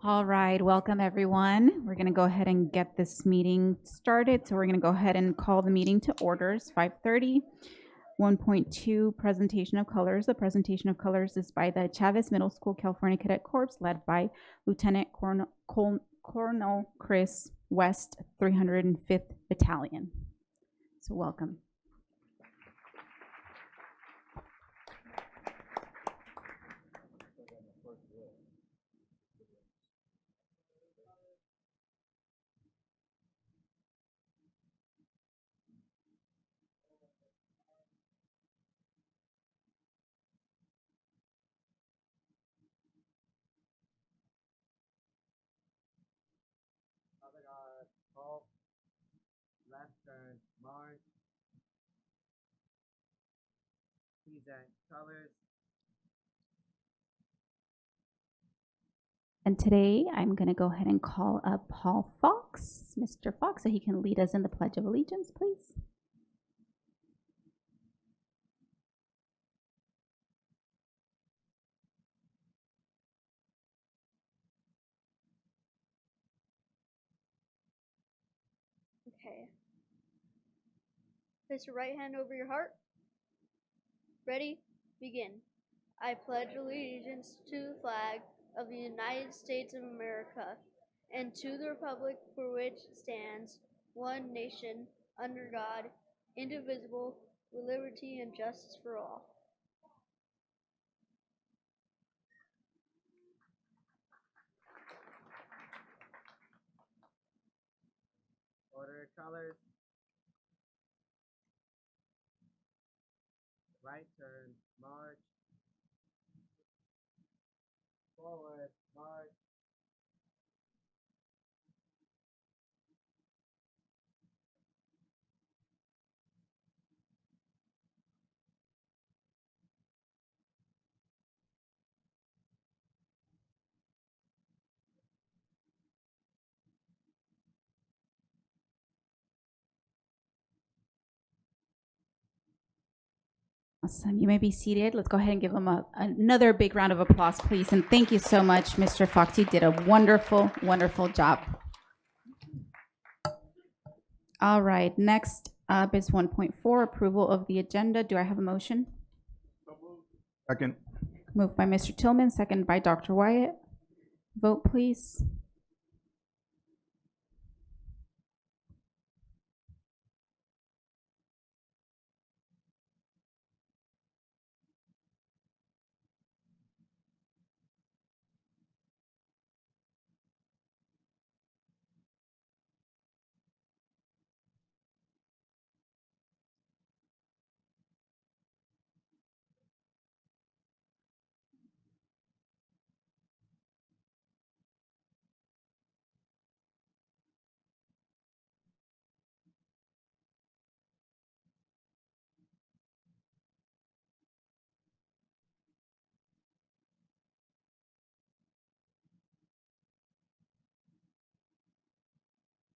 All right, welcome everyone. We're going to go ahead and get this meeting started. So we're going to go ahead and call the meeting to orders. 5:30. 1.2 Presentation of Colors. The presentation of colors is by the Chavez Middle School California Cadet Corps, led by Lieutenant Colonel Chris West, 305th Battalion. So welcome. Father God, hope, left turn, march, present colors. And today I'm going to go ahead and call up Paul Fox, Mr. Fox, so he can lead us in the Pledge of Allegiance, please. Okay. Place your right hand over your heart. Ready? Begin. I pledge allegiance to the flag of the United States of America and to the republic for which it stands, one nation, under God, indivisible, with liberty and justice for all. Order colors. Right turn, march. Forward, march. Awesome. You may be seated. Let's go ahead and give him another big round of applause, please. And thank you so much, Mr. Fox. You did a wonderful, wonderful job. All right. Next up is 1.4, approval of the agenda. Do I have a motion? Second. Moved by Mr. Tillman, second by Dr. Wyatt. Vote, please.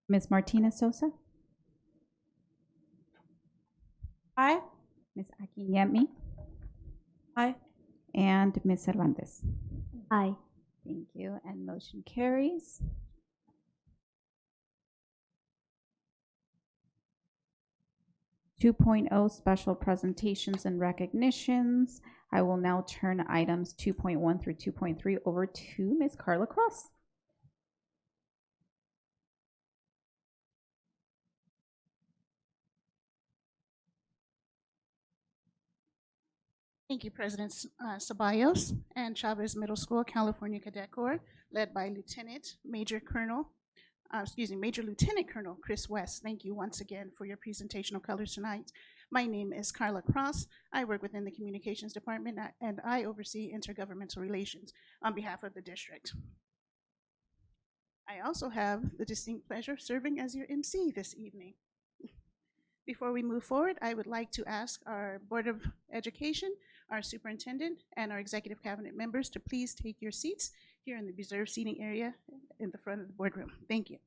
Ms. Martinez Sosa? Aye. Ms. Akinyemi? Aye. And Ms. Cervantes? Aye. Thank you. And motion carries. Two special presentations and recognitions. I will now turn items 2.1 through 2.3 over to Ms. Carla Cross. Thank you, President Ceballos and Chavez Middle School California Cadet Corps, led by Major Lieutenant Colonel Chris West. Thank you once again for your presentation of colors tonight. My name is Carla Cross. I work within the Communications Department and I oversee intergovernmental relations on behalf of the district. I also have the distinct pleasure of serving as your MC this evening. Before we move forward, I would like to ask our Board of Education, our superintendent, and our executive cabinet members to please take your seats here in the reserved seating area in the front of the boardroom. Thank you.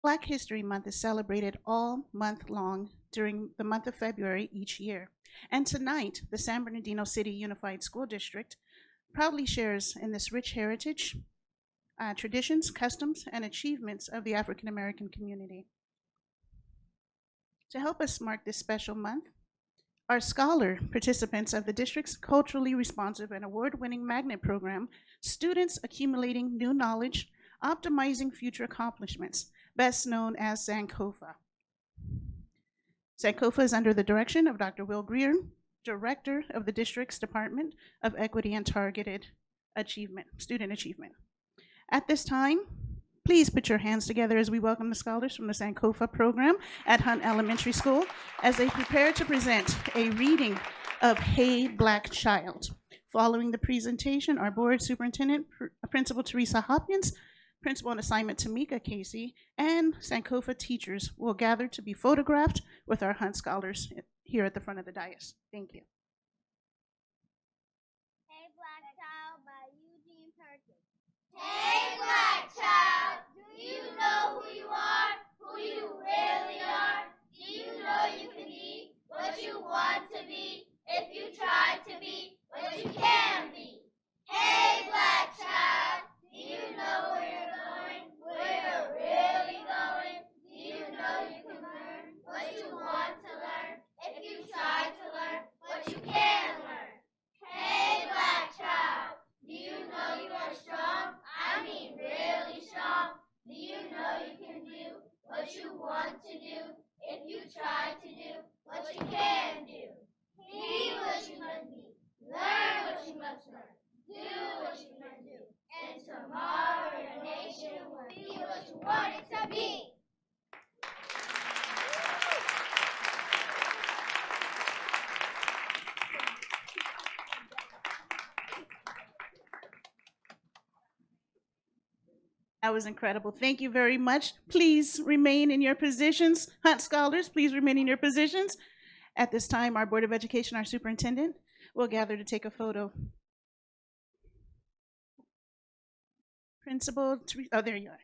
Black History Month is celebrated all month long during the month of February each year. And tonight, the San Bernardino City Unified School District proudly shares in this rich heritage, traditions, customs, and achievements of the African American community. To help us mark this special month, our scholar participants of the district's culturally responsive and award-winning magnet program, students accumulating new knowledge, optimizing future accomplishments, best known as Sankofa. Sankofa is under the direction of Dr. Will Greer, Director of the district's Department of Equity and Targeted Achievement, Student Achievement. At this time, please put your hands together as we welcome the scholars from the Sankofa program at Hunt Elementary School as they prepare to present a reading of Hey Black Child. Following the presentation, our board superintendent, Principal Teresa Hopkins, Principal on assignment Tamika Casey, and Sankofa teachers will gather to be photographed with our Hunt scholars here at the front of the dais. Thank you. Hey Black Child by Eugene Perkins. Hey Black Child, do you know who you are, who you really are? Do you know you can be what you want to be if you try to be what you can be? Hey Black Child, do you know where you're going, where you're really going? Do you know you can learn what you want to learn if you try to learn what you can learn? Hey Black Child, do you know you are strong? I mean really strong. Do you know you can do what you want to do if you try to do what you can do? Be what you must be, learn what you must learn, do what you must do, and tomorrow your nation will be what you want it to be. That was incredible. Thank you very much. Please remain in your positions. Hunt scholars, please remain in your positions. At this time, our Board of Education, our superintendent, will gather to take a photo. Principal, oh, there you are.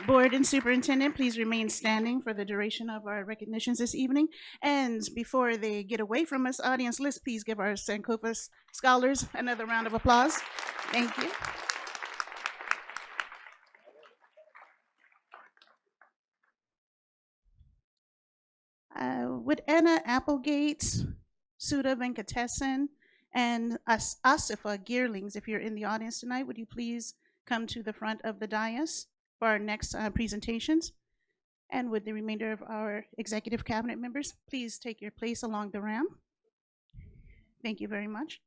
Board and superintendent, please remain standing for the duration of our recognitions this evening. And before they get away from us, audience, let's please give our Sankofa scholars another round of applause. Thank you. Would Anna Applegate, Sudha Venkatesan, and Asifa Gearlings, if you're in the audience tonight, would you please come to the front of the dais for our next presentations? And would the remainder of our executive cabinet members please take your place along the ramp? Thank you very much.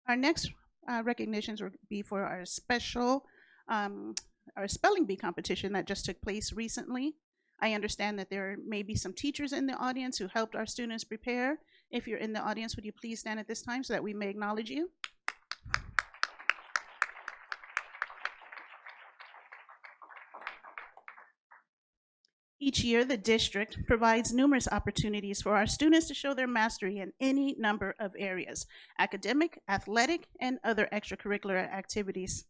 Our next recognitions will be for our special, our spelling bee competition that just took place recently. I understand that there may be some teachers in the audience who helped our students prepare. If you're in the audience, would you please stand at this time so that we may acknowledge you? Each year, the district provides numerous opportunities for our students to show their mastery in any number of areas: academic, athletic, and other extracurricular activities.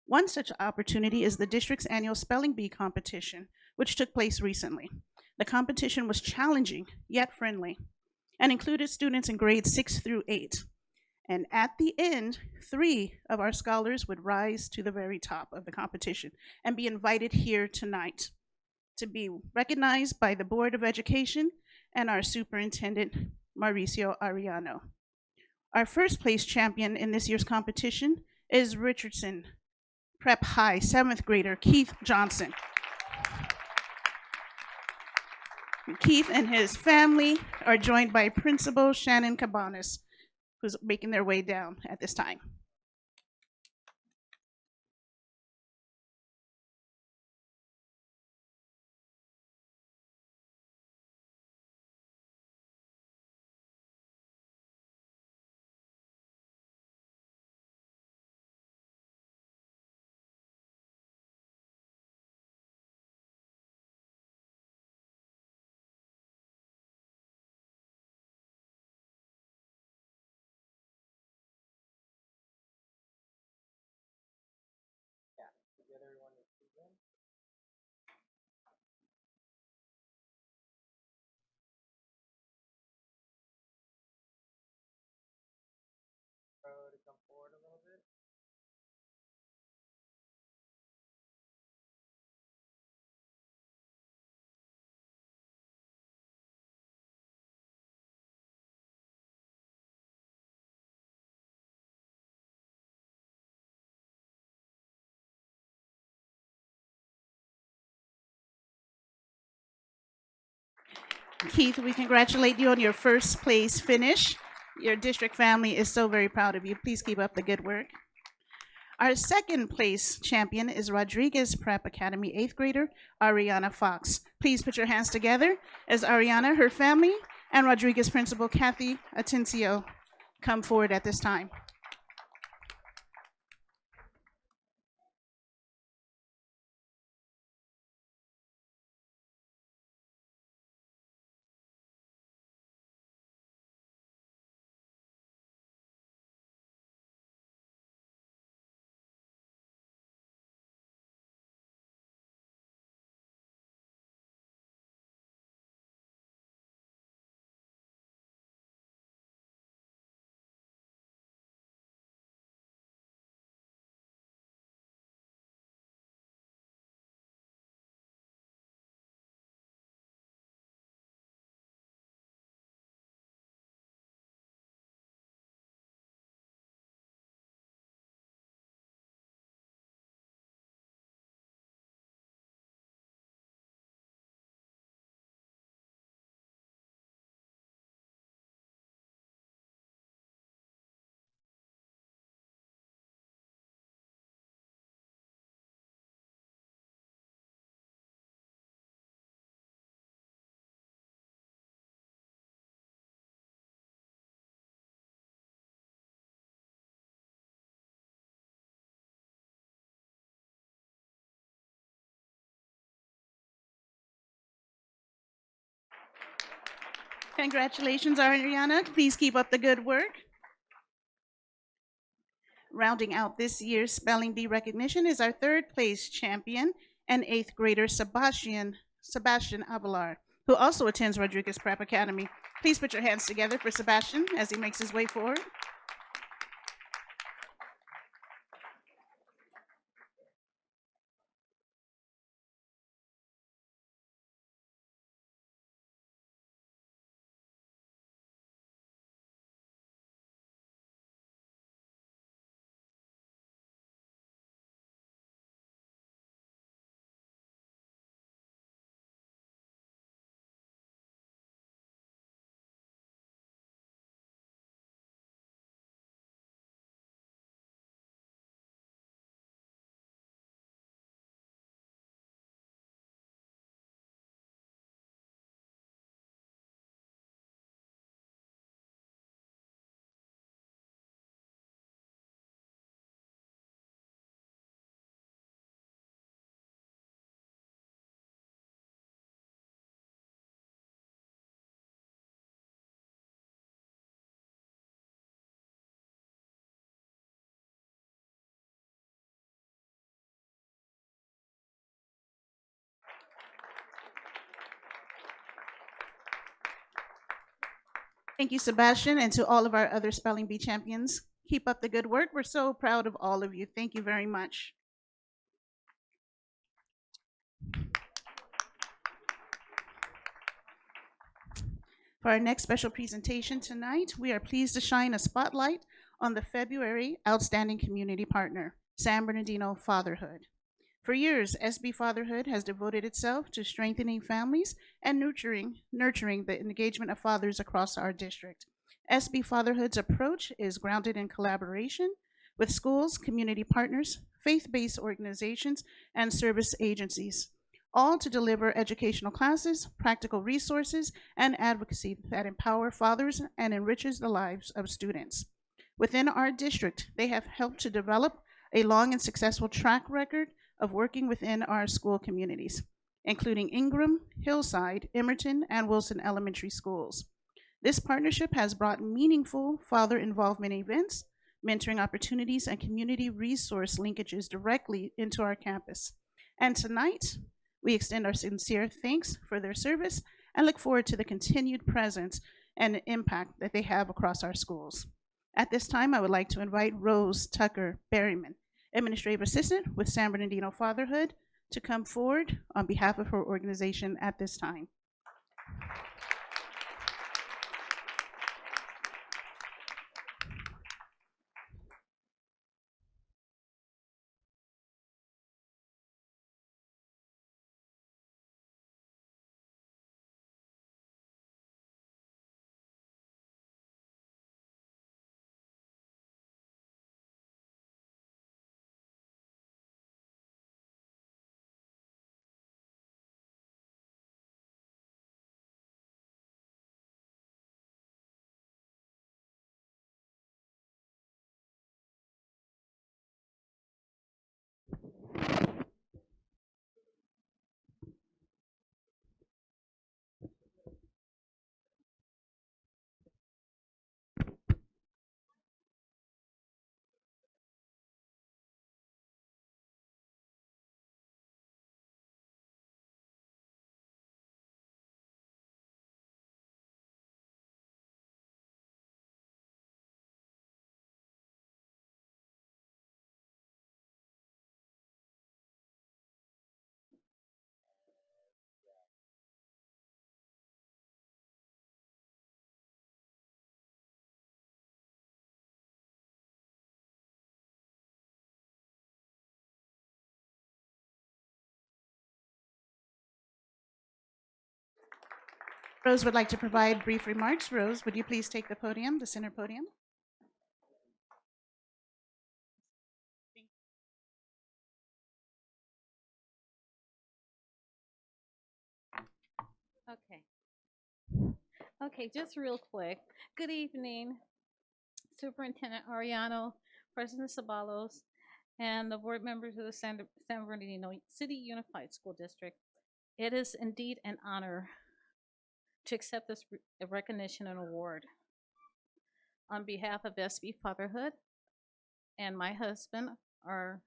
One such opportunity is the district's annual spelling bee competition, which took place recently. The competition was challenging, yet friendly, and included students in grades 6 through 8. And at the end, 3 of our scholars would rise to the very top of the competition and be invited here tonight. to be recognized by the Board of Education and our Superintendent, Mauricio Ariano. Our first place champion in this year's competition is Richardson Prep High 7th grader Keith Johnson. Keith and his family are joined by Principal Shannon Cabanas, who's making their way down at this time. Get everyone to begin. To come forward a little bit. Keith, we congratulate you on your first place finish. Your district family is so very proud of you. Please keep up the good work. Our second place champion is Rodriguez Prep Academy 8th grader Ariana Fox. Please put your hands together as Ariana, her family, and Rodriguez principal Kathy Atencio come forward at this time. Congratulations, Ariana. Please keep up the good work. Rounding out this year's Spelling Bee recognition is our third place champion and 8th grader Sebastian Avalar, who also attends Rodriguez Prep Academy. Please put your hands together for Sebastian as he makes his way forward. Thank you, Sebastian, and to all of our other Spelling Bee champions. Keep up the good work. We're so proud of all of you. Thank you very much. For our next special presentation tonight, we are pleased to shine a spotlight on the February Outstanding Community Partner, San Bernardino Fatherhood. For years, SB Fatherhood has devoted itself to strengthening families and nurturing the engagement of fathers across our district. SB Fatherhood's approach is grounded in collaboration with schools, community partners, faith-based organizations, and service agencies, all to deliver educational classes, practical resources, and advocacy that empower fathers and enriches the lives of students. Within our district, they have helped to develop a long and successful track record of working within our school communities, including Ingram, Hillside, Emerton, and Wilson Elementary Schools. This partnership has brought meaningful father involvement events, mentoring opportunities, and community resource linkages directly into our campus. And tonight, we extend our sincere thanks for their service and look forward to the continued presence and impact that they have across our schools. At this time, I would like to invite Rose Tucker Berryman, Administrative Assistant with San Bernardino Fatherhood, to come forward on behalf of her organization at this time. Rose would like to provide brief remarks. Rose, would you please take the podium, the center podium? Okay. Okay, just real quick. Good evening, Superintendent Ariano, President Sabalos, and the board members of the San Bernardino City Unified School District. It is indeed an honor to accept this recognition and award. On behalf of SB Fatherhood and my husband, our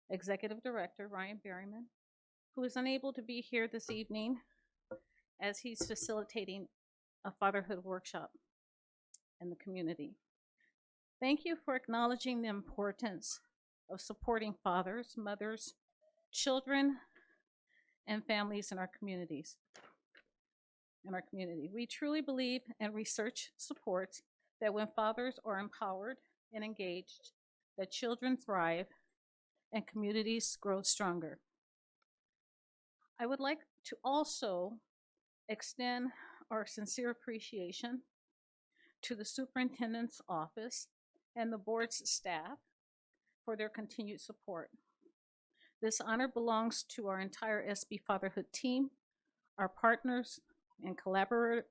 Executive Director, Ryan Berryman, who is unable to be here this evening as he's facilitating a fatherhood workshop in the community. Thank you for acknowledging the importance of supporting fathers, mothers, children, and families in our communities. We truly believe, and research supports, that when fathers are empowered and engaged, that children thrive and communities grow stronger. I would like to also extend our sincere appreciation to the superintendent's office and the board's staff for their continued support. This honor belongs to our entire SB Fatherhood team, our partners and collaborators,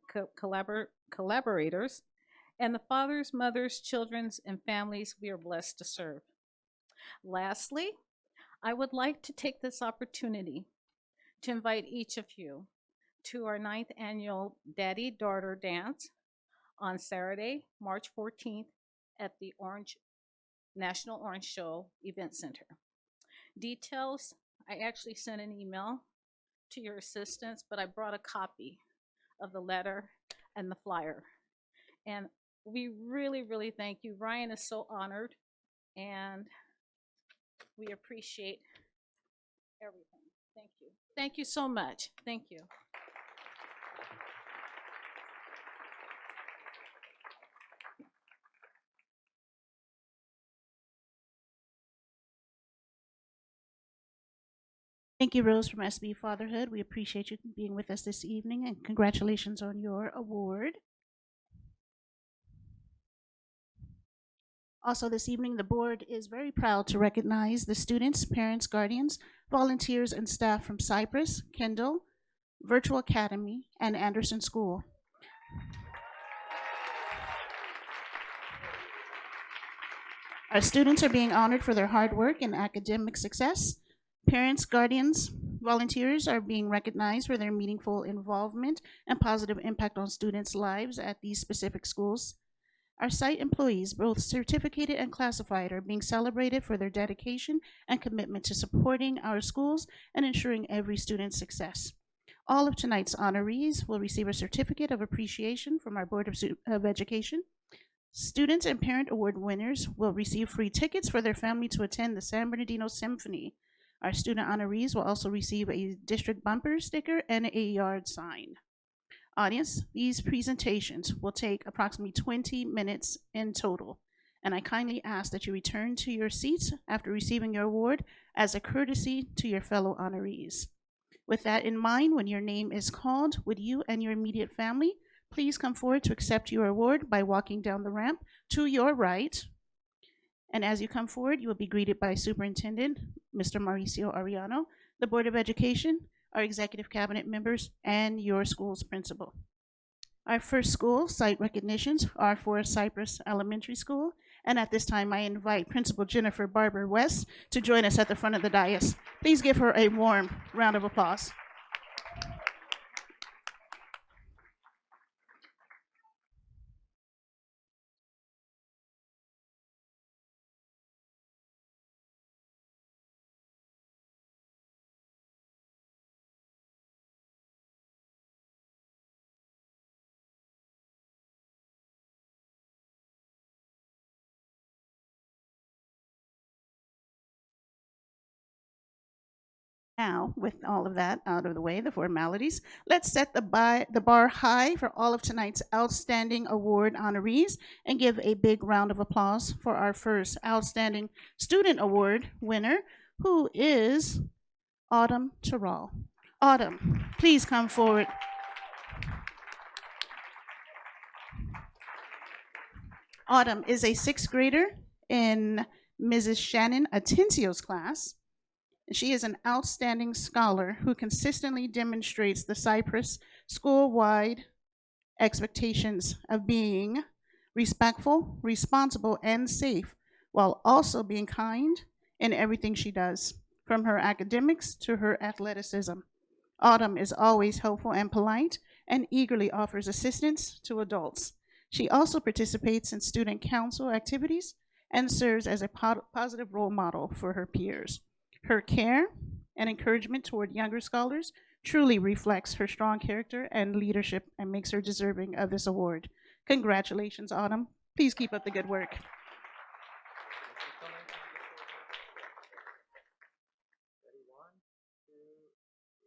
and the fathers, mothers, children, and families we are blessed to serve. Lastly, I would like to take this opportunity to invite each of you to our 9th annual Daddy-Daughter Dance on Saturday, March 14th at the National Orange Show Event Center. Details, I actually sent an email to your assistants, but I brought a copy of the letter and the flyer. And we really, really thank you. Ryan is so honored, and we appreciate everything. Thank you. Thank you so much. Thank you. Thank you, Rose from SB Fatherhood. We appreciate you being with us this evening, and congratulations on your award. Also, this evening, the board is very proud to recognize the students, parents, guardians, volunteers, and staff from Cypress, Kendall, Virtual Academy, and Anderson School. Our students are being honored for their hard work and academic success. Parents, guardians, volunteers are being recognized for their meaningful involvement and positive impact on students' lives at these specific schools. Our site employees, both certificated and classified, are being celebrated for their dedication and commitment to supporting our schools and ensuring every student's success. All of tonight's honorees will receive a certificate of appreciation from our Board of Education. Students and parent award winners will receive free tickets for their family to attend the San Bernardino Symphony. Our student honorees will also receive a district bumper sticker and a yard sign. Audience, these presentations will take approximately 20 minutes in total, and I kindly ask that you return to your seats after receiving your award as a courtesy to your fellow honorees. With that in mind, when your name is called, would you and your immediate family please come forward to accept your award by walking down the ramp to your right. And as you come forward, you will be greeted by Superintendent Mr. Mauricio Arellano, the Board of Education, our executive cabinet members, and your school's principal. Our first school site recognitions are for Cypress Elementary School. And at this time, I invite Principal Jennifer Barber West to join us at the front of the dais. Please give her a warm round of applause. Now, with all of that out of the way, the formalities, let's set the bar high for all of tonight's outstanding award honorees and give a big round of applause for our first outstanding student award winner, who is Autumn Terrell. Autumn, please come forward. Autumn is a sixth grader in Mrs. Shannon Atencio's class. She is an outstanding scholar who consistently demonstrates the Cypress school-wide expectations of being respectful, responsible, and safe, while also being kind in everything she does, from her academics to her athleticism. Autumn is always helpful and polite and eagerly offers assistance to adults. She also participates in student council activities and serves as a positive role model for her peers. Her care and encouragement toward younger scholars truly reflects her strong character and leadership and makes her deserving of this award. Congratulations, Autumn. Please keep up the good work. Ready, 1, 2, 3.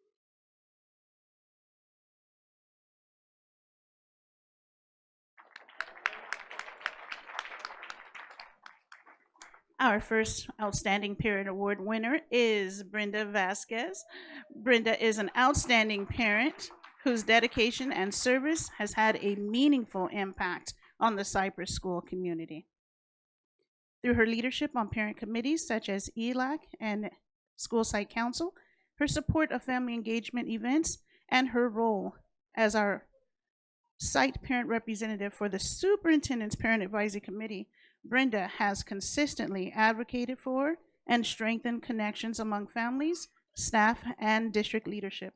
Our first Outstanding Parent Award winner is Brenda Vasquez. Brenda is an outstanding parent whose dedication and service has had a meaningful impact on the Cypress school community. Through her leadership on parent committees such as ELAC and School Site Council, her support of family engagement events, and her role as our site parent representative for the Superintendent's Parent Advisory Committee, Brenda has consistently advocated for and strengthened connections among families, staff, and district leadership.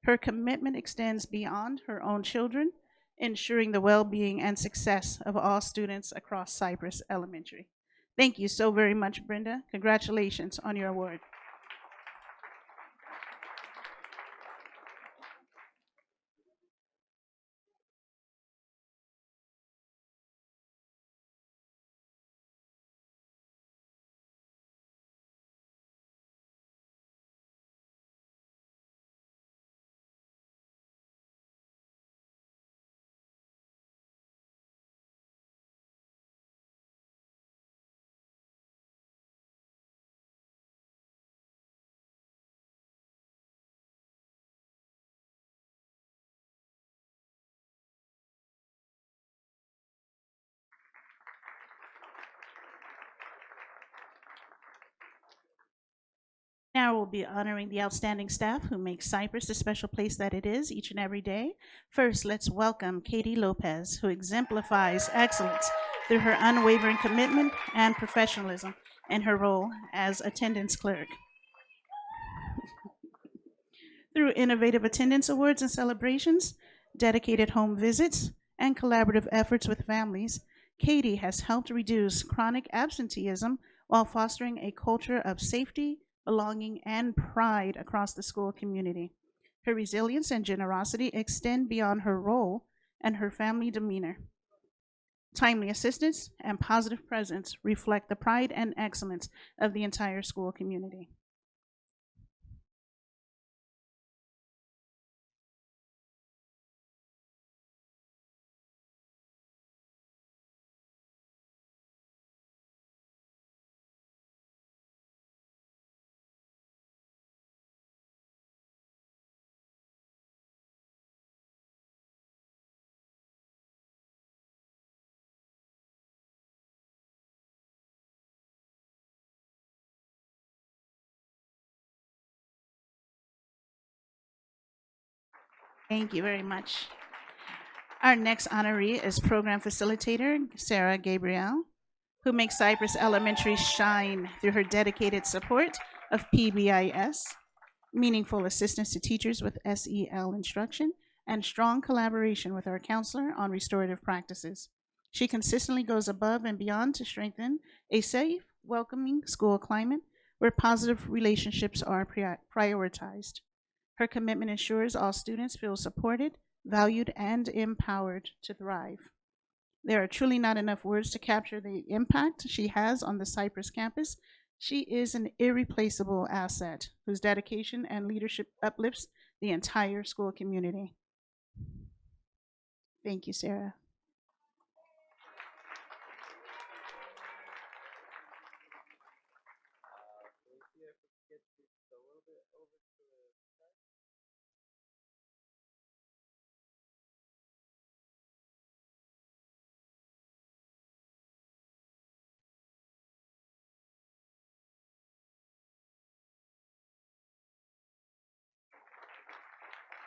Her commitment extends beyond her own children, ensuring the well-being and success of all students across Cypress Elementary. Thank you so very much, Brenda. Congratulations on your award. Now we'll be honoring the outstanding staff who make Cypress the special place that it is each and every day. First, let's welcome Katie Lopez, who exemplifies excellence through her unwavering commitment and professionalism in her role as attendance clerk. Through innovative attendance awards and celebrations, dedicated home visits, and collaborative efforts with families, Katie has helped reduce chronic absenteeism while fostering a culture of safety, belonging, and pride across the school community. Her resilience and generosity extend beyond her role and her family demeanor. Timely assistance and positive presence reflect the pride and excellence of the entire school community. Thank you very much. Our next honoree is program facilitator Sarah Gabriel, who makes Cypress Elementary shine through her dedicated support of PBIS, meaningful assistance to teachers with SEL instruction, and strong collaboration with our counselor on restorative practices. She consistently goes above and beyond to strengthen a safe, welcoming school climate where positive relationships are prioritized. Her commitment ensures all students feel supported, valued, and empowered to thrive. There are truly not enough words to capture the impact she has on the Cypress campus. She is an irreplaceable asset whose dedication and leadership uplifts the entire school community. Thank you, Sarah. Lucy, if we could get you just a little bit over to the side.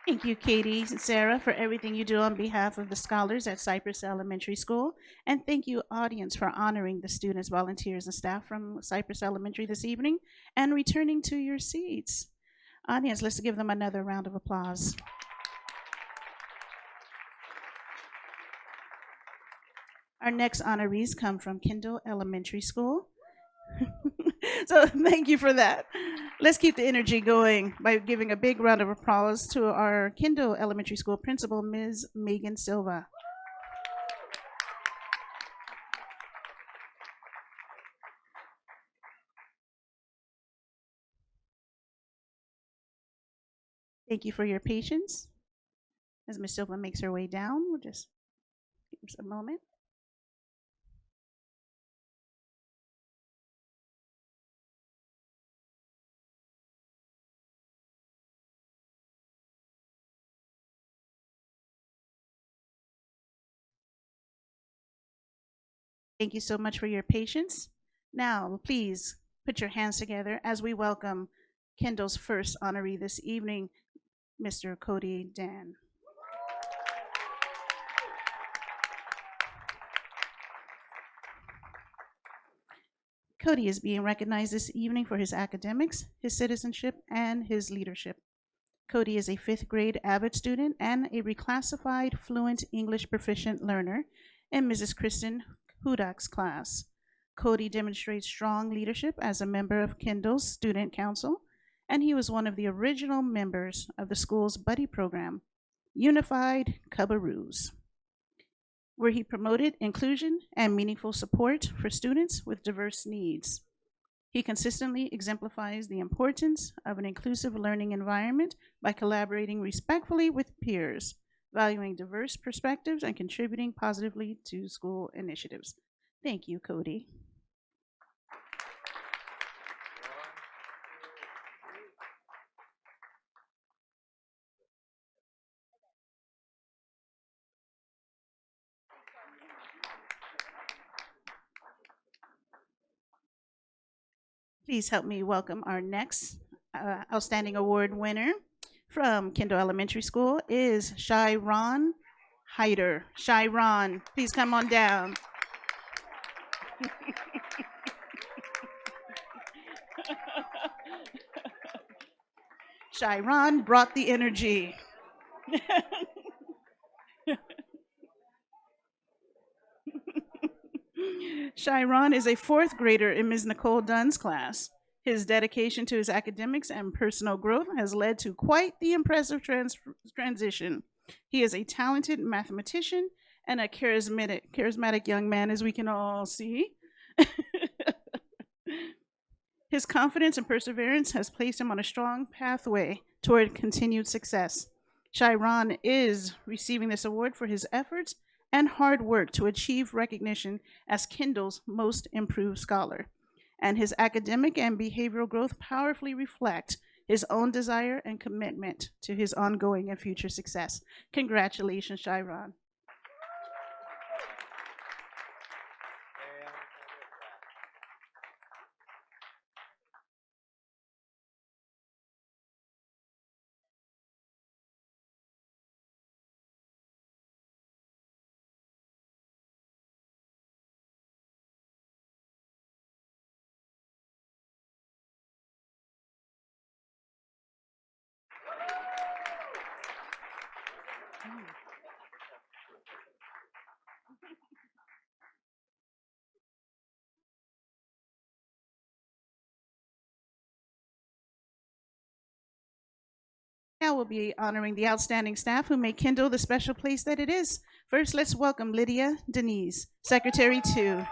Thank you, Katie and Sarah, for everything you do on behalf of the scholars at Cypress Elementary School. And thank you, audience, for honoring the students, volunteers, and staff from Cypress Elementary this evening and returning to your seats. Audience, let's give them another round of applause. Our next honorees come from Kendall Elementary School. So thank you for that. Let's keep the energy going by giving a big round of applause to our Kendall Elementary School principal, Ms. Megan Silva. Thank you for your patience. As Ms. Silva makes her way down, we'll just give us a moment. Thank you so much for your patience. Now, please put your hands together as we welcome Kendall's first honoree this evening, Mr. Cody Dan. Cody is being recognized this evening for his academics, his citizenship, and his leadership. Cody is a fifth grade Avid student and a reclassified fluent English proficient learner in Mrs. Kristen Hudak's class. Cody demonstrates strong leadership as a member of Kendall's student council, and he was one of the original members of the school's buddy program, Unified Cubbaroos, where he promoted inclusion and meaningful support for students with diverse needs. He consistently exemplifies the importance of an inclusive learning environment by collaborating respectfully with peers, valuing diverse perspectives, and contributing positively to school initiatives. Thank you, Cody. Please help me welcome our next Outstanding Award winner from Kendall Elementary School is Shyron Hyder. Shyron, please come on down. Shyron brought the energy. Shyron is a fourth grader in Ms. Nicole Dunn's class. His dedication to his academics and personal growth has led to quite the impressive transition. He is a talented mathematician and a charismatic young man, as we can all see. His confidence and perseverance has placed him on a strong pathway toward continued success. Shyron is receiving this award for his efforts and hard work to achieve recognition as Kendall's Most Improved Scholar. And his academic and behavioral growth powerfully reflect his own desire and commitment to his ongoing and future success. Congratulations, Shyron. Now we'll be honoring the outstanding staff who make Kendall the special place that it is. First, let's welcome Lydia Denise, Secretary 2.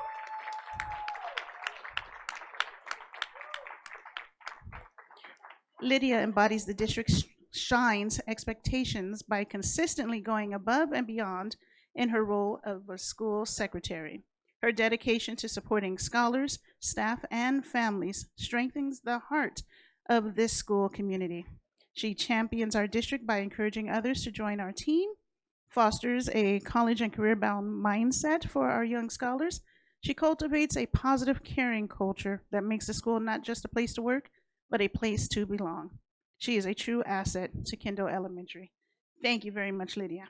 Lydia embodies the district's shine's expectations by consistently going above and beyond in her role of a school secretary. Her dedication to supporting scholars, staff, and families strengthens the heart of this school community. She champions our district by encouraging others to join our team, fosters a college and career-bound mindset for our young scholars. She cultivates a positive, caring culture that makes the school not just a place to work, but a place to belong. She is a true asset to Kendall Elementary. Thank you very much, Lydia.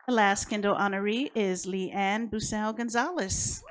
The last Kendall honoree is Leanne Bucel Gonzalez.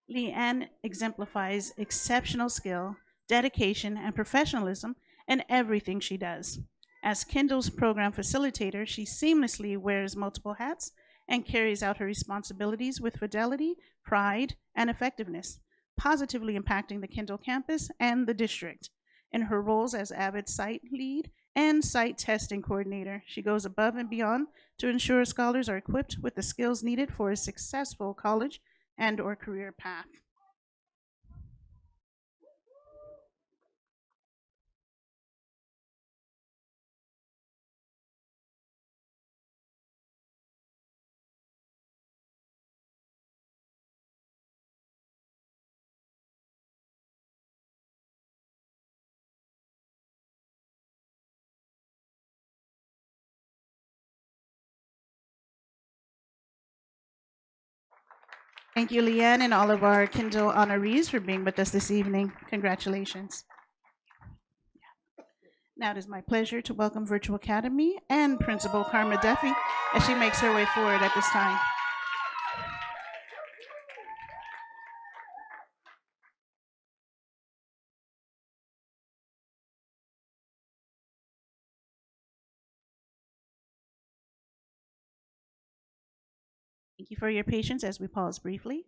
Leanne exemplifies exceptional skill, dedication, and professionalism in everything she does. As Kendall's program facilitator, she seamlessly wears multiple hats and carries out her responsibilities with fidelity, pride, and effectiveness, positively impacting the Kendall campus and the district. In her roles as Avid site lead and site testing coordinator, she goes above and beyond to ensure scholars are equipped with the skills needed for a successful college and/or career path. Thank you, Leanne, and all of our Kendall honorees for being with us this evening. Congratulations. Now it is my pleasure to welcome Virtual Academy and Principal Karma Duffy as she makes her way forward at this time. Thank you for your patience as we pause briefly.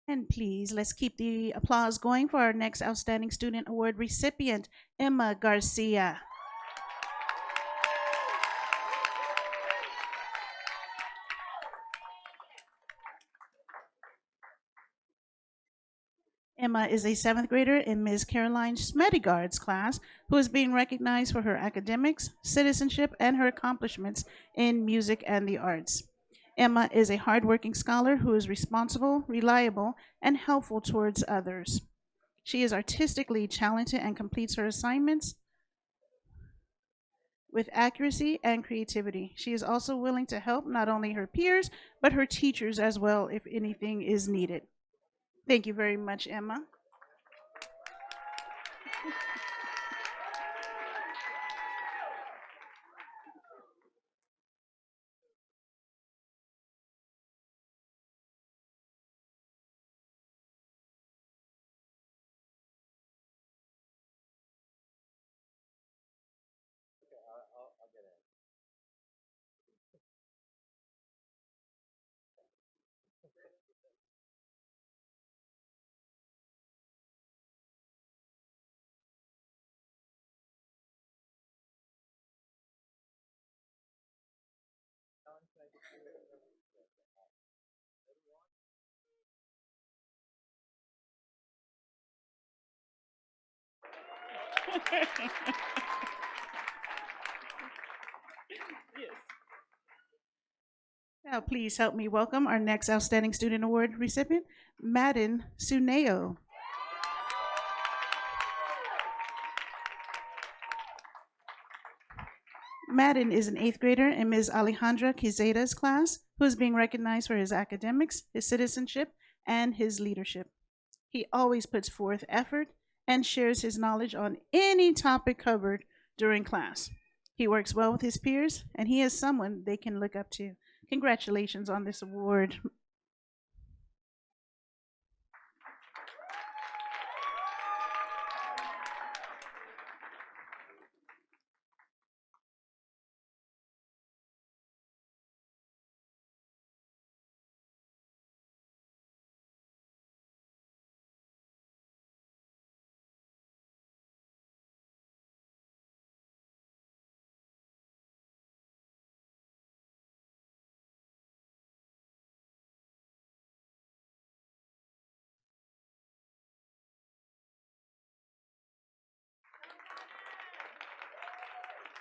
And please, let's keep the applause going for our next Outstanding Student Award recipient, Emma Garcia. Emma is a seventh grader in Ms. Caroline Schmedigard's class who is being recognized for her academics, citizenship, and her accomplishments in music and the arts. Emma is a hardworking scholar who is responsible, reliable, and helpful towards others. She is artistically talented and completes her assignments with accuracy and creativity. She is also willing to help not only her peers, but her teachers as well if anything is needed. Thank you very much, Emma. I'll get it. Now, please help me welcome our next Outstanding Student Award recipient, Madden Suneo. Madden is an eighth grader in Ms. Alejandra Quizeda's class, who is being recognized for his academics, his citizenship, and his leadership. He always puts forth effort and shares his knowledge on any topic covered during class. He works well with his peers, and he is someone they can look up to. Congratulations on this award.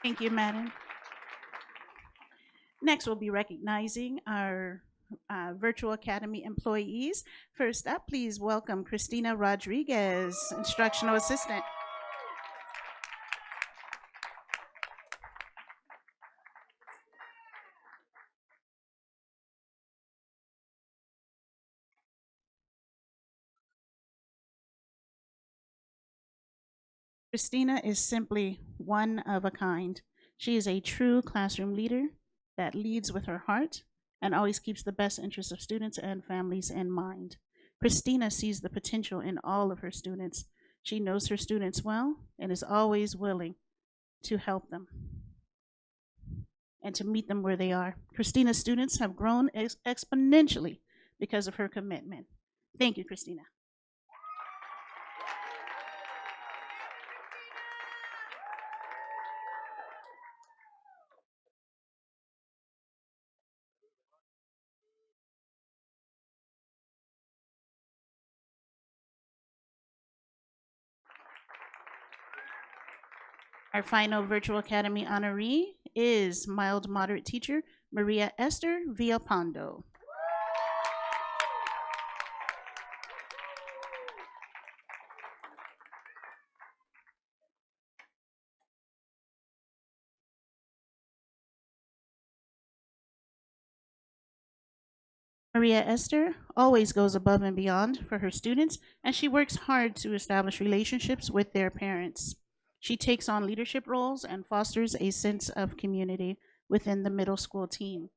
Thank you, Madden. Next, we'll be recognizing our Virtual Academy employees. First up, please welcome Christina Rodriguez, Instructional Assistant. Christina is simply one of a kind. She is a true classroom leader that leads with her heart and always keeps the best interests of students and families in mind. Christina sees the potential in all of her students. She knows her students well and is always willing to help them and to meet them where they are. Christina's students have grown exponentially because of her commitment. Thank you, Christina. Our final Virtual Academy honoree is mild moderate teacher Maria Esther Villapando. Maria Esther always goes above and beyond for her students, and she works hard to establish relationships with their parents. She takes on leadership roles and fosters a sense of community within the middle school team.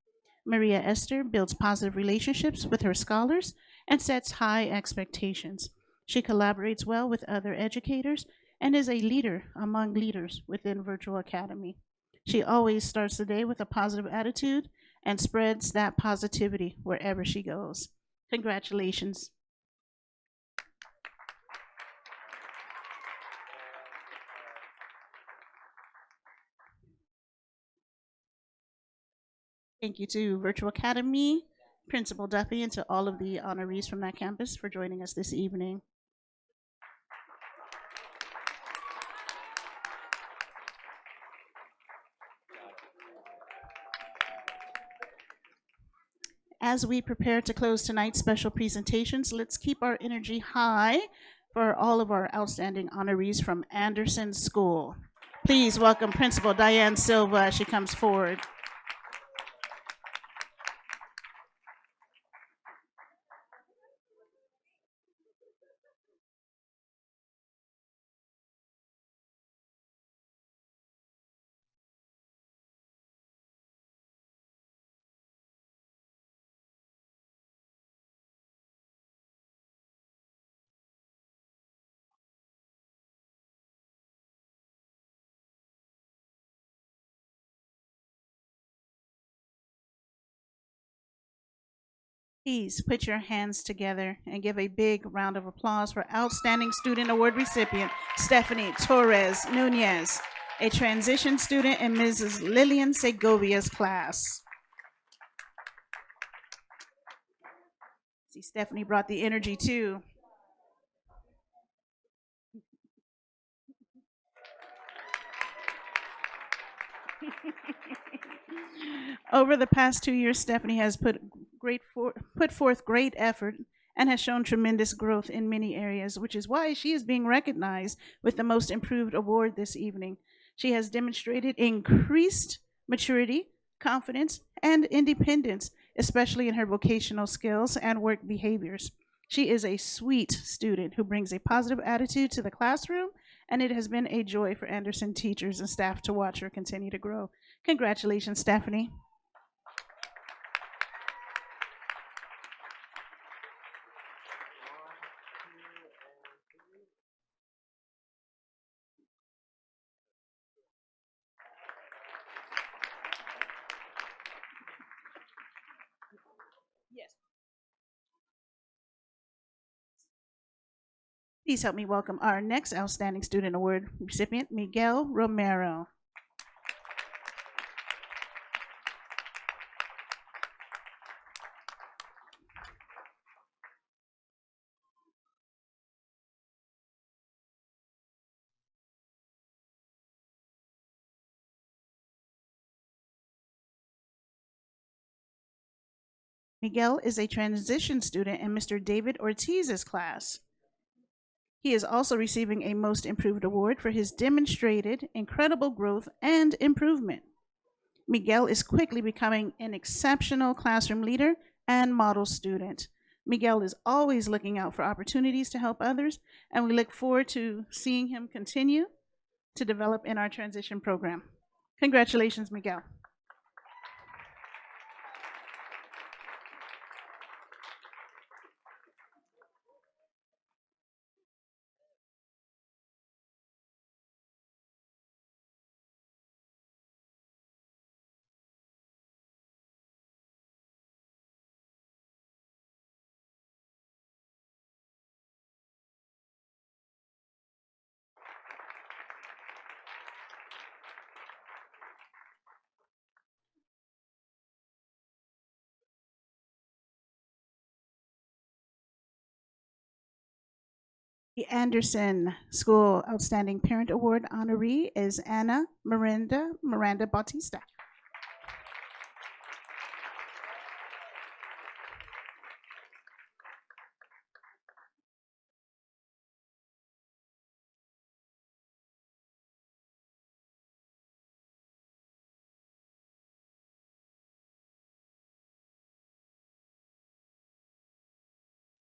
Maria Esther builds positive relationships with her scholars and sets high expectations. She collaborates well with other educators and is a leader among leaders within Virtual Academy. She always starts the day with a positive attitude and spreads that positivity wherever she goes. Congratulations. Thank you to Virtual Academy, Principal Duffy, and to all of the honorees from that campus for joining us this evening. As we prepare to close tonight's special presentations, let's keep our energy high for all of our outstanding honorees from Anderson School. Please welcome Principal Diane Silva as she comes forward. Please put your hands together and give a big round of applause for Outstanding Student Award recipient Stephanie Torres Nunez, a transition student in Mrs. Lillian Segovia's class. See, Stephanie brought the energy too. Over the past 2 years, Stephanie has put forth great effort and has shown tremendous growth in many areas, which is why she is being recognized with the Most Improved Award this evening. She has demonstrated increased maturity, confidence, and independence, especially in her vocational skills and work behaviors. She is a sweet student who brings a positive attitude to the classroom, and it has been a joy for Anderson teachers and staff to watch her continue to grow. Congratulations, Stephanie. Yes. Please help me welcome our next Outstanding Student Award recipient, Miguel Romero. Miguel is a transition student in Mr. David Ortiz's class. He is also receiving a Most Improved Award for his demonstrated incredible growth and improvement. Miguel is quickly becoming an exceptional classroom leader and model student. Miguel is always looking out for opportunities to help others, and we look forward to seeing him continue to develop in our transition program. Congratulations, Miguel. The Anderson School Outstanding Parent Award honoree is Anna Miranda Bautista.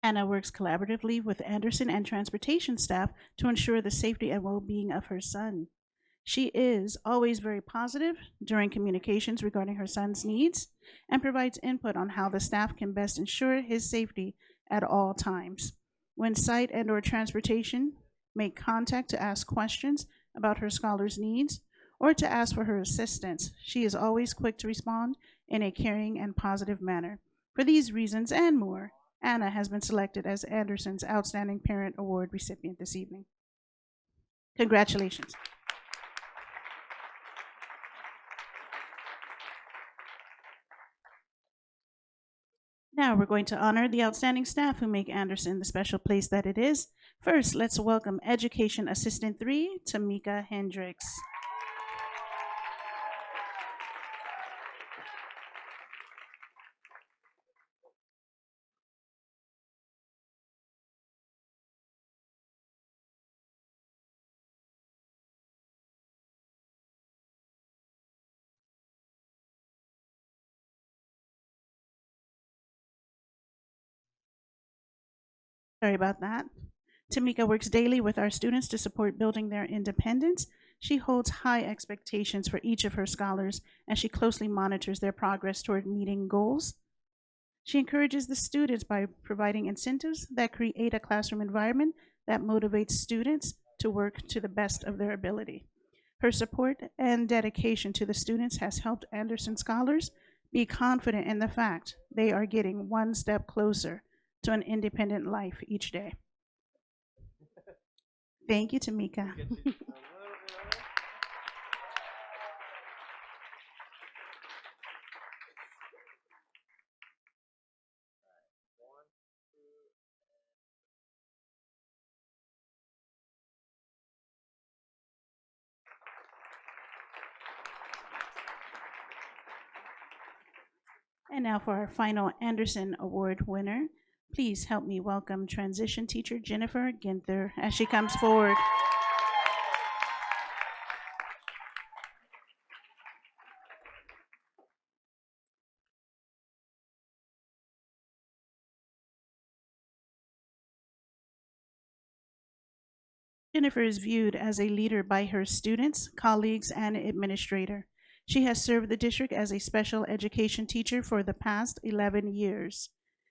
Anna works collaboratively with Anderson and transportation staff to ensure the safety and well-being of her son. She is always very positive during communications regarding her son's needs and provides input on how the staff can best ensure his safety at all times. When site and/or transportation make contact to ask questions about her scholar's needs or to ask for her assistance, she is always quick to respond in a caring and positive manner. For these reasons and more, Anna has been selected as Anderson's Outstanding Parent Award recipient this evening. Congratulations. Now we're going to honor the outstanding staff who make Anderson the special place that it is. First, let's welcome Education Assistant 3, Tamika Hendricks. Sorry about that. Tamika works daily with our students to support building their independence. She holds high expectations for each of her scholars, and she closely monitors their progress toward meeting goals. She encourages the students by providing incentives that create a classroom environment that motivates students to work to the best of their ability. Her support and dedication to the students has helped Anderson scholars be confident in the fact they are getting one step closer to an independent life each day. Thank you, Tamika. Get you a little bit of it. One, two, And now for our final Anderson Award winner, please help me welcome transition teacher Jennifer Ginther as she comes forward. Jennifer is viewed as a leader by her students, colleagues, and administrator. She has served the district as a special education teacher for the past 11 years.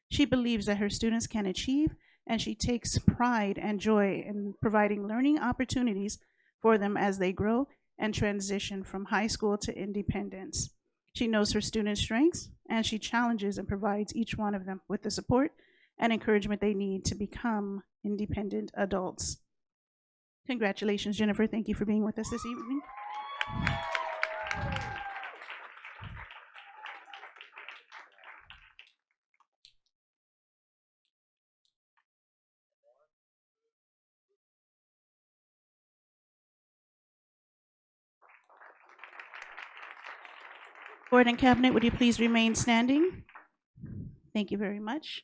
She believes that her students can achieve, and she takes pride and joy in providing learning opportunities for them as they grow and transition from high school to independence. She knows her students' strengths, and she challenges and provides each one of them with the support and encouragement they need to become independent adults. Congratulations, Jennifer. Thank you for being with us this evening. Board and Cabinet, would you please remain standing? Thank you very much.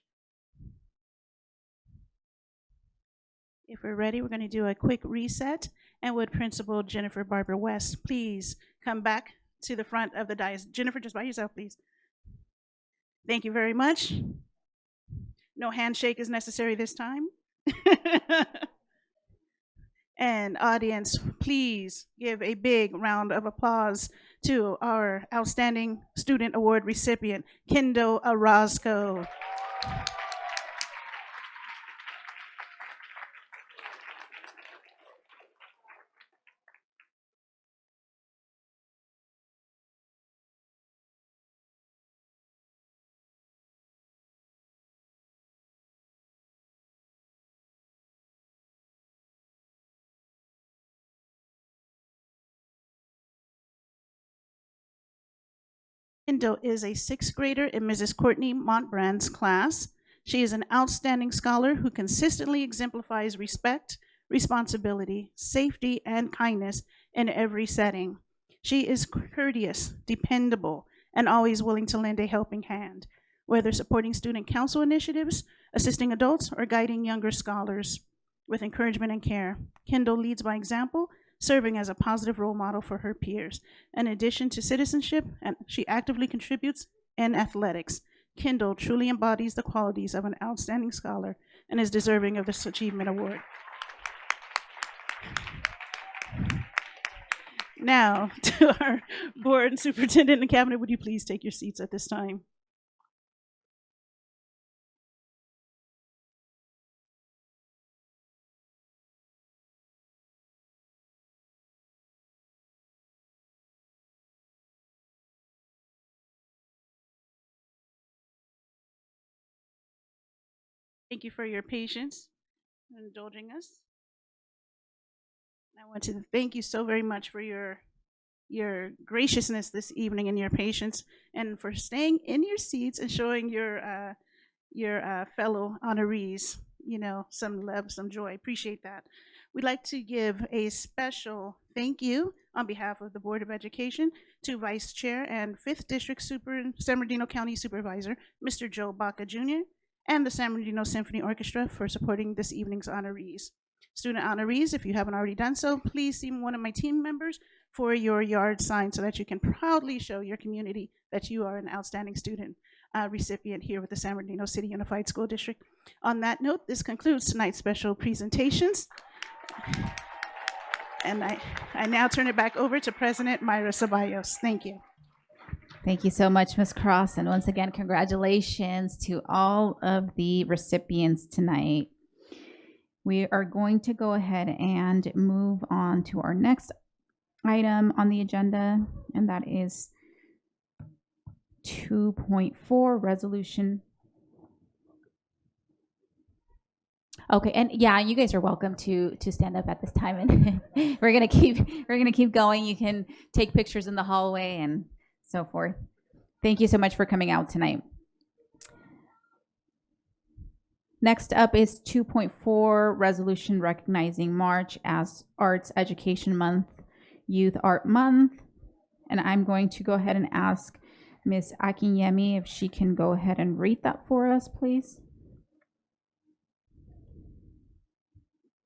If we're ready, we're going to do a quick reset. And would Principal Jennifer Barber West please come back to the front of the dais? Jennifer, just by yourself, please. Thank you very much. No handshake is necessary this time. And audience, please give a big round of applause to our Outstanding Student Award recipient, Kendall Orozco. Kendall is a sixth grader in Mrs. Courtney Montbrand's class. She is an outstanding scholar who consistently exemplifies respect, responsibility, safety, and kindness in every setting. She is courteous, dependable, and always willing to lend a helping hand, whether supporting student council initiatives, assisting adults, or guiding younger scholars with encouragement and care. Kendall leads by example, serving as a positive role model for her peers. In addition to citizenship, and she actively contributes in athletics. Kendall truly embodies the qualities of an outstanding scholar and is deserving of this achievement award. Now, to our board and superintendent and cabinet, would you please take your seats at this time? Thank you for your patience and indulging us. I want to thank you so very much for your graciousness this evening and your patience, and for staying in your seats and showing your fellow honorees, some love, some joy. Appreciate that. We'd like to give a special thank you on behalf of the Board of Education to Vice Chair and 5th District San Bernardino County Supervisor, Mr. Joe Baca Jr., and the San Bernardino Symphony Orchestra for supporting this evening's honorees. Student honorees, if you haven't already done so, please see one of my team members for your yard sign so that you can proudly show your community that you are an outstanding student recipient here with the San Bernardino City Unified School District. On that note, this concludes tonight's special presentations. And I now turn it back over to President Myra Ceballos. Thank you. Thank you so much, Ms. Cross. And once again, congratulations to all of the recipients tonight. We are going to go ahead and move on to our next item on the agenda, and that is 2.4 resolution. Okay, and yeah, you guys are welcome to stand up at this time, and we're gonna keep going. You can take pictures in the hallway and so forth. Thank you so much for coming out tonight. Next up is 2.4 resolution recognizing March as Arts Education Month, Youth Art Month, and I'm going to go ahead and ask Ms. Akinyemi if she can go ahead and read that for us, please.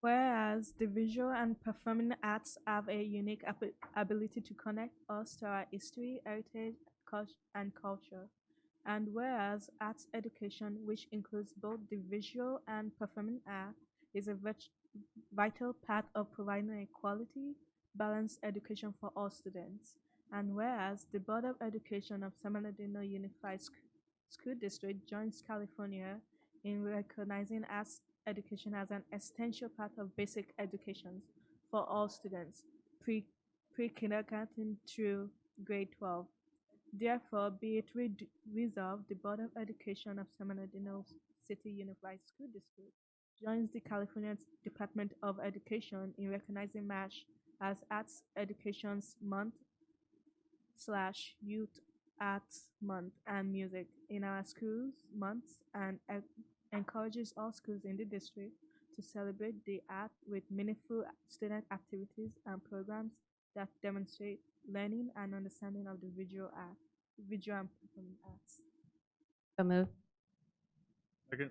Whereas the visual and performing arts have a unique ability to connect us to our history, heritage, and culture. And whereas arts education, which includes both the visual and performing art, is a vital part of providing a quality, balanced education for all students. And whereas the Board of Education of San Bernardino Unified School District joins California in recognizing arts education as an essential part of basic education for all students, pre-kindergarten through grade 12. Therefore, be it resolved, the Board of Education of San Bernardino City Unified School District joins the California Department of Education in recognizing March as Arts Education's Month / Youth Arts Month and Music in our schools months, and encourages all schools in the district to celebrate the art with meaningful student activities and programs that demonstrate learning and understanding of the visual and performing arts. So moved. Second.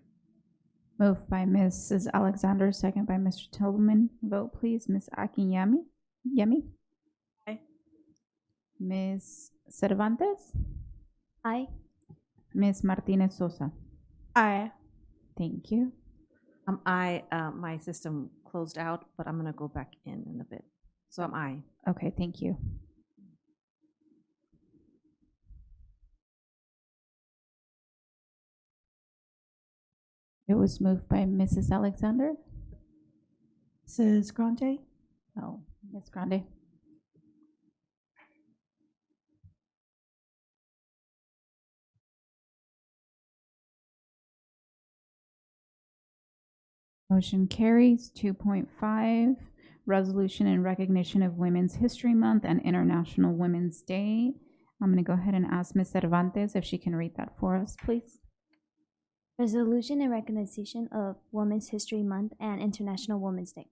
Moved by Mrs. Alexander, second by Mr. Tillman. Vote please. Ms. Akinyemi? Yemi? Aye. Ms. Cervantes? Aye. Ms. Martinez Sosa? Aye. Thank you. My system closed out, but I'm gonna go back in a bit. So am I. Okay, thank you. It was moved by Mrs. Alexander? Mrs. Grande? Oh, Ms. Grande. Motion carries. 2.5, resolution in recognition of Women's History Month and International Women's Day. I'm going to go ahead and ask Ms. Cervantes if she can read that for us, please. Resolution in recognition of Women's History Month and International Women's Day.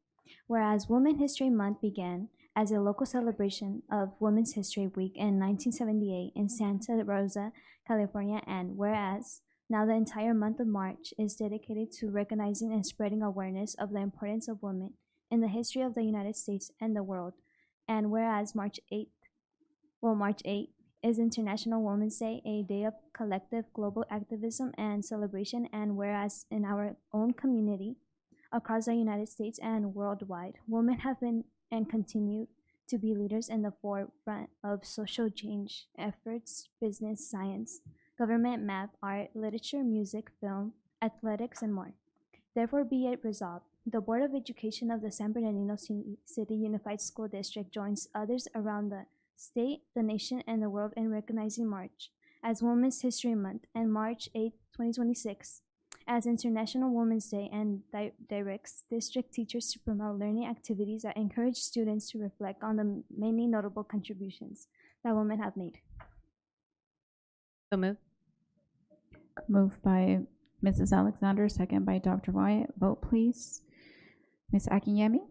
Whereas Women's History Month began as a local celebration of Women's History Week in 1978 in Santa Rosa, California, and whereas now the entire month of March is dedicated to recognizing and spreading awareness of the importance of women in the history of the United States and the world, and whereas March 8th is International Women's Day, a day of collective global activism and celebration, and whereas in our own community across the United States and worldwide, women have been and continue to be leaders in the forefront of social change efforts, business, science, government, math, art, literature, music, film, athletics, and more. Therefore, be it resolved, the Board of Education of the San Bernardino City Unified School District joins others around the state, the nation, and the world in recognizing March as Women's History Month and March 8, 2026 as International Women's Day, and directs district teachers to promote learning activities that encourage students to reflect on the many notable contributions that women have made. So moved. Moved by Mrs. Alexander, second by Dr. Wyatt. Vote please. Ms. Akinyemi?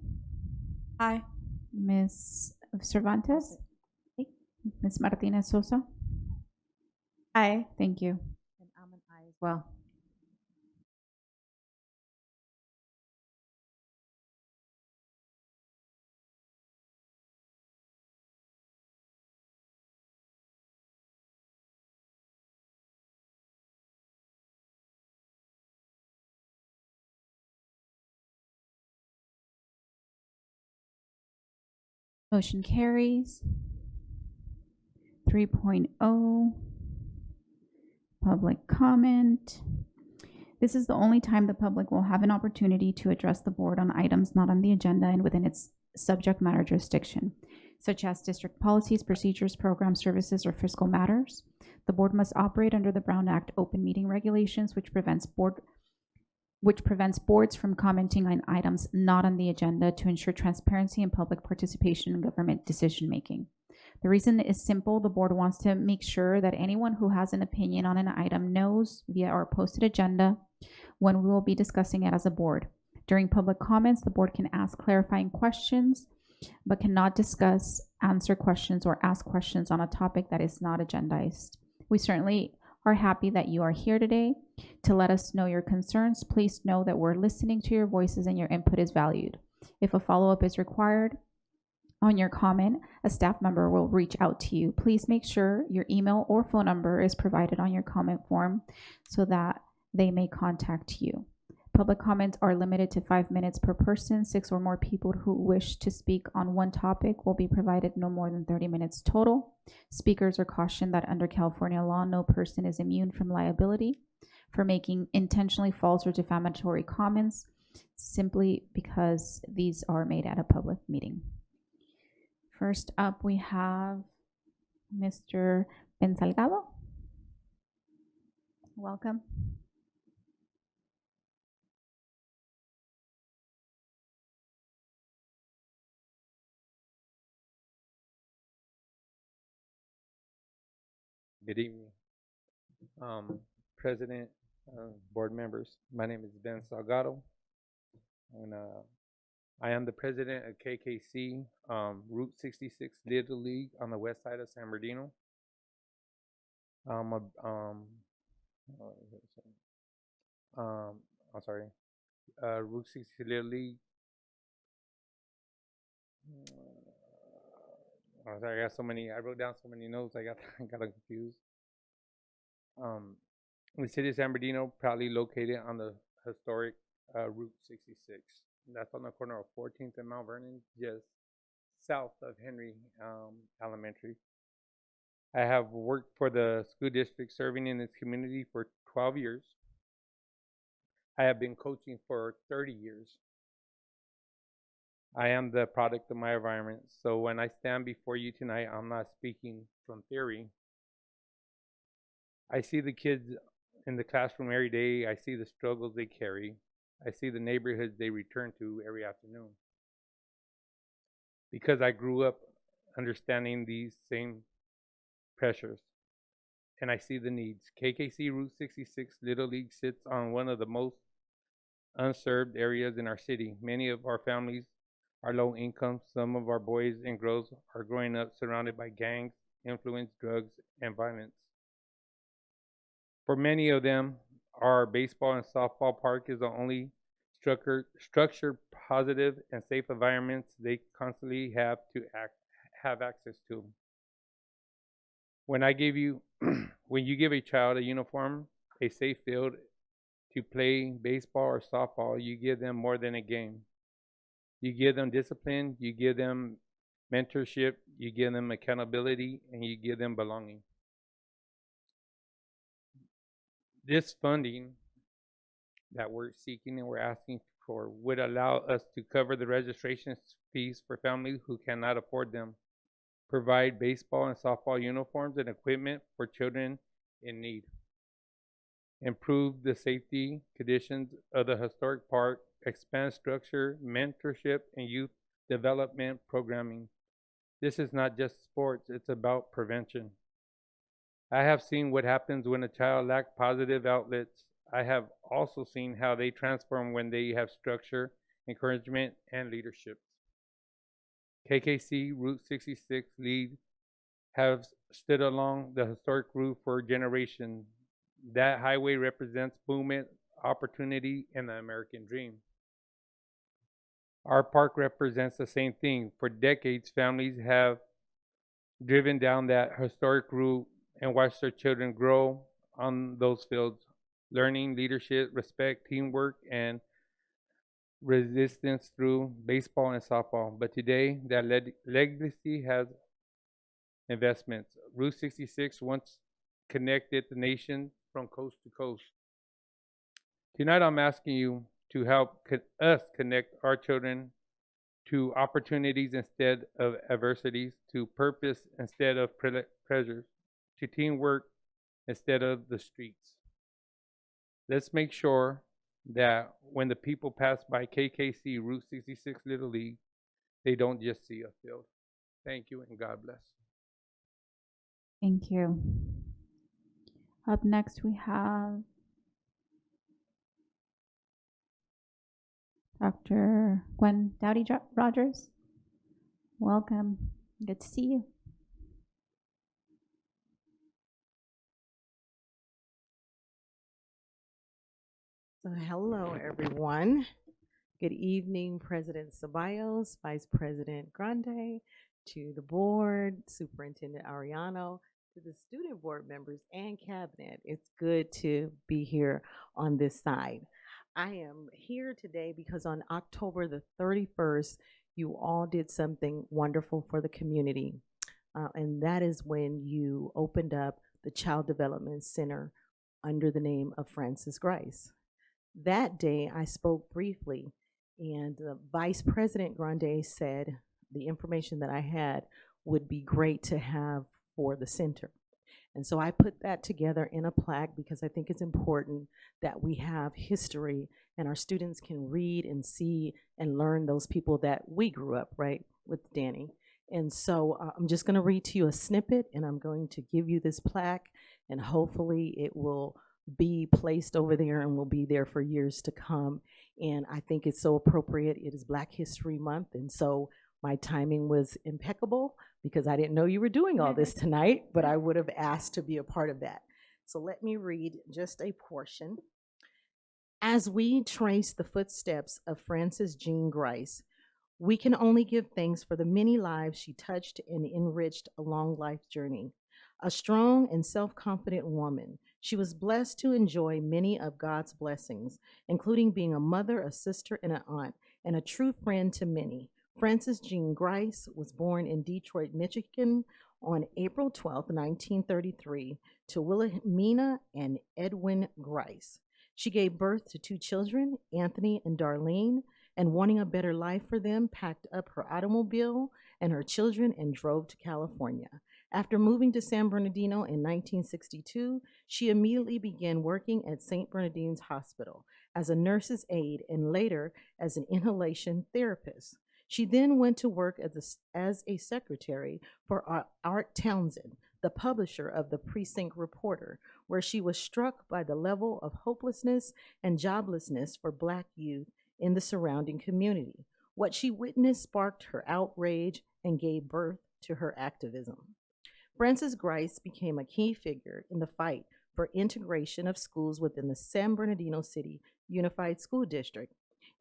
Aye. Ms. Cervantes? Aye. Ms. Martinez Sosa? Aye. Thank you. And I'm an aye as well. Motion carries. 3.0, public comment. This is the only time the public will have an opportunity to address the board on items not on the agenda and within its subject matter jurisdiction, such as district policies, procedures, programs, services, or fiscal matters. The board must operate under the Brown Act open meeting regulations, which prevents boards from commenting on items not on the agenda to ensure transparency and public participation in government decision-making. The reason is simple. The board wants to make sure that anyone who has an opinion on an item knows via our posted agenda when we will be discussing it as a board. During public comments, the board can ask clarifying questions, but cannot discuss, answer questions, or ask questions on a topic that is not agendized. We certainly are happy that you are here today to let us know your concerns. Please know that we're listening to your voices and your input is valued. If a follow-up is required on your comment, a staff member will reach out to you. Please make sure your email or phone number is provided on your comment form so that they may contact you. Public comments are limited to 5 minutes per person. 6 or more people who wish to speak on one topic will be provided no more than 30 minutes total. Speakers are cautioned that under California law, no person is immune from liability for making intentionally false or defamatory comments simply because these are made at a public meeting. First up, we have Mr. Ben Salgado. Welcome. Good evening, President, board members. My name is Ben Salgado, and I am the president of KKC, Route 66 Little League on the west side of San Bernardino. Route 66 Little League. I got so many. I wrote down so many notes. I got confused. The city of San Bernardino, proudly located on the historic Route 66. That's on the corner of 14th and Mount Vernon, just south of Henry Elementary. I have worked for the school district, serving in its community for 12 years. I have been coaching for 30 years. I am the product of my environment. So when I stand before you tonight, I'm not speaking from theory. I see the kids in the classroom every day. I see the struggles they carry. I see the neighborhoods they return to every afternoon. Because I grew up understanding these same pressures, and I see the needs. KKC Route 66 Little League sits on one of the most unserved areas in our city. Many of our families are low income. Some of our boys and girls are growing up surrounded by gangs, influence, drugs, and violence. For many of them, our baseball and softball park is the only structured, positive, and safe environments they constantly have access to. When you give a child a uniform, a safe field to play baseball or softball, you give them more than a game. You give them discipline, you give them mentorship, you give them accountability, and you give them belonging. This funding that we're seeking and we're asking for would allow us to cover the registration fees for families who cannot afford them, provide baseball and softball uniforms and equipment for children in need, improve the safety conditions of the historic park, expand structure, mentorship, and youth development programming. This is not just sports, it's about prevention. I have seen what happens when a child lacks positive outlets. I have also seen how they transform when they have structure, encouragement, and leadership. KKC Route 66 League have stood along the historic route for generations. That highway represents movement, opportunity, and the American dream. Our park represents the same thing. For decades, families have driven down that historic route and watched their children grow on those fields, learning leadership, respect, teamwork, and resistance through baseball and softball, but today that legacy has investments. Route 66 once connected the nation from coast to coast. Tonight I'm asking you to help us connect our children to opportunities instead of adversities, to purpose instead of pressures, to teamwork instead of the streets. Let's make sure that when the people pass by KKC Route 66 Little League, they don't just see a field. Thank you and God bless. Thank you. Up next, we have Dr. Gwen Dowdy Rogers. Welcome. Good to see you. So hello, everyone. Good evening, President Ceballos, Vice President Grande, to the board, Superintendent Ariano, to the student board members and cabinet. It's good to be here on this side. I am here today because on October the 31st, you all did something wonderful for the community. And that is when you opened up the Child Development Center under the name of Francis Grice. That day, I spoke briefly, and Vice President Grande said the information that I had would be great to have for the center. And so I put that together in a plaque because I think it's important that we have history and our students can read and see and learn those people that we grew up, right, with Danny. And so I'm just going to read to you a snippet, and I'm going to give you this plaque, and hopefully it will be placed over there and will be there for years to come. And I think it's so appropriate. It is Black History Month, and so my timing was impeccable because I didn't know you were doing all this tonight, but I would have asked to be a part of that. So let me read just a portion. As we trace the footsteps of Frances Jean Grice, we can only give thanks for the many lives she touched and enriched along life's journey. A strong and self-confident woman, she was blessed to enjoy many of God's blessings, including being a mother, a sister, and an aunt, and a true friend to many. Frances Jean Grice was born in Detroit, Michigan on April 12, 1933, to Wilhelmina and Edwin Grice. She gave birth to two children, Anthony and Darlene, and wanting a better life for them, packed up her automobile and her children and drove to California. After moving to San Bernardino in 1962, she immediately began working at St. Bernardine's Hospital as a nurse's aide and later as an inhalation therapist. She then went to work as a secretary for Art Townsend, the publisher of the Precinct Reporter, where she was struck by the level of hopelessness and joblessness for Black youth in the surrounding community. What she witnessed sparked her outrage and gave birth to her activism. Frances Grice became a key figure in the fight for integration of schools within the San Bernardino City Unified School District.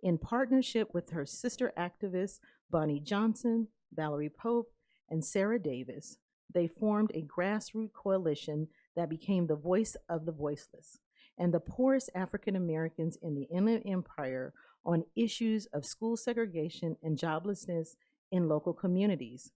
In partnership with her sister activists, Bonnie Johnson, Valerie Pope, and Sarah Davis, they formed a grassroots coalition that became the voice of the voiceless and the poorest African Americans in the Inland Empire on issues of school segregation and joblessness in local communities.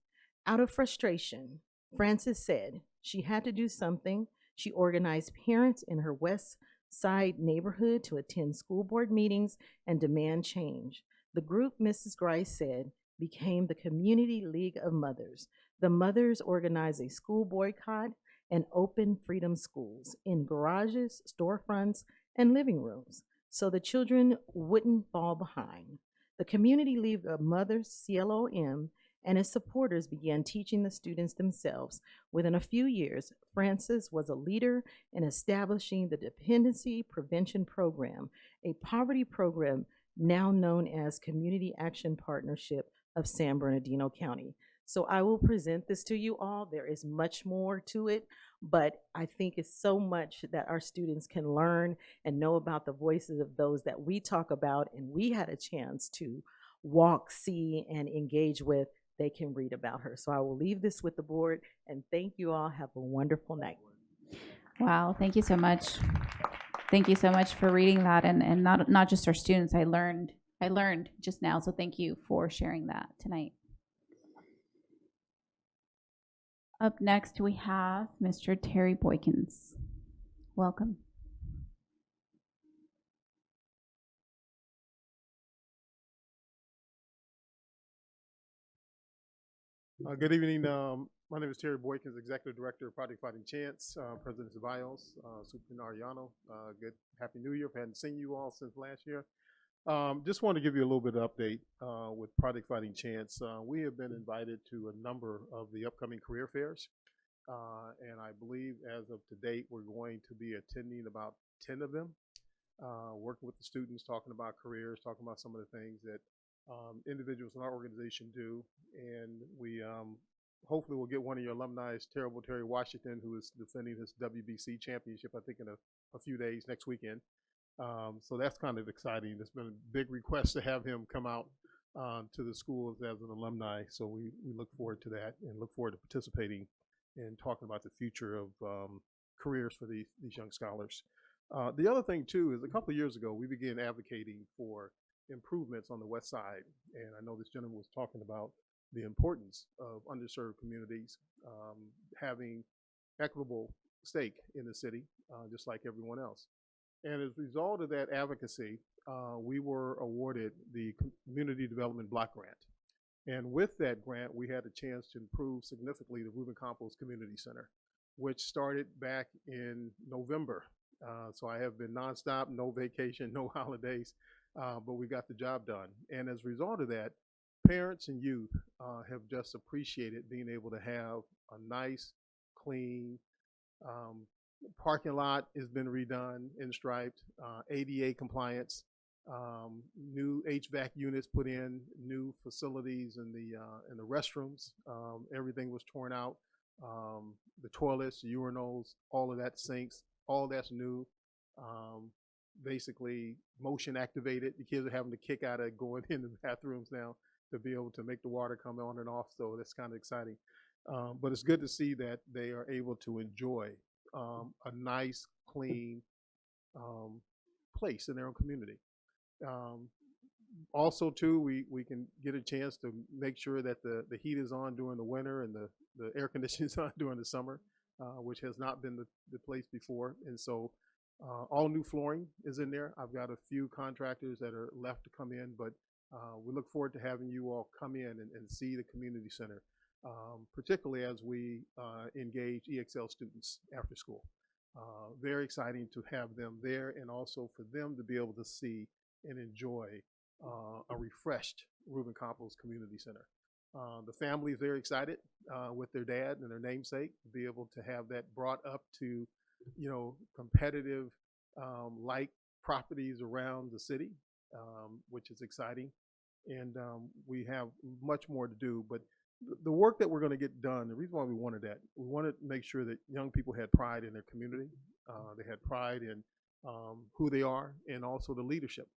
Out of frustration, Frances said she had to do something. She organized parents in her West Side neighborhood to attend school board meetings and demand change. The group, Mrs. Grice said, became the Community League of Mothers. The mothers organized a school boycott and opened freedom schools in garages, storefronts, and living rooms so the children wouldn't fall behind. The Community League of Mothers, CLOM, and its supporters began teaching the students themselves. Within a few years, Frances was a leader in establishing the Dependency Prevention Program, a poverty program now known as Community Action Partnership of San Bernardino County. So I will present this to you all. There is much more to it, but I think it's so much that our students can learn and know about the voices of those that we talk about and we had a chance to walk, see, and engage with. They can read about her. So I will leave this with the board, and thank you all. Have a wonderful night. Wow, thank you so much. Thank you so much for reading that, and not just our students. I learned I learned just now, so thank you for sharing that tonight. Up next, we have Mr. Terry Boykins. Welcome. Good evening. My name is Terry Boykins, Executive Director of Project Fighting Chance, President Ceballos, Superintendent Ariano. Good, Happy New Year. I hadn't seen you all since last year. Just want to give you a little bit of update with Project Fighting Chance. We have been invited to a number of the upcoming career fairs, and I believe as of to date, we're going to be attending about 10 of them, working with the students, talking about careers, talking about some of the things that individuals in our organization do, and we hopefully we'll get one of your alumni, Terrible Terry Washington, who is defending his WBC championship, I think in a few days, next weekend. So that's kind of exciting. There's been a big request to have him come out to the schools as an alumni, so we look forward to that and look forward to participating and talking about the future of careers for these young scholars. The other thing too is a couple of years ago we began advocating for improvements on the west side, and I know this gentleman was talking about the importance of underserved communities having equitable stake in the city, just like everyone else. And as a result of that advocacy, we were awarded the Community Development Block Grant. And with that grant, we had a chance to improve significantly the Reuben Campos Community Center, which started back in November. So I have been nonstop, no vacation, no holidays, but we got the job done. And as a result of that, parents and youth have just appreciated being able to have a nice, clean parking lot has been redone and striped, ADA compliance, new HVAC units put in, new facilities in the restrooms. Everything was torn out. The toilets, the urinals, all of that, sinks, all that's new. Basically motion activated. The kids are having to kick out of going in the bathrooms now to be able to make the water come on and off. So that's kind of exciting. But it's good to see that they are able to enjoy a nice, clean place in their own community. Also, too, we can get a chance to make sure that the heat is on during the winter and the air conditioning is on during the summer, which has not been the place before. And so all new flooring is in there. I've got a few contractors that are left to come in, but we look forward to having you all come in and see the community center, particularly as we engage EXL students after school. Very exciting to have them there, and also for them to be able to see and enjoy a refreshed Reuben Campos Community Center. The family is very excited with their dad and their namesake to be able to have that brought up to, competitive like properties around the city, which is exciting. And we have much more to do, but the work that we're going to get done, the reason why we wanted that, we wanted to make sure that young people had pride in their community. They had pride in who they are, and also the leadership,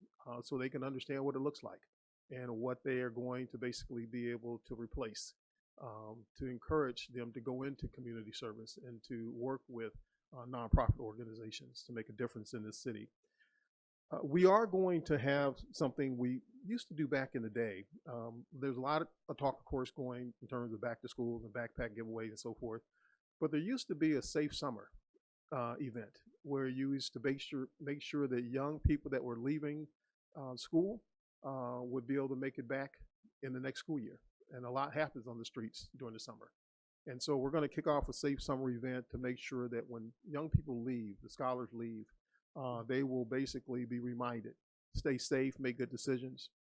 so they can understand what it looks like and what they are going to basically be able to replace, to encourage them to go into community service and to work with nonprofit organizations to make a difference in this city. We are going to have something we used to do back in the day. There's a lot of talk, of course, going in terms of back to schools and backpack giveaways and so forth. But there used to be a Safe Summer event where you used to make sure that young people that were leaving school would be able to make it back in the next school year. And a lot happens on the streets during the summer. And so we're going to kick off a Safe Summer event to make sure that when young people leave, the scholars leave, they will basically be reminded, stay safe, make good decisions,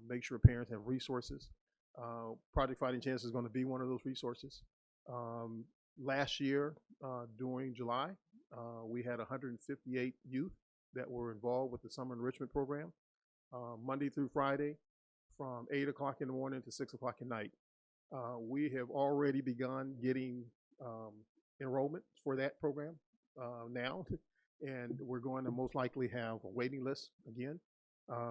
make sure parents have resources. Project Fighting Chance is going to be one of those resources. Last year, during July, we had 158 youth that were involved with the Summer Enrichment Program, Monday through Friday, from 8 o'clock in the morning to 6 o'clock at night. We have already begun getting enrollment for that program now, and we're going to most likely have a waiting list again.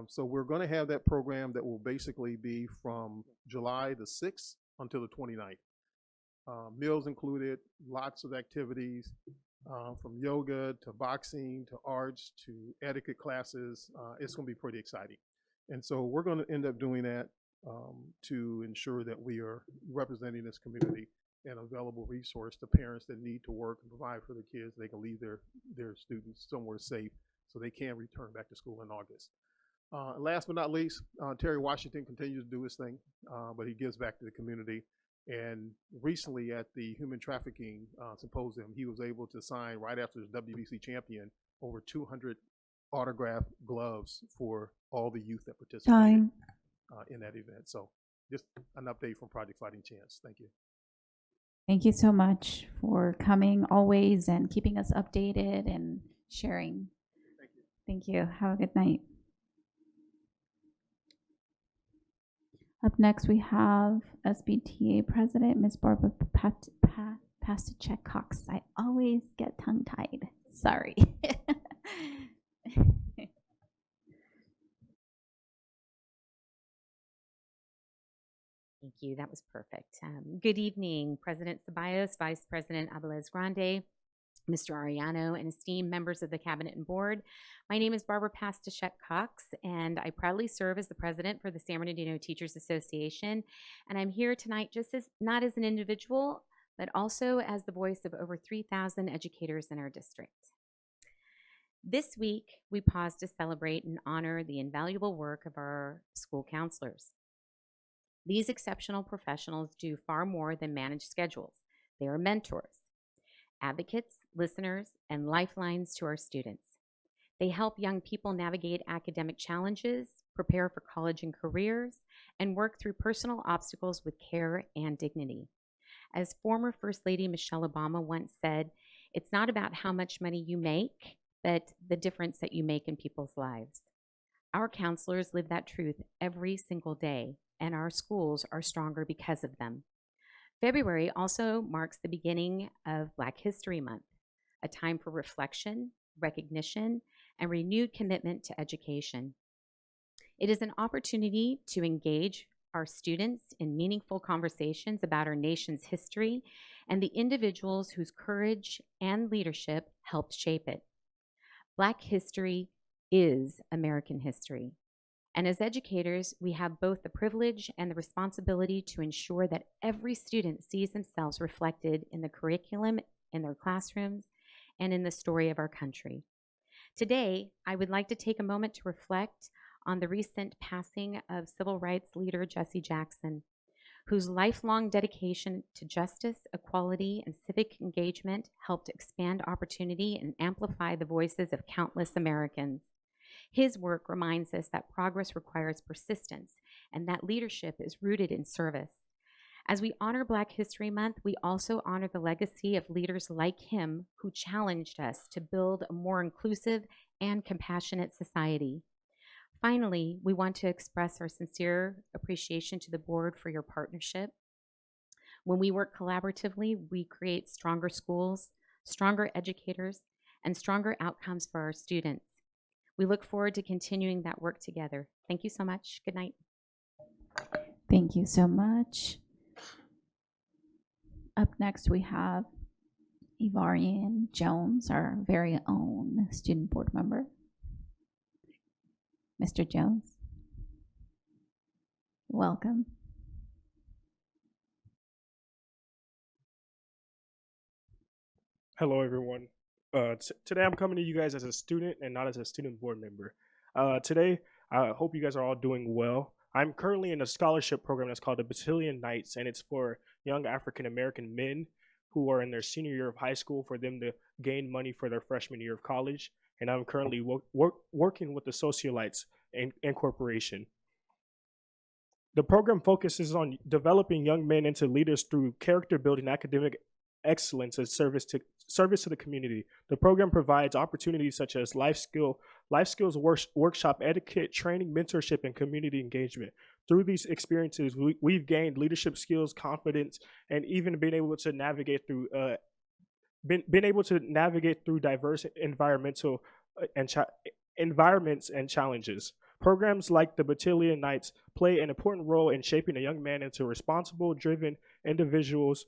So we're going to have that program that will basically be from July the 6th until the 29th. Meals included, lots of activities, from yoga to boxing to arts to etiquette classes. It's going to be pretty exciting. And so we're going to end up doing that to ensure that we are representing this community and available resource to parents that need to work and provide for their kids. They can leave their students somewhere safe so they can return back to school in August. Last but not least, Terry Washington continues to do his thing, but he gives back to the community. And recently at the Human Trafficking Symposium, he was able to sign, right after the WBC champion, over 200 autographed gloves for all the youth that participated in that event. So just an update from Project Fighting Chance. Thank you. Thank you so much for coming always and keeping us updated and sharing. Thank you. Thank you. Have a good night. Up next, we have SBTA President, Ms. Barbara Pastachek Cox. I always get tongue-tied. Sorry. Thank you. That was perfect. Good evening, President Ceballos, Vice President Abeles Grande, Mr. Arellano, and esteemed members of the Cabinet and Board. My name is Barbara Pastachek Cox, and I proudly serve as the President for the San Bernardino Teachers Association. And I'm here tonight not as an individual, but also as the voice of over 3,000 educators in our district. This week, we pause to celebrate and honor the invaluable work of our school counselors. These exceptional professionals do far more than manage schedules. They are mentors, advocates, listeners, and lifelines to our students. They help young people navigate academic challenges, prepare for college and careers, and work through personal obstacles with care and dignity. As former First Lady Michelle Obama once said, it's not about how much money you make, but the difference that you make in people's lives. Our counselors live that truth every single day, and our schools are stronger because of them. February also marks the beginning of Black History Month, a time for reflection, recognition, and renewed commitment to education. It is an opportunity to engage our students in meaningful conversations about our nation's history and the individuals whose courage and leadership helped shape it. Black history is American history. And as educators, we have both the privilege and the responsibility to ensure that every student sees themselves reflected in the curriculum, in their classrooms, and in the story of our country. Today, I would like to take a moment to reflect on the recent passing of civil rights leader Jesse Jackson, whose lifelong dedication to justice, equality, and civic engagement helped expand opportunity and amplify the voices of countless Americans. His work reminds us that progress requires persistence and that leadership is rooted in service. As we honor Black History Month, we also honor the legacy of leaders like him who challenged us to build a more inclusive and compassionate society. Finally, we want to express our sincere appreciation to the board for your partnership. When we work collaboratively, we create stronger schools, stronger educators, and stronger outcomes for our students. We look forward to continuing that work together. Thank you so much. Good night. Thank you so much. Up next, we have Ivarian Jones, our very own student board member. Mr. Jones, welcome. Hello, everyone. Today I'm coming to you guys as a student and not as a student board member. Today, I hope you guys are all doing well. I'm currently in a scholarship program that's called the Battalion Knights, and it's for young African-American men who are in their senior year of high school for them to gain money for their freshman year of college. And I'm currently working with the Socialites Incorporation. The program focuses on developing young men into leaders through character building, academic excellence, and service to the community. The program provides opportunities such as life skills workshop, etiquette, training, mentorship, and community engagement. Through these experiences, we've gained leadership skills, confidence, and even been able to navigate through diverse environmental environments and challenges. Programs like the Battalion Knights play an important role in shaping a young man into responsible, driven individuals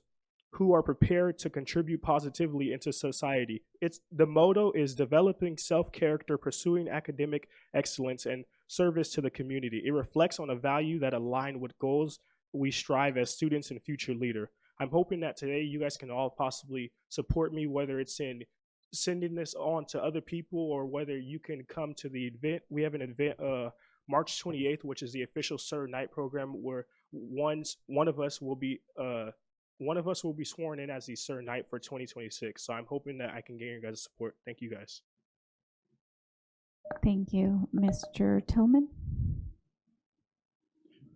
who are prepared to contribute positively into society. The motto is developing self-character, pursuing academic excellence, and service to the community. It reflects on a value that align with goals we strive as students and future leader. I'm hoping that today you guys can all possibly support me, whether it's in sending this on to other people or whether you can come to the event. We have an event March 28th, which is the official Sir Knight program, where one of us will be sworn in as the Sir Knight for 2026. So I'm hoping that I can gain your guys' support. Thank you guys. Thank you. Mr. Tillman?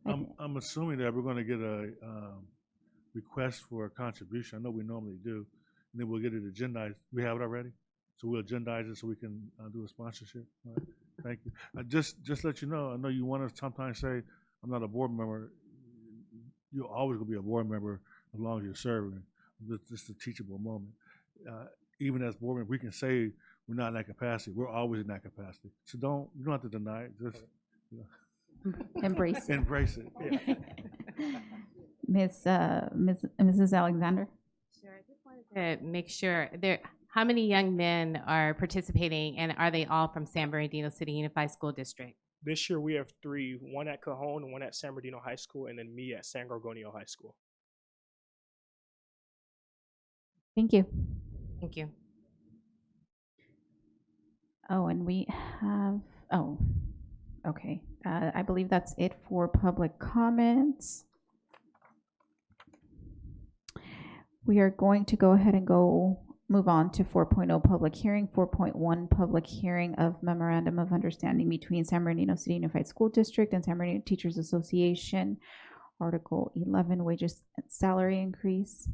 I'm assuming that we're going to get a request for a contribution. I know we normally do, and then we'll get it agendized. We have it already, so we'll agendize it so we can do a sponsorship. All right. Thank you. Just let you know. I know you want to sometimes say I'm not a board member. You're always going to be a board member as long as you're serving. This is a teachable moment. Even as board members, we can say we're not in that capacity. We're always in that capacity. So you don't have to deny it. Just embrace it. Embrace it. Yeah. Mrs. Alexander? Sure. I just wanted to make sure how many young men are participating, and are they all from San Bernardino City Unified School District? This year we have 3, one at Cajon, one at San Bernardino High School, and then me at San Gorgonio High School. Thank you. Thank you. Oh, and we have, okay. I believe that's it for public comments. We are going to go ahead and move on to 4.0 public hearing. 4.1 public hearing of memorandum of understanding between San Bernardino City Unified School District and San Bernardino Teachers Association. Article 11, wages and salary increase.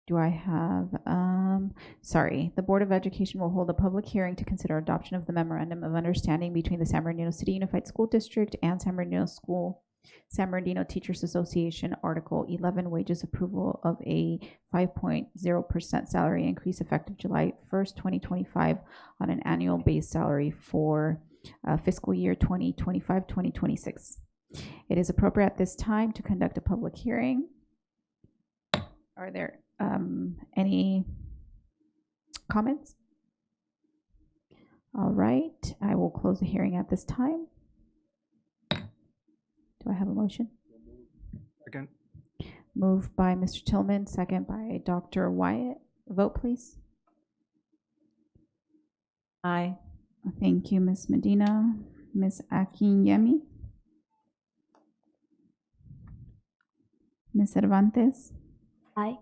Do I have, the Board of Education will hold a public hearing to consider adoption of the memorandum of understanding between the San Bernardino City Unified School District and San Bernardino Teachers Association. Article 11, wages approval of a 5.0% salary increase effective July 1st, 2025 on an annual base salary for fiscal year 2025-2026. It is appropriate at this time to conduct a public hearing. Are there any comments? All right, I will close the hearing at this time. Do I have a motion? Second. Moved by Mr. Tillman, second by Dr. Wyatt. Vote, please. Aye. Thank you, Ms. Medina. Ms. Akinyemi? Ms. Cervantes? Aye.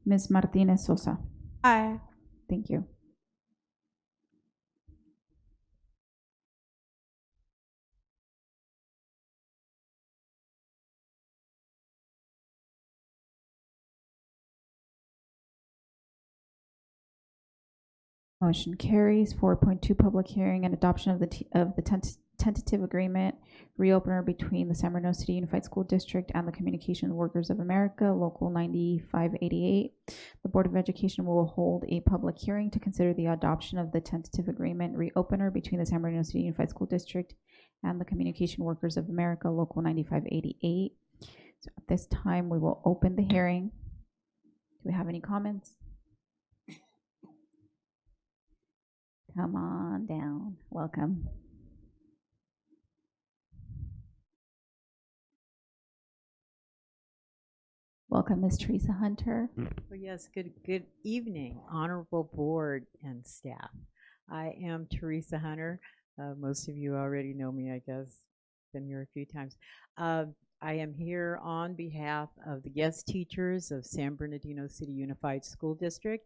Ms. Martinez Sosa? Aye. Thank you. Motion carries. 4.2 public hearing and adoption of the tentative agreement reopener between the San Bernardino City Unified School District and the Communications Workers of America, Local 9588. The Board of Education will hold a public hearing to consider the adoption of the tentative agreement reopener between the San Bernardino City Unified School District and the Communications Workers of America, Local 9588. So at this time, we will open the hearing. Do we have any comments? Come on down. Welcome. Welcome, Ms. Teresa Hunter. Well, yes, good evening, honorable board and staff. I am Teresa Hunter. Most of you already know me, I guess. Been here a few times. I am here on behalf of the guest teachers of San Bernardino City Unified School District,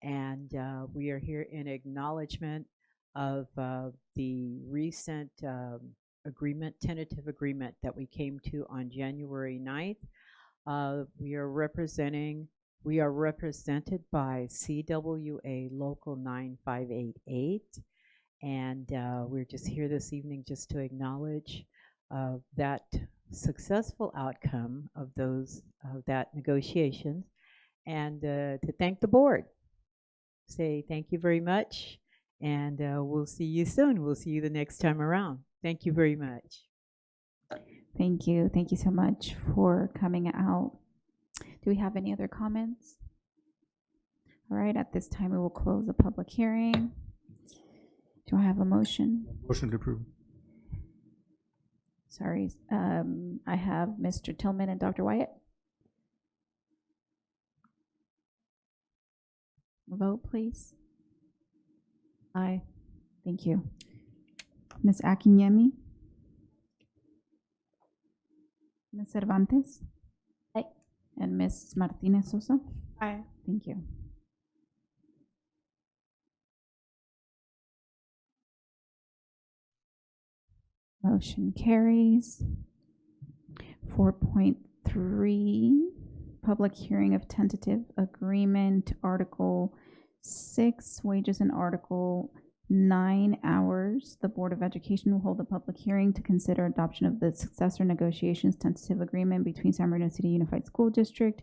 and we are here in acknowledgement of the recent tentative agreement that we came to on January 9th. We are represented by CWA Local 9588, and we're just here this evening just to acknowledge that successful outcome of that negotiations, and to thank the board. Say thank you very much, and we'll see you soon. We'll see you the next time around. Thank you very much. Thank you. Thank you so much for coming out. Do we have any other comments? All right, at this time, we will close the public hearing. Do I have a motion? Motion to approve. Sorry, I have Mr. Tillman and Dr. Wyatt. Vote, please. Aye. Thank you. Ms. Akinyemi? Ms. Cervantes? Aye. And Ms. Martinez Sosa? Aye. Thank you. Motion carries. 4.3, public hearing of tentative agreement, Article 6, wages, and Article 9 hours. The Board of Education will hold a public hearing to consider adoption of the successor negotiations tentative agreement between San Bernardino City Unified School District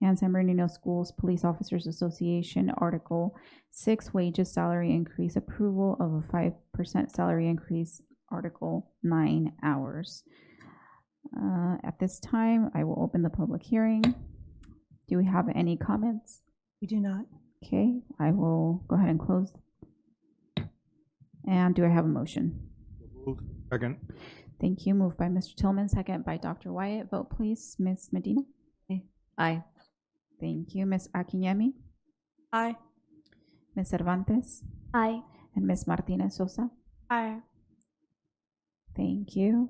and San Bernardino Schools Police Officers Association. Article 6, wages, salary increase, approval of a 5% salary increase. Article 9 hours. At this time, I will open the public hearing. Do we have any comments? We do not. Okay, I will go ahead and close. And do I have a motion? Moved. Second. Thank you. Moved by Mr. Tillman, second by Dr. Wyatt. Vote please. Ms. Medina? Aye. Thank you. Ms. Akinyemi? Aye. Ms. Cervantes? Aye. And Ms. Martinez Sosa? Aye. Thank you.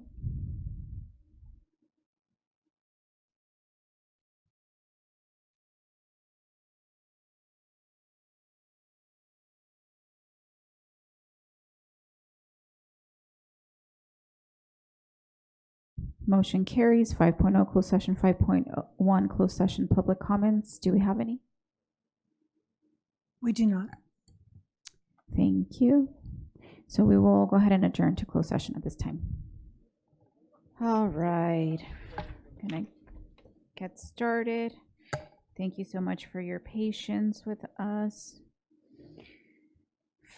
Motion carries. 5.0 closed session, 5.1 closed session public comments. Do we have any? We do not. Thank you. So we will go ahead and adjourn to closed session at this time. All right. Gonna get started. Thank you so much for your patience with us.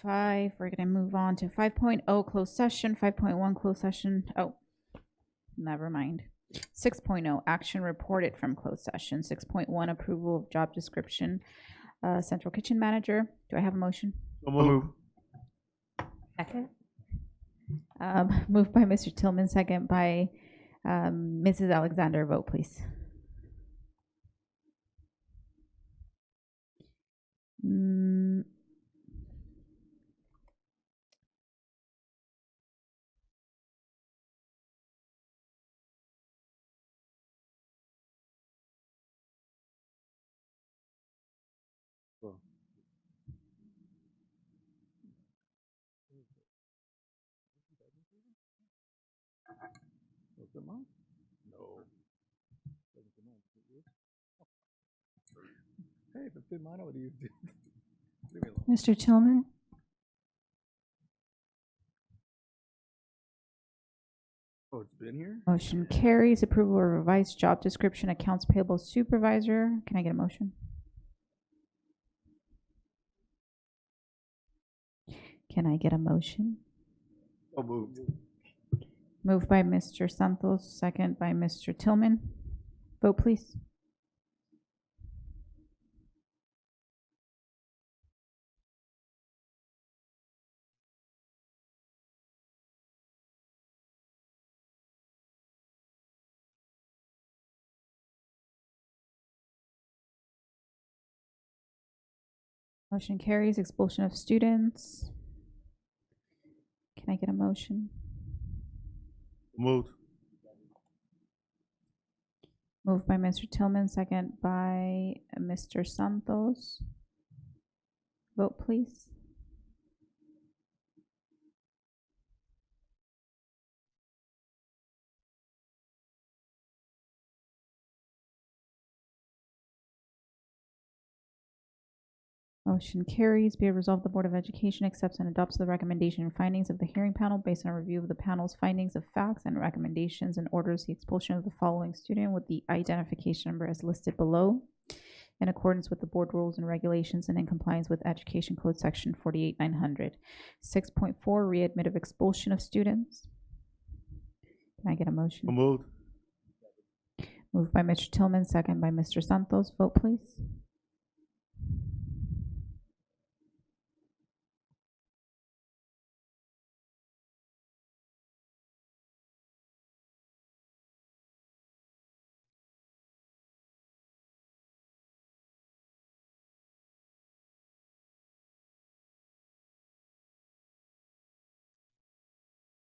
We're gonna move on to 5.0 closed session, 5.1 closed session. Oh, never mind. 6.0 action reported from closed session. 6.1 approval of job description, central kitchen manager. Do I have a motion? So moved. Second. Moved by Mr. Tillman, second by Mrs. Alexander. Vote please. No. Hey, if it fit mine, I would use it. Leave me alone. Mr. Tillman? Oh, it's been here? Motion carries. Approval of revised job description, accounts payable supervisor. Can I get a motion? Can I get a motion? Oh, moved. Moved by Mr. Santos, second by Mr. Tillman. Vote please. Motion carries. Expulsion of students. Can I get a motion? Moved. Moved by Mr. Tillman, second by Mr. Santos. Vote please. Motion carries. Be it resolved, the Board of Education accepts and adopts the recommendation and findings of the hearing panel based on a review of the panel's findings of facts and recommendations, and orders the expulsion of the following student with the identification number as listed below, in accordance with the board rules and regulations and in compliance with Education Code Section 48900. 6.4, readmit of expulsion of students. Can I get a motion? So moved. Moved by Mr. Tillman, second by Mr. Santos. Vote please.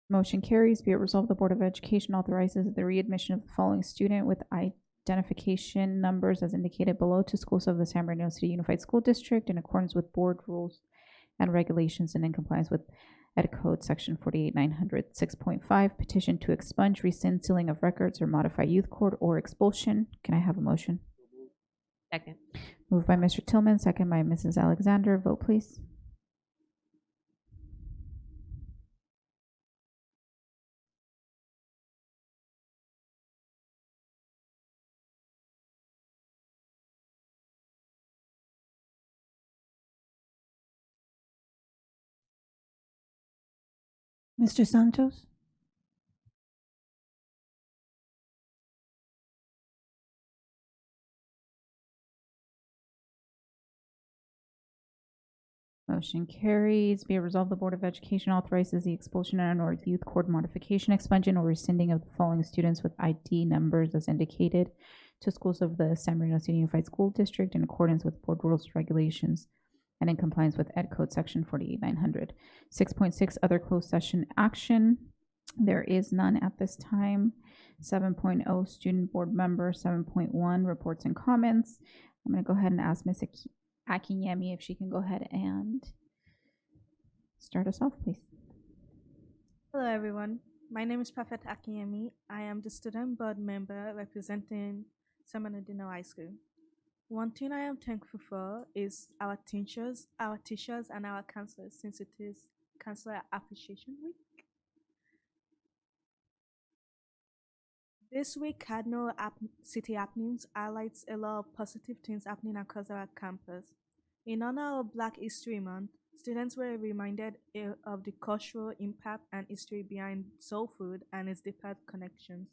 Motion carries. Be it resolved, the Board of Education authorizes the readmission of the following student with identification numbers as indicated below to schools of the San Bernardino City Unified School District in accordance with board rules and regulations and in compliance with Ed Code Section 48900 6.5. Petition to expunge, rescind, sealing of records, or modify youth court or expulsion. Can I have a motion? Second. Moved by Mr. Tillman, second by Mrs. Alexander. Vote, please. Mr. Santos? Motion carries. Be it resolved, the Board of Education authorizes the expulsion and or youth court modification, expunging, or rescinding of the following students with ID numbers as indicated to schools of the San Bernardino City Unified School District in accordance with board rules, regulations, and in compliance with Ed Code Section 48900. 6.6, other closed session action. There is none at this time. 7.0, student board member. 7.1, reports and comments. I'm going to go ahead and ask Ms. Akinyemi if she can go ahead and start us off, please. Hello, everyone. My name is Perfect Akinyemi. I am the student board member representing San Bernardino High School. One thing I am thankful for is our teachers, and our counselors, since it is Counselor Appreciation Week. This week, Cardinal City Happenings highlights a lot of positive things happening across our campus. In honor of Black History Month, students were reminded of the cultural impact and history behind soul food and its deeper connections.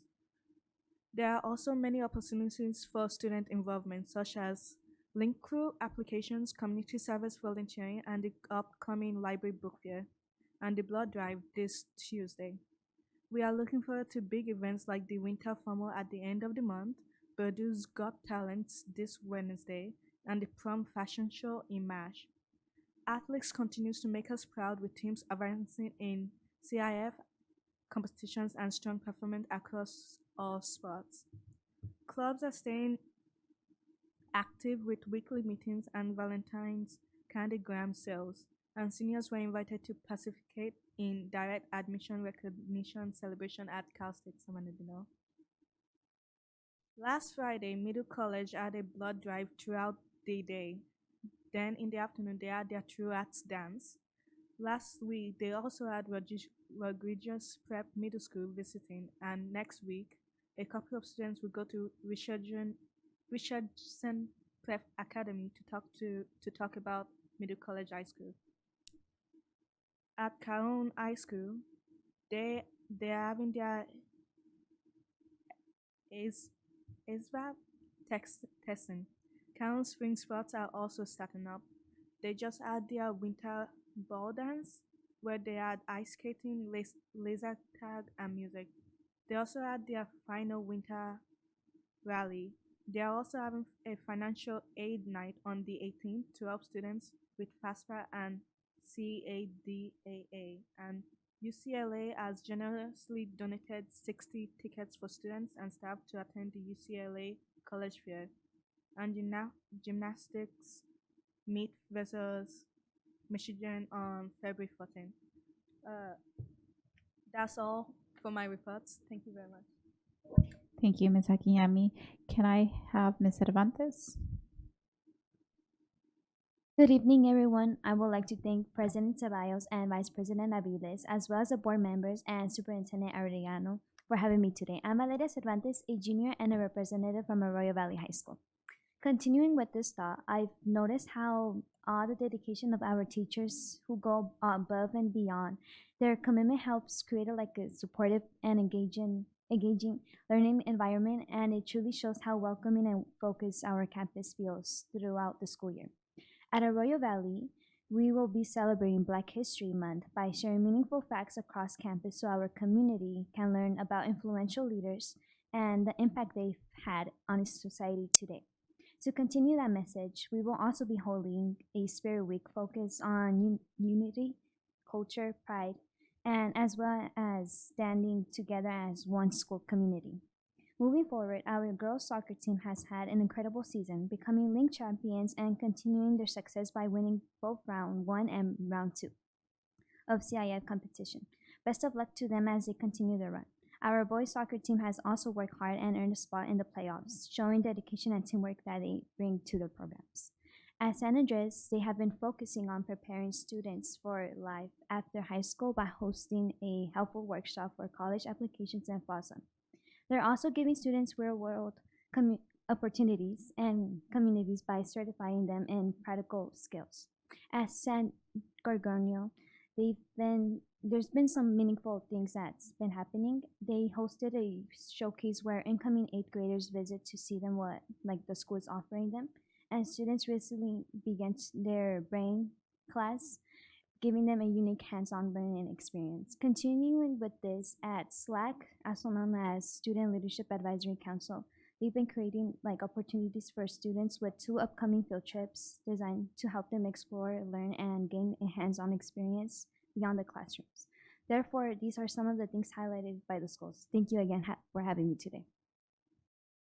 There are also many opportunities for student involvement, such as link crew applications, community service volunteering, and the upcoming library book fair, and the blood drive this Tuesday. We are looking forward to big events like the Winter Formal at the end of the month, Purdue's Got Talents this Wednesday, and the Prom Fashion Show in March. Athletics continues to make us proud with teams advancing in CIF competitions and strong performance across all sports. Clubs are staying active with weekly meetings and Valentine's candygram sales, and seniors were invited to participate in direct admission recognition celebration at Cal State San Bernardino. Last Friday, Middle College had a blood drive throughout the day. Then in the afternoon, they had their True Arts dance. Last week, they also had Rodriguez Prep Middle School visiting, and next week, a couple of students will go to Richardson Prep Academy to talk about Middle College High School. At Caron High School, they are having their ASVAB testing. Caron Spring Sports are also starting up. They just had their winter ball dance, where they had ice skating, laser tag, and music. They also had their final winter rally. They are also having a financial aid night on the 18th to help students with FAFSA and CADAA, and UCLA has generously donated 60 tickets for students and staff to attend the UCLA College Fair, and gymnastics meet versus Michigan on February 14th. That's all for my reports. Thank you very much. Thank you, Ms. Akinyemi. Can I have Ms. Cervantes? Good evening, everyone. I would like to thank President Ceballos and Vice President Aviles, as well as the board members and Superintendent Arellano for having me today. I'm Valeria Cervantes, a junior and a representative from Arroyo Valley High School. Continuing with this thought, I've noticed how all the dedication of our teachers who go above and beyond. Their commitment helps create a supportive and engaging learning environment, and it truly shows how welcoming and focused our campus feels throughout the school year. At Arroyo Valley, we will be celebrating Black History Month by sharing meaningful facts across campus so our community can learn about influential leaders and the impact they've had on society today. To continue that message, we will also be holding a Spirit Week focused on unity, culture, pride, and as well as standing together as one school community. Moving forward, our girls soccer team has had an incredible season, becoming league champions and continuing their success by winning both round 1 and round 2 of CIF competition. Best of luck to them as they continue their run. Our boys soccer team has also worked hard and earned a spot in the playoffs, showing dedication and teamwork that they bring to their programs. At San Andres, they have been focusing on preparing students for life after high school by hosting a helpful workshop for college applications in FOSA. They're also giving students real-world opportunities and communities by certifying them in practical skills. At San Gorgonio, there's been some meaningful things that's been happening. They hosted a showcase where incoming 8th graders visit to see them what the school is offering them, and students recently began their brain class, giving them a unique hands-on learning experience. Continuing with this, at SLAC, also known as Student Leadership Advisory Council, they've been creating opportunities for students with 2 upcoming field trips designed to help them explore, learn, and gain a hands-on experience beyond the classrooms. Therefore, these are some of the things highlighted by the schools. Thank you again for having me today.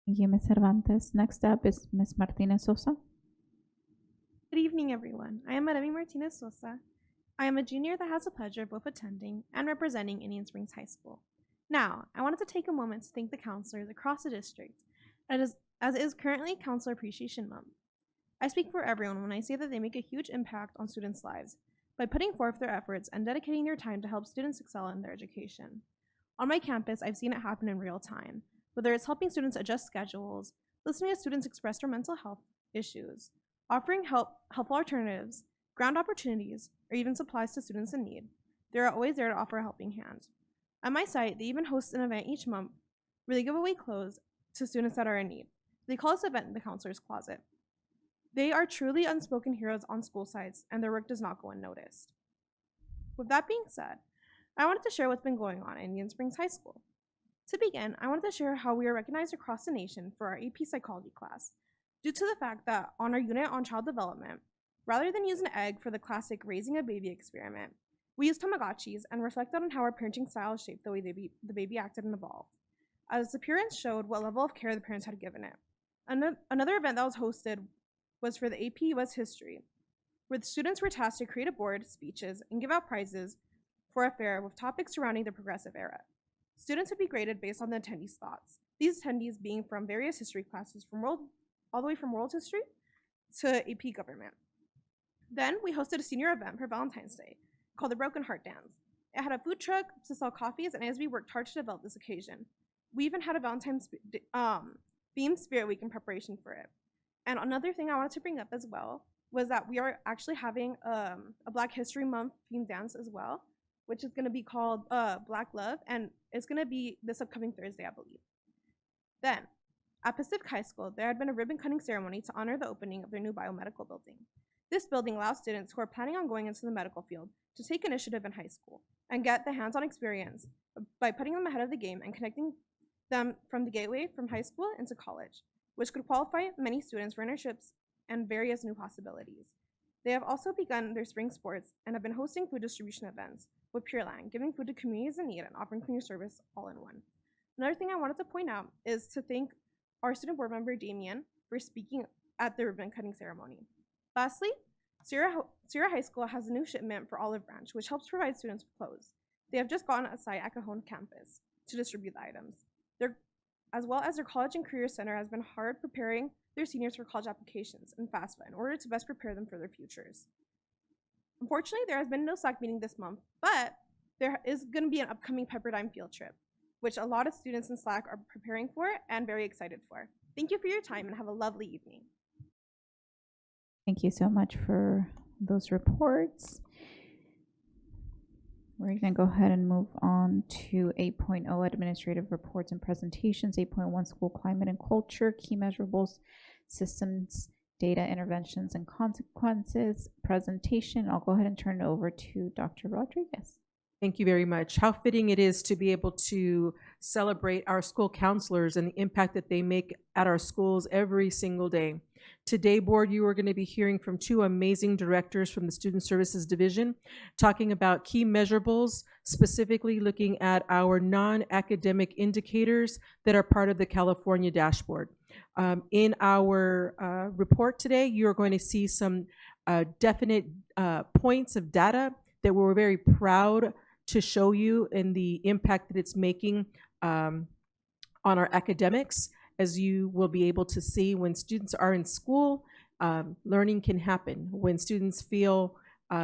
Thank you, Ms. Cervantes. Next up is Ms. Martinez Sosa. Good evening, everyone. I am Maremi Martinez Sosa. I am a junior that has the pleasure of both attending and representing Indian Springs High School. Now, I wanted to take a moment to thank the counselors across the district, as it is currently Counselor Appreciation Month. I speak for everyone when I say that they make a huge impact on students' lives by putting forth their efforts and dedicating their time to help students excel in their education. On my campus, I've seen it happen in real time, whether it's helping students adjust schedules, listening to students express their mental health issues, offering helpful alternatives, ground opportunities, or even supplies to students in need. They are always there to offer a helping hand. At my site, they even host an event each month where they give away clothes to students that are in need. They call this event the Counselor's Closet. They are truly unspoken heroes on school sites, and their work does not go unnoticed. With that being said, I wanted to share what's been going on in Indian Springs High School. To begin, I wanted to share how we are recognized across the nation for our AP Psychology class, due to the fact that on our unit on child development, rather than use an egg for the classic raising a baby experiment, we used Tamagotchis and reflected on how our parenting style shaped the way the baby acted and evolved, as the parents showed what level of care the parents had given it. Another event that was hosted was for the AP US History, where the students were tasked to create a board, speeches, and give out prizes for a fair with topics surrounding the progressive era. Students would be graded based on the attendees' thoughts, these attendees being from various history classes all the way from world history to AP government. Then we hosted a senior event for Valentine's Day called the Broken Heart Dance. It had a food truck to sell coffees, and as we worked hard to develop this occasion, we even had a Valentine's themed Spirit Week in preparation for it. And another thing I wanted to bring up as well was that we are actually having a Black History Month themed dance as well, which is going to be called Black Love, and it's going to be this upcoming Thursday, I believe. Then, at Pacific High School, there had been a ribbon cutting ceremony to honor the opening of their new biomedical building. This building allows students who are planning on going into the medical field to take initiative in high school and get the hands-on experience by putting them ahead of the game and connecting them from the gateway from high school into college, which could qualify many students for internships and various new possibilities. They have also begun their spring sports and have been hosting food distribution events with Pure Land, giving food to communities in need and offering community service all in one. Another thing I wanted to point out is to thank our student board member, Damien, for speaking at the ribbon cutting ceremony. Lastly, Sierra High School has a new shipment for Olive Branch, which helps provide students with clothes. They have just gone on site at Cajon campus to distribute the items. As well as their College and Career Center has been hard preparing their seniors for college applications and FAFSA in order to best prepare them for their futures. Unfortunately, there has been no SLAC meeting this month, but there is going to be an upcoming Pepperdine field trip, which a lot of students in SLAC are preparing for and very excited for. Thank you for your time and have a lovely evening. Thank you so much for those reports. We're going to go ahead and move on to 8.0 administrative reports and presentations, 8.1 school climate and culture, key measurables, systems, data interventions and consequences presentation. I'll go ahead and turn it over to Dr. Rodriguez. Thank you very much. How fitting it is to be able to celebrate our school counselors and the impact that they make at our schools every single day. Today, board, you are going to be hearing from two amazing directors from the Student Services Division talking about key measurables, specifically looking at our non-academic indicators that are part of the California dashboard. In our report today, you're going to see some definite points of data that we're very proud to show you in the impact that it's making on our academics. As you will be able to see, when students are in school, learning can happen. When students feel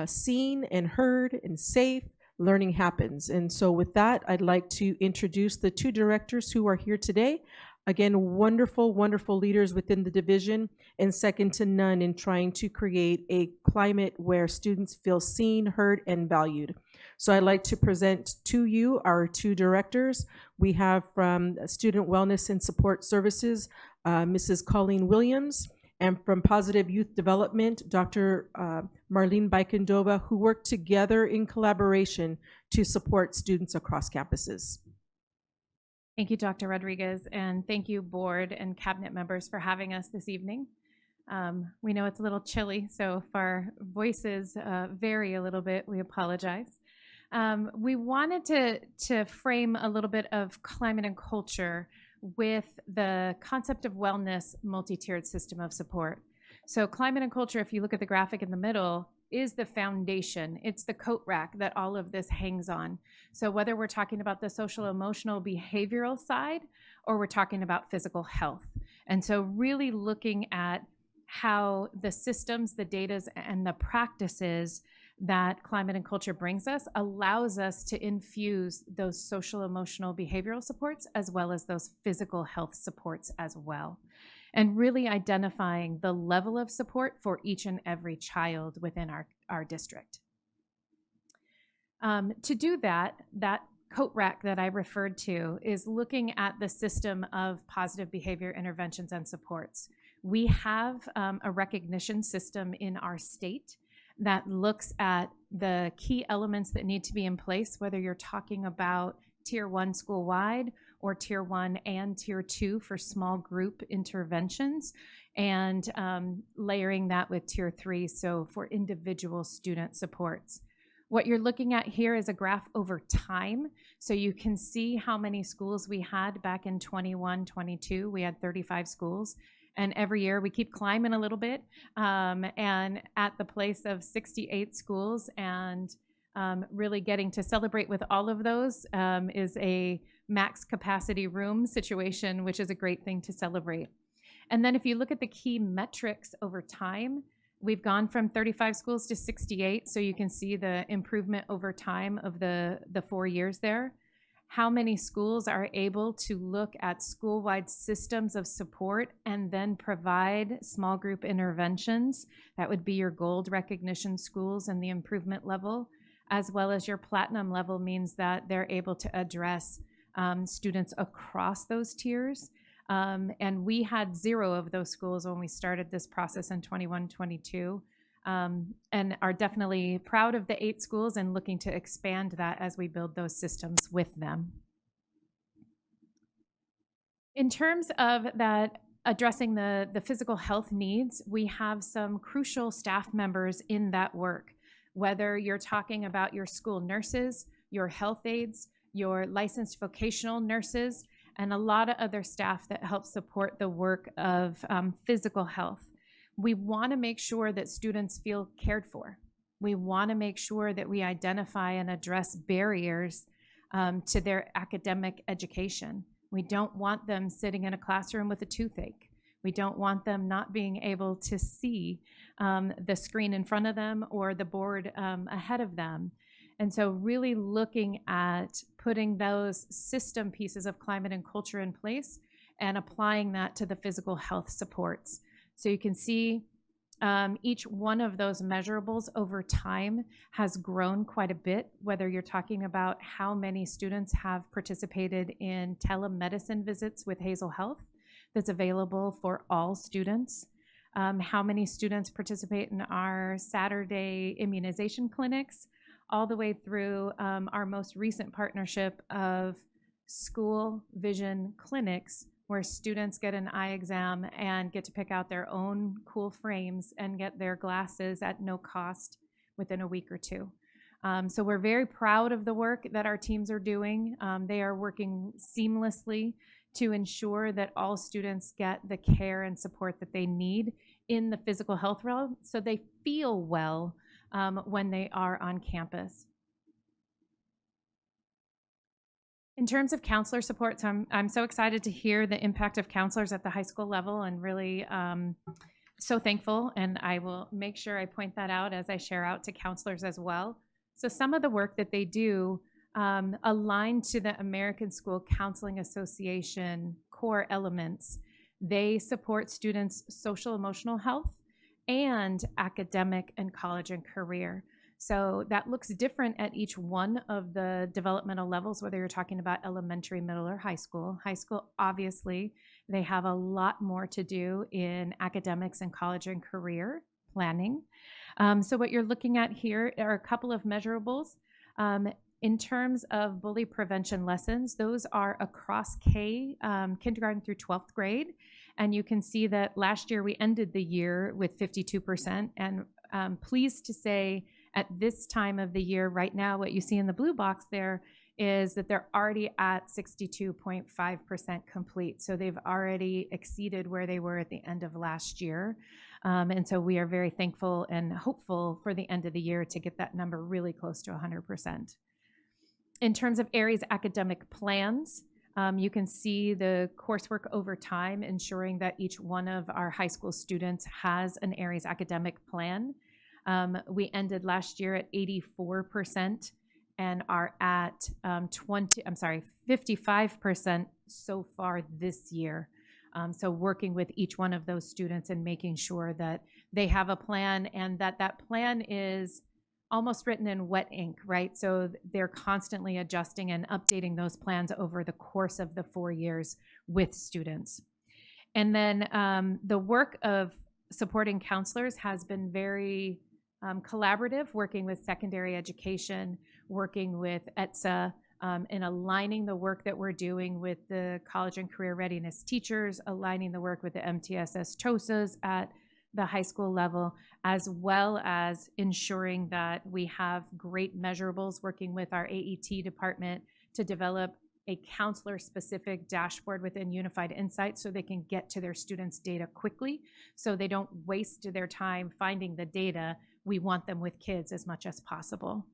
seen and heard and safe, learning happens. And so with that, I'd like to introduce the two directors who are here today. Again, wonderful, wonderful leaders within the division, and second to none in trying to create a climate where students feel seen, heard, and valued. So I'd like to present to you our two directors. We have from Student Wellness and Support Services, Mrs. Colleen Williams, and from Positive Youth Development, Dr. Marlene Baikendova, who work together in collaboration to support students across campuses. Thank you, Dr. Rodriguez, and thank you, board and cabinet members, for having us this evening. We know it's a little chilly, so if our voices vary a little bit, we apologize. We wanted to frame a little bit of climate and culture with the concept of wellness multi-tiered system of support. So climate and culture, if you look at the graphic in the middle, is the foundation. It's the coat rack that all of this hangs on. So whether we're talking about the social, emotional, behavioral side, or we're talking about physical health. And so really looking at how the systems, the data, and the practices that climate and culture brings us allows us to infuse those social, emotional, behavioral supports as well as those physical health supports as well. And really identifying the level of support for each and every child within our district. To do that coat rack that I referred to is looking at the system of positive behavior interventions and supports. We have a recognition system in our state that looks at the key elements that need to be in place, whether you're talking about Tier 1 school-wide or Tier 1 and Tier 2 for small group interventions, and layering that with Tier 3, so for individual student supports. What you're looking at here is a graph over time, so you can see how many schools we had back in 21-22. We had 35 schools. And every year we keep climbing a little bit, and at the place of 68 schools, and really getting to celebrate with all of those is a max capacity room situation, which is a great thing to celebrate. And then if you look at the key metrics over time, we've gone from 35 schools to 68, so you can see the improvement over time of the 4 years there. How many schools are able to look at school-wide systems of support and then provide small group interventions? That would be your gold recognition schools and the improvement level, as well as your platinum level means that they're able to address students across those tiers. And we had 0 of those schools when we started this process in 21-22. And are definitely proud of the 8 schools and looking to expand that as we build those systems with them. In terms of that, addressing the physical health needs, we have some crucial staff members in that work, whether you're talking about your school nurses, your health aides, your licensed vocational nurses, and a lot of other staff that help support the work of physical health. We want to make sure that students feel cared for. We want to make sure that we identify and address barriers to their academic education. We don't want them sitting in a classroom with a toothache. We don't want them not being able to see the screen in front of them or the board ahead of them. And so really looking at putting those system pieces of climate and culture in place and applying that to the physical health supports. So you can see each one of those measurables over time has grown quite a bit, whether you're talking about how many students have participated in telemedicine visits with Hazel Health that's available for all students, how many students participate in our Saturday immunization clinics, all the way through our most recent partnership of school vision clinics, where students get an eye exam and get to pick out their own cool frames and get their glasses at no cost within a week or two. So we're very proud of the work that our teams are doing. They are working seamlessly to ensure that all students get the care and support that they need in the physical health realm, so they feel well when they are on campus. In terms of counselor support, so I'm so excited to hear the impact of counselors at the high school level, and really so thankful, and I will make sure I point that out as I share out to counselors as well. So some of the work that they do aligned to the American School Counseling Association core elements. They support students' social emotional health and academic and college and career. So that looks different at each one of the developmental levels, whether you're talking about elementary, middle, or high school. High school, obviously, they have a lot more to do in academics and college and career planning. So what you're looking at here are a couple of measurables. In terms of bully prevention lessons, those are across kindergarten through 12th grade. And you can see that last year we ended the year with 52%. And pleased to say, at this time of the year, right now, what you see in the blue box there is that they're already at 62.5% complete. So they've already exceeded where they were at the end of last year. And so we are very thankful and hopeful for the end of the year to get that number really close to 100%. In terms of Aries academic plans, you can see the coursework over time, ensuring that each one of our high school students has an Aries academic plan. We ended last year at 84% and are at 55% so far this year. So working with each one of those students and making sure that they have a plan, and that plan is almost written in wet ink, right? So they're constantly adjusting and updating those plans over the course of the 4 years with students. And then the work of supporting counselors has been very collaborative, working with secondary education, working with ETSA, and aligning the work that we're doing with the college and career readiness teachers, aligning the work with the MTSS TOSAs at the high school level, as well as ensuring that we have great measurables, working with our AET department to develop a counselor-specific dashboard within Unified Insights so they can get to their students' data quickly, so they don't waste their time finding the data. We want them with kids as much as possible.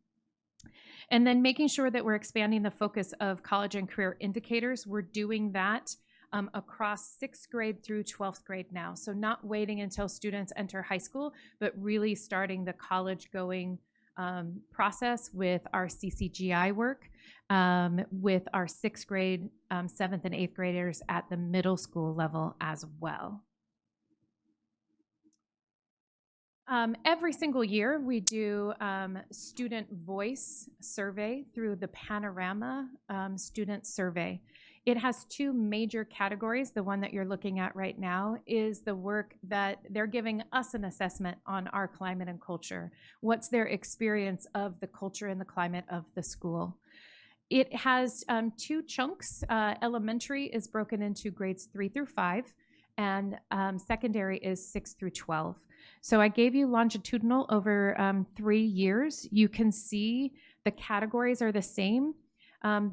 And then making sure that we're expanding the focus of college and career indicators. We're doing that across 6th grade through 12th grade now. So not waiting until students enter high school, but really starting the college going process with our CCGI work, with our 6th grade, 7th and 8th graders at the middle school level as well. Every single year we do student voice survey through the Panorama student survey. It has 2 major categories. The one that you're looking at right now is the work that they're giving us an assessment on our climate and culture. What's their experience of the culture and the climate of the school? It has 2 chunks. Elementary is broken into grades 3 through 5, and secondary is 6 through 12. So I gave you longitudinal over 3 years. You can see the categories are the same.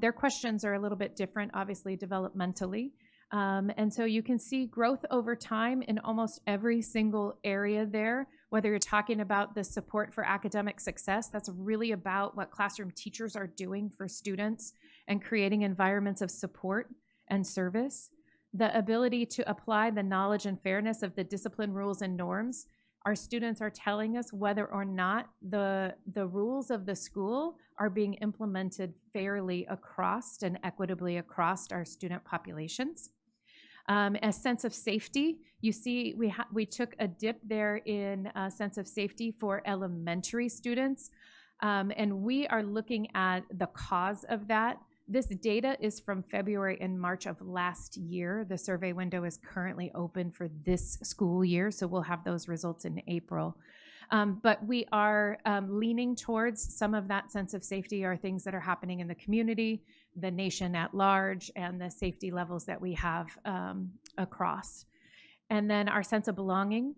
Their questions are a little bit different, obviously, developmentally. And so you can see growth over time in almost every single area there, whether you're talking about the support for academic success. That's really about what classroom teachers are doing for students and creating environments of support and service. The ability to apply the knowledge and fairness of the discipline rules and norms. Our students are telling us whether or not the rules of the school are being implemented fairly across and equitably across our student populations. A sense of safety. You see, we took a dip there in a sense of safety for elementary students, and we are looking at the cause of that. This data is from February and March of last year. The survey window is currently open for this school year, so we'll have those results in April. But we are leaning towards some of that sense of safety are things that are happening in the community, the nation at large, and the safety levels that we have across. And then our sense of belonging,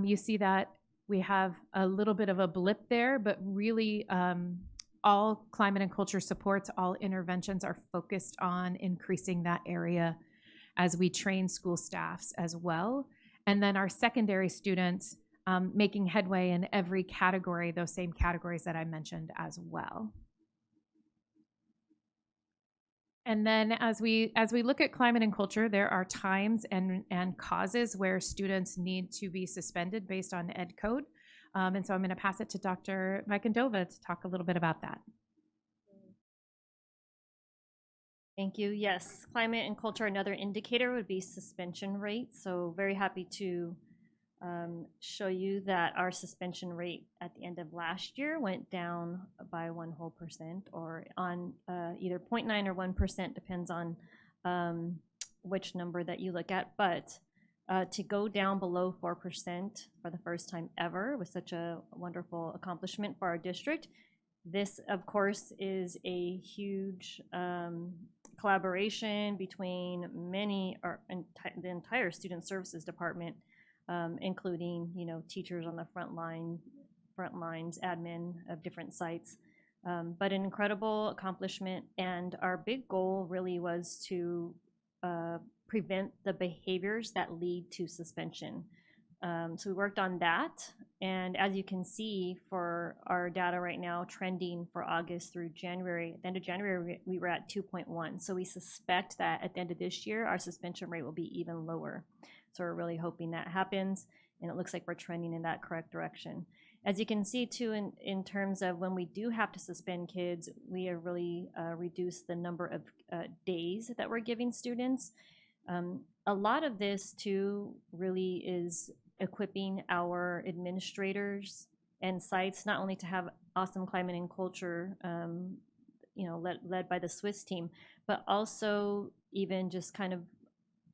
you see that we have a little bit of a blip there, but really all climate and culture supports, all interventions are focused on increasing that area as we train school staffs as well. And then our secondary students making headway in every category, those same categories that I mentioned as well. And then as we look at climate and culture, there are times and causes where students need to be suspended based on ed code. And so I'm going to pass it to Dr. Vaikandova to talk a little bit about that. Thank you. Yes, climate and culture, another indicator would be suspension rate. So very happy to show you that our suspension rate at the end of last year went down by 1% or on either 0.9 or 1%, depends on which number that you look at. But to go down below 4% for the first time ever was such a wonderful accomplishment for our district. This, of course, is a huge collaboration between many, or the entire student services department, including, you know, teachers on the front lines, admin of different sites. But an incredible accomplishment, and our big goal really was to prevent the behaviors that lead to suspension. So we worked on that, and as you can see for our data right now, trending for August through January, at the end of January we were at 2.1. So we suspect that at the end of this year our suspension rate will be even lower. So we're really hoping that happens, and it looks like we're trending in that correct direction. As you can see too, in terms of when we do have to suspend kids, we have really reduced the number of days that we're giving students. A lot of this too really is equipping our administrators and sites not only to have awesome climate and culture, you know, led by the Swiss team, but also even just kind of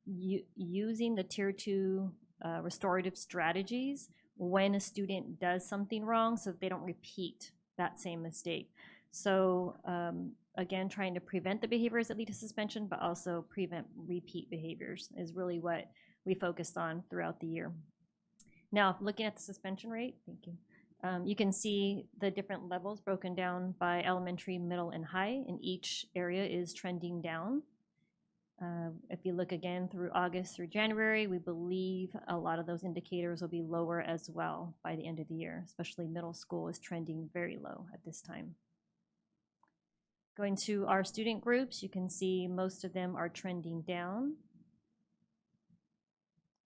using the Tier 2 restorative strategies when a student does something wrong so that they don't repeat that same mistake. So again, trying to prevent the behaviors that lead to suspension, but also prevent repeat behaviors is really what we focused on throughout the year. Now, looking at the suspension rate, thank you. You can see the different levels broken down by elementary, middle, and high, and each area is trending down. If you look again through August through January, we believe a lot of those indicators will be lower as well by the end of the year, especially middle school is trending very low at this time. Going to our student groups, you can see most of them are trending down.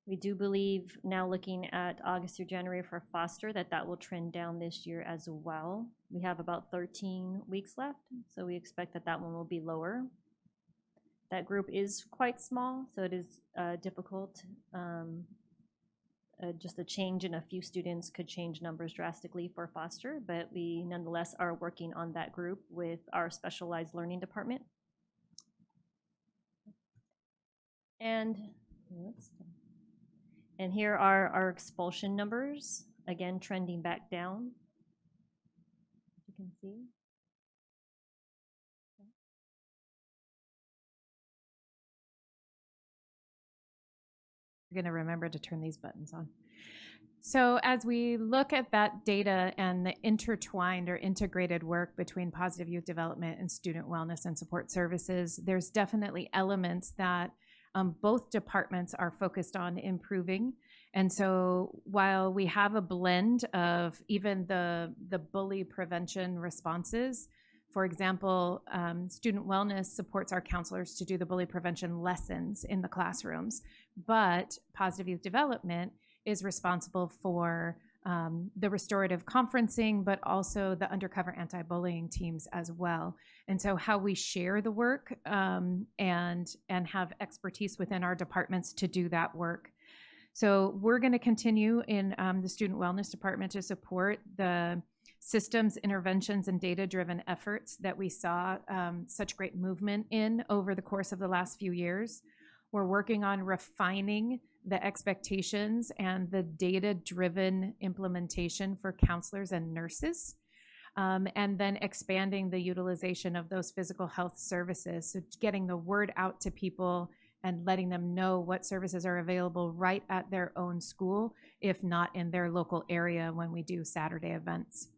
We do believe, now looking at August through January for foster, that will trend down this year as well. We have about 13 weeks left, so we expect that one will be lower. That group is quite small, so it is difficult. Just a change in a few students could change numbers drastically for foster, but we nonetheless are working on that group with our specialized learning department. And here are our expulsion numbers, again trending back down, as you can see. You're going to remember to turn these buttons on. So as we look at that data and the intertwined or integrated work between positive youth development and student wellness and support services, there's definitely elements that both departments are focused on improving. And so while we have a blend of even the bully prevention responses, for example, student wellness supports our counselors to do the bully prevention lessons in the classrooms, but positive youth development is responsible for the restorative conferencing, but also the undercover anti-bullying teams as well. And so how we share the work and have expertise within our departments to do that work. So we're going to continue in the student wellness department to support the systems, interventions, and data-driven efforts that we saw such great movement in over the course of the last few years. We're working on refining the expectations and the data-driven implementation for counselors and nurses, and then expanding the utilization of those physical health services. So getting the word out to people and letting them know what services are available right at their own school, if not in their local area when we do Saturday events.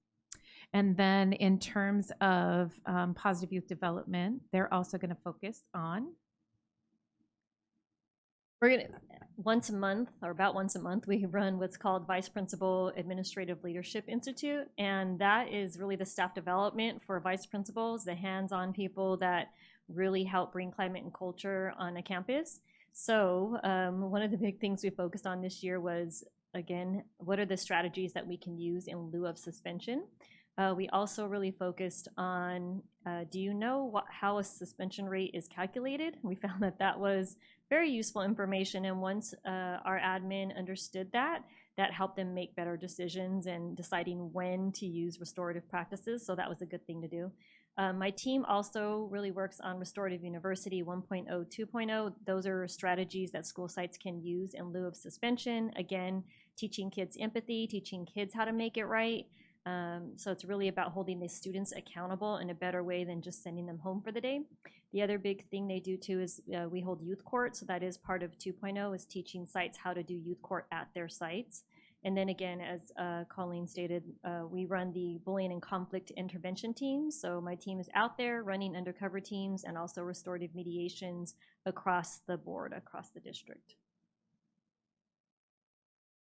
And then in terms of positive youth development, they're also going to focus on. We're going to, once a month, or about once a month, we run what's called Vice Principal Administrative Leadership Institute. And that is really the staff development for vice principals, the hands-on people that really help bring climate and culture on a campus. So one of the big things we focused on this year was, again, what are the strategies that we can use in lieu of suspension? We also really focused on, do you know how a suspension rate is calculated? We found that that was very useful information, and once our admin understood that, that helped them make better decisions and deciding when to use restorative practices, so that was a good thing to do. My team also really works on Restorative University 1.0, 2.0. Those are strategies that school sites can use in lieu of suspension. Again, teaching kids empathy, teaching kids how to make it right. So it's really about holding the students accountable in a better way than just sending them home for the day. The other big thing they do too is we hold youth court. So that is part of 2.0, is teaching sites how to do youth court at their sites. And then again, as Colleen stated, we run the bullying and conflict intervention teams. So my team is out there running undercover teams and also restorative mediations across the board, across the district.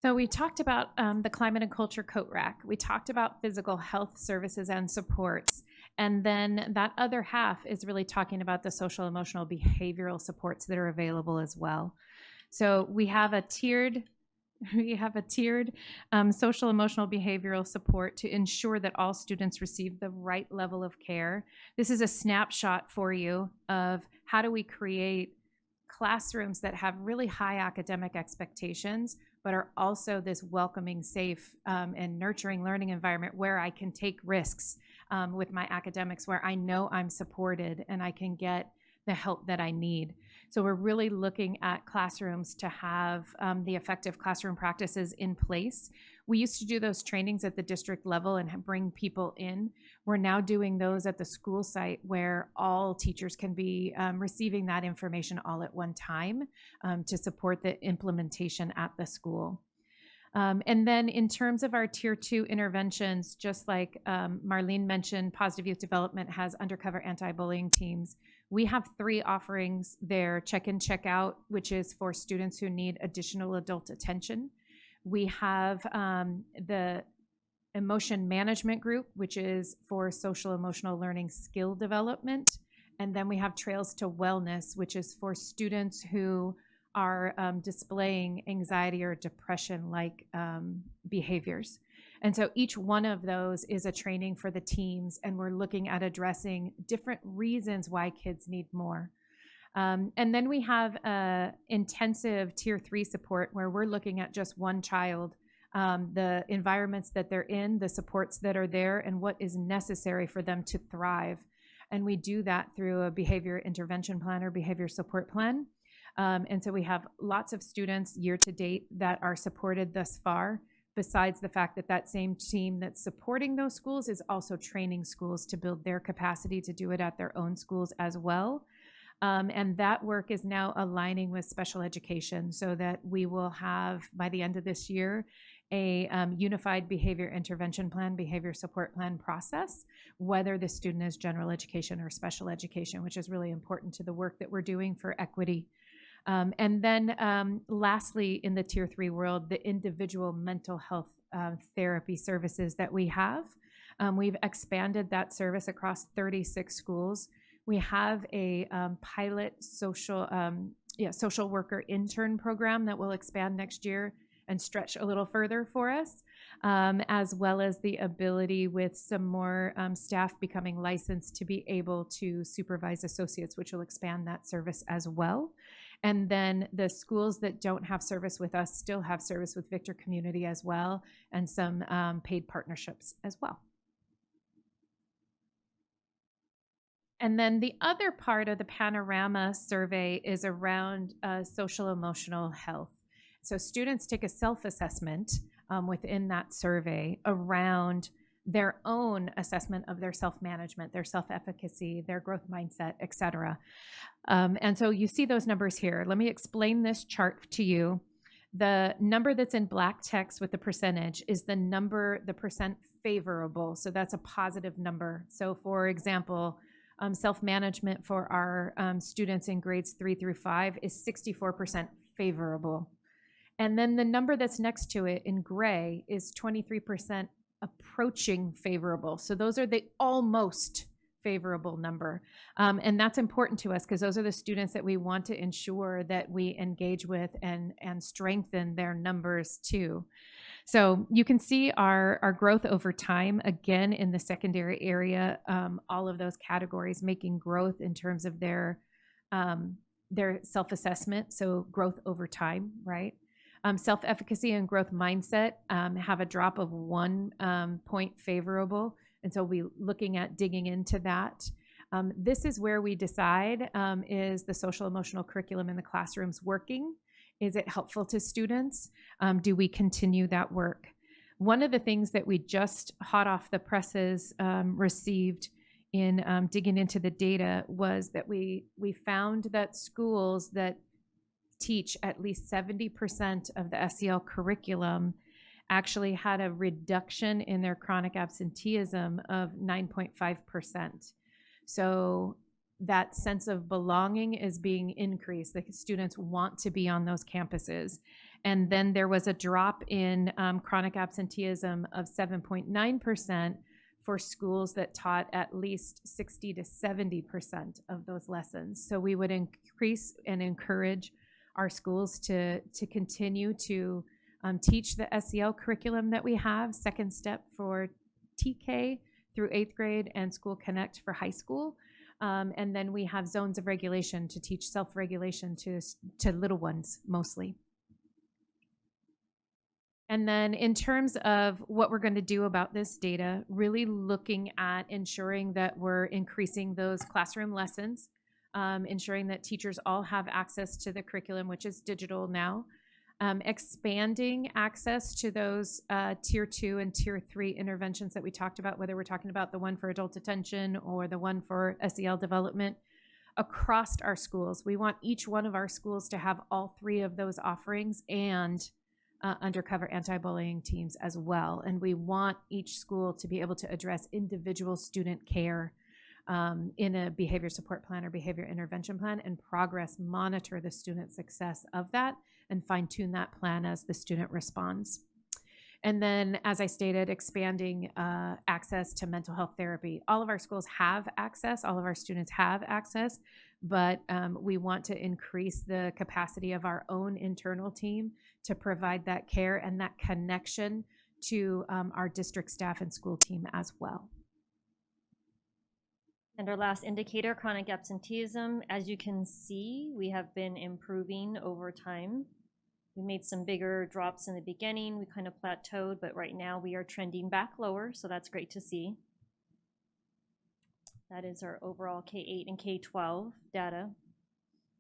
So we talked about the climate and culture coat rack. We talked about physical health services and supports. And then that other half is really talking about the social, emotional, behavioral supports that are available as well. So we have a tiered social, emotional, behavioral support to ensure that all students receive the right level of care. This is a snapshot for you of how do we create classrooms that have really high academic expectations, but are also this welcoming, safe, and nurturing learning environment where I can take risks with my academics, where I know I'm supported and I can get the help that I need. So we're really looking at classrooms to have the effective classroom practices in place. We used to do those trainings at the district level and bring people in. We're now doing those at the school site where all teachers can be receiving that information all at one time to support the implementation at the school. And then in terms of our Tier 2 interventions, just like Marlene mentioned, Positive Youth Development has undercover anti-bullying teams. We have 3 offerings there: check-in, check-out, which is for students who need additional adult attention. We have the emotion management group, which is for social emotional learning skill development. And then we have Trails to Wellness, which is for students who are displaying anxiety or depression-like behaviors. And so each one of those is a training for the teams, and we're looking at addressing different reasons why kids need more. And then we have intensive Tier 3 support, where we're looking at just one child, the environments that they're in, the supports that are there, and what is necessary for them to thrive. And we do that through a behavior intervention plan or behavior support plan. And so we have lots of students year to date that are supported thus far, besides the fact that that same team that's supporting those schools is also training schools to build their capacity to do it at their own schools as well. And that work is now aligning with special education, so that we will have, by the end of this year, a unified behavior intervention plan, behavior support plan process, whether the student is general education or special education, which is really important to the work that we're doing for equity. And then lastly, in the Tier 3 world, the individual mental health therapy services that we have. We've expanded that service across 36 schools. We have a pilot social worker intern program that will expand next year and stretch a little further for us, as well as the ability with some more staff becoming licensed to be able to supervise associates, which will expand that service as well. And then the schools that don't have service with us still have service with Victor Community as well, and some paid partnerships as well. And then the other part of the Panorama survey is around social emotional health. So students take a self-assessment within that survey around their own assessment of their self-management, their self-efficacy, their growth mindset, et cetera. And so you see those numbers here. Let me explain this chart to you. The number that's in black text with the percentage is the number, the percent favorable. So that's a positive number. So for example, self-management for our students in grades 3 through 5 is 64% favorable. And then the number that's next to it in gray is 23% approaching favorable. So those are the almost favorable number. And that's important to us because those are the students that we want to ensure that we engage with and strengthen their numbers too. So you can see our growth over time, again, in the secondary area, all of those categories making growth in terms of their self-assessment, so growth over time, right? Self-efficacy and growth mindset have a drop of 1 point favorable. And so we're looking at digging into that. This is where we decide, is the social emotional curriculum in the classrooms working? Is it helpful to students? Do we continue that work? One of the things that we just hot off the presses received in digging into the data was that we found that schools that teach at least 70% of the SEL curriculum actually had a reduction in their chronic absenteeism of 9.5%. So that sense of belonging is being increased. The students want to be on those campuses. And then there was a drop in chronic absenteeism of 7.9% for schools that taught at least 60 to 70% of those lessons. So we would increase and encourage our schools to continue to teach the SEL curriculum that we have, second step for TK through 8th grade and School Connect for high school. And then we have zones of regulation to teach self-regulation to little ones mostly. And then in terms of what we're going to do about this data, really looking at ensuring that we're increasing those classroom lessons, ensuring that teachers all have access to the curriculum, which is digital now, expanding access to those tier 2 and tier 3 interventions that we talked about, whether we're talking about the one for adult attention or the one for SEL development across our schools. We want each one of our schools to have all 3 of those offerings and undercover anti-bullying teams as well. And we want each school to be able to address individual student care in a behavior support plan or behavior intervention plan and progress monitor the student success of that and fine-tune that plan as the student responds. And then, as I stated, expanding access to mental health therapy. All of our schools have access, all of our students have access, but we want to increase the capacity of our own internal team to provide that care and that connection to our district staff and school team as well. And our last indicator, chronic absenteeism, as you can see, we have been improving over time. We made some bigger drops in the beginning. We kind of plateaued, but right now we are trending back lower, so that's great to see. That is our overall K-8 and K-12 data.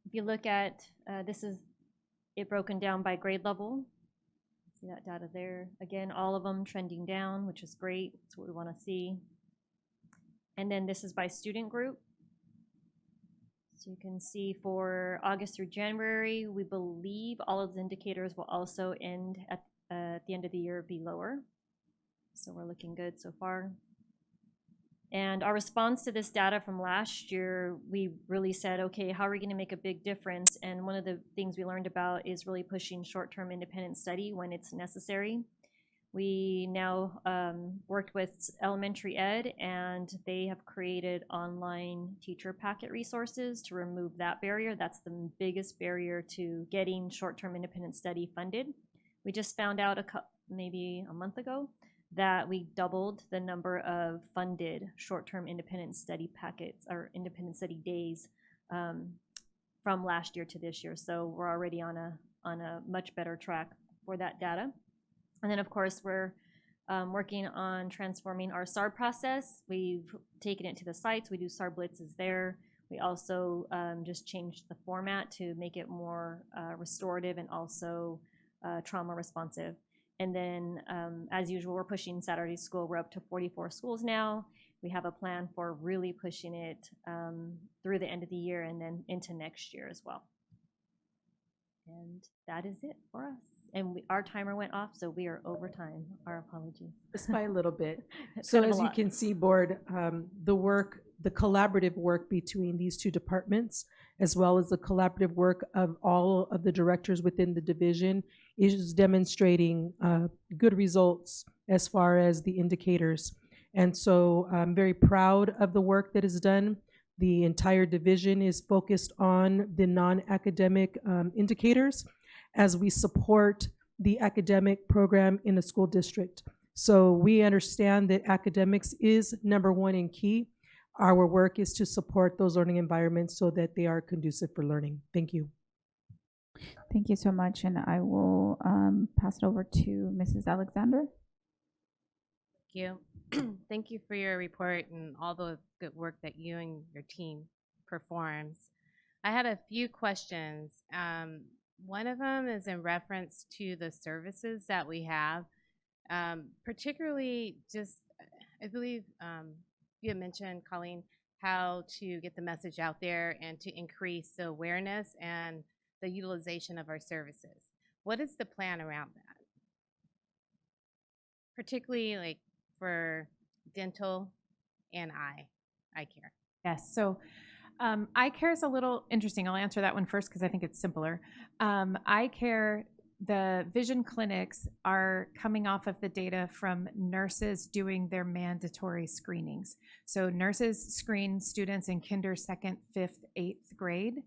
If you look at, this is it broken down by grade level. See that data there. Again, all of them trending down, which is great. That's what we want to see. And then this is by student group. So you can see for August through January, we believe all of the indicators will also end at the end of the year be lower. So we're looking good so far. And our response to this data from last year, we really said, okay, how are we going to make a big difference? And one of the things we learned about is really pushing short-term independent study when it's necessary. We now worked with elementary ed, and they have created online teacher packet resources to remove that barrier. That's the biggest barrier to getting short-term independent study funded. We just found out maybe a month ago that we doubled the number of funded short-term independent study packets or independent study days from last year to this year. So we're already on a much better track for that data. And then, of course, we're working on transforming our SAR process. We've taken it to the sites. We do SAR blitzes there. We also just changed the format to make it more restorative and also trauma responsive. And then, as usual, we're pushing Saturday school. We're up to 44 schools now. We have a plan for really pushing it through the end of the year and then into next year as well. And that is it for us. And our timer went off, so we are over time. Our apologies. Just by a little bit. It's So kind of as a you lot. can see, Board, the collaborative work between these two departments, as well as the collaborative work of all of the directors within the division, is demonstrating good results as far as the indicators. And so I'm very proud of the work that is done. The entire division is focused on the non-academic indicators as we support the academic program in the school district. So we understand that academics is number one and key. Our work is to support those learning environments so that they are conducive for learning. Thank you. Thank you so much, and I will pass it over to Mrs. Alexander. Thank you. Thank you for your report and all the good work that you and your team performs. I had a few questions. One of them is in reference to the services that we have, particularly just, I believe you had mentioned, Colleen, how to get the message out there and to increase the awareness and the utilization of our services. What is the plan around that? Particularly like for dental and eye care. Yes, so eye care is a little interesting. I'll answer that one first because I think it's simpler. Eye care, the vision clinics are coming off of the data from nurses doing their mandatory screenings. So nurses screen students in kinder, 2nd, 5th, 8th grade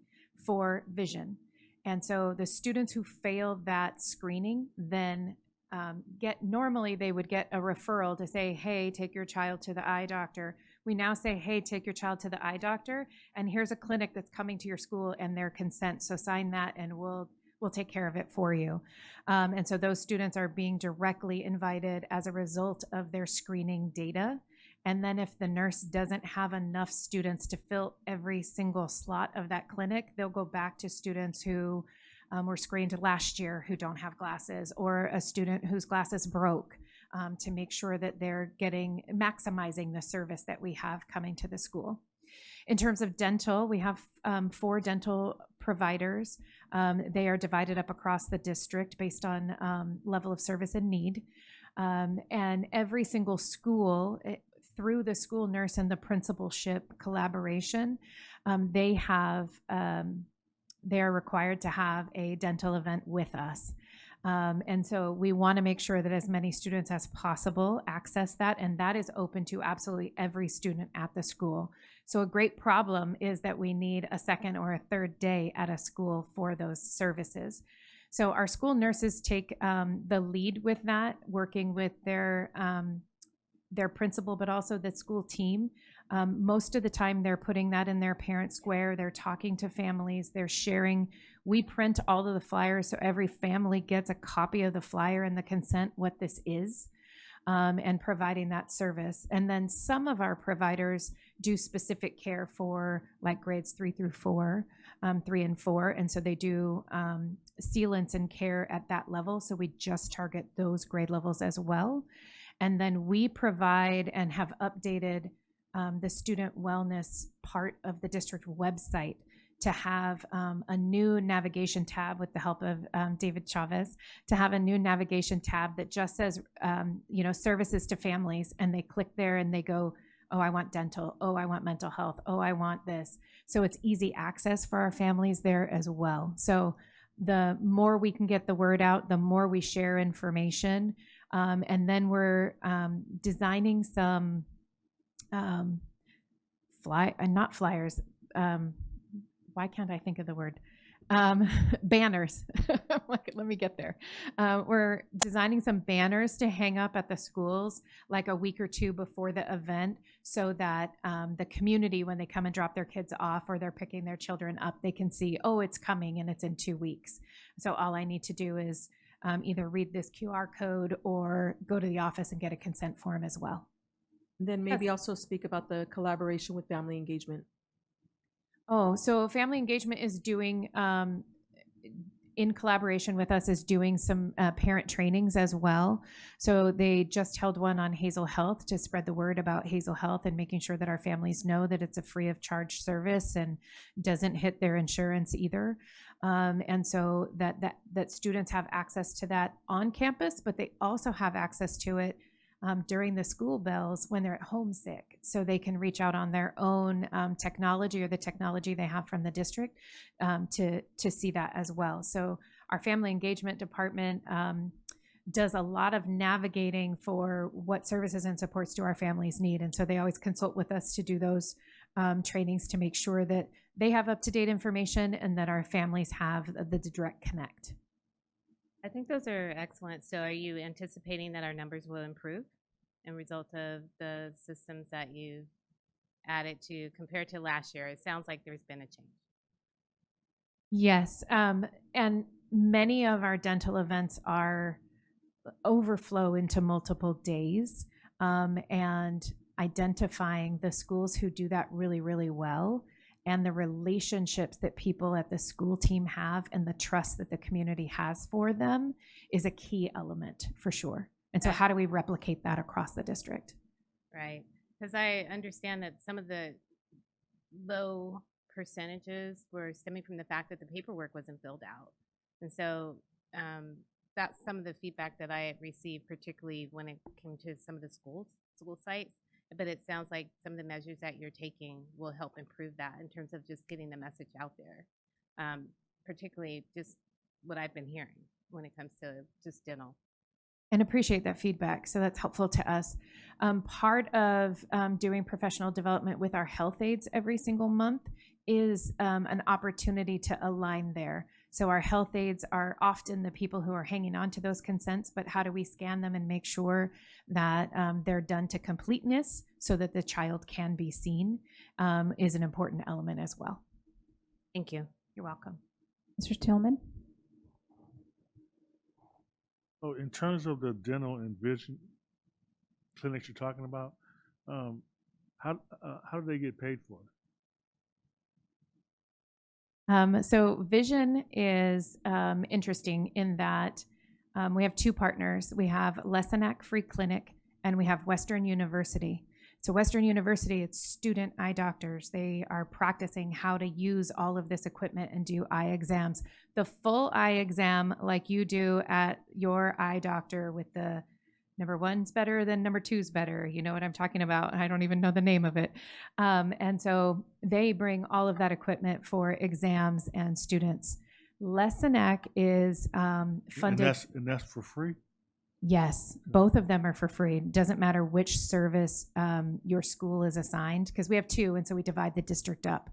for vision. And so the students who fail that screening then normally they would get a referral to say, hey, take your child to the eye doctor. We now say, hey, take your child to the eye doctor, and here's a clinic that's coming to your school and their consent. So sign that and we'll take care of it for you. And so those students are being directly invited as a result of their screening data. And then if the nurse doesn't have enough students to fill every single slot of that clinic, they'll go back to students who were screened last year who don't have glasses, or a student whose glasses broke, to make sure that they're maximizing the service that we have coming to the school. In terms of dental, we have 4 dental providers. They are divided up across the district based on level of service and need. And every single school, through the school nurse and the principalship collaboration, they're required to have a dental event with us. And so we want to make sure that as many students as possible access that, and that is open to absolutely every student at the school. So a great problem is that we need a second or a third day at a school for those services. So our school nurses take the lead with that, working with their principal, but also the school team. Most of the time they're putting that in their parent square, they're talking to families, they're sharing. We print all of the flyers so every family gets a copy of the flyer and the consent, what this is, and providing that service. And then some of our providers do specific care for like grades 3 through 4, 3 and 4. And so they do sealants and care at that level. So we just target those grade levels as well. And then we provide and have updated the student wellness part of the district website to have a new navigation tab with the help of David Chavez, to have a new navigation tab that just says, services to families, and they click there and they go, oh, I want dental, oh, I want mental health, oh, I want this. So it's easy access for our families there as well. So the more we can get the word out, the more we share information. And then we're designing some not flyers. Why can't I think of the word? Banners. Let me get there. We're designing some banners to hang up at the schools like a week or 2 before the event, so that the community, when they come and drop their kids off or they're picking their children up, they can see, oh, it's coming and it's in 2 weeks. So all I need to do is either read this QR code or go to the office and get a consent form as well. Then maybe also speak about the collaboration with family engagement. Oh, so family engagement is doing in collaboration with us, is doing some parent trainings as well. So they just held one on Hazel Health to spread the word about Hazel Health and making sure that our families know that it's a free of charge service and doesn't hit their insurance either. And so that students have access to that on campus, but they also have access to it during the school bells when they're at home sick, so they can reach out on their own technology or the technology they have from the district to see that as well. So our family engagement department does a lot of navigating for what services and supports do our families need, and so they always consult with us to do those trainings to make sure that they have up-to-date information and that our families have the direct connect. I think those are excellent. So are you anticipating that our numbers will improve in result of the systems that you've added to compared to last year? It sounds like there's been a change. Yes, and many of our dental events are overflow into multiple days, and identifying the schools who do that really, really well, and the relationships that people at the school team have and the trust that the community has for them is a key element for sure. And so how do we replicate that across the district? Right, because I understand that some of the low percentages were stemming from the fact that the paperwork wasn't filled out. And so that's some of the feedback that I received, particularly when it came to some of the school sites. But it sounds like some of the measures that you're taking will help improve that in terms of just getting the message out there, particularly just what I've been hearing when it comes to just dental. And appreciate that feedback. So that's helpful to us. Part of doing professional development with our health aides every single month is an opportunity to align there. So our health aides are often the people who are hanging on to those consents, but how do we scan them and make sure that they're done to completeness so that the child can be seen is an important element as well. Thank you. You're welcome. Mr. Tillman? Oh, in terms of the dental and vision clinics you're talking about, how do they get paid for it? So vision is interesting in that we have two partners. We have Lesenac Free Clinic and we have Western University. So Western University, it's student eye doctors. They are practicing how to use all of this equipment and do eye exams. The full eye exam like you do at your eye doctor with the number one's better than number two's better. You know what I'm talking about. I don't even know the name of it. And so they bring all of that equipment for exams and students. Lesenac is funded. And that's for free? Yes, both of them are for free. It doesn't matter which service your school is assigned, because we have two, and so we divide the district up.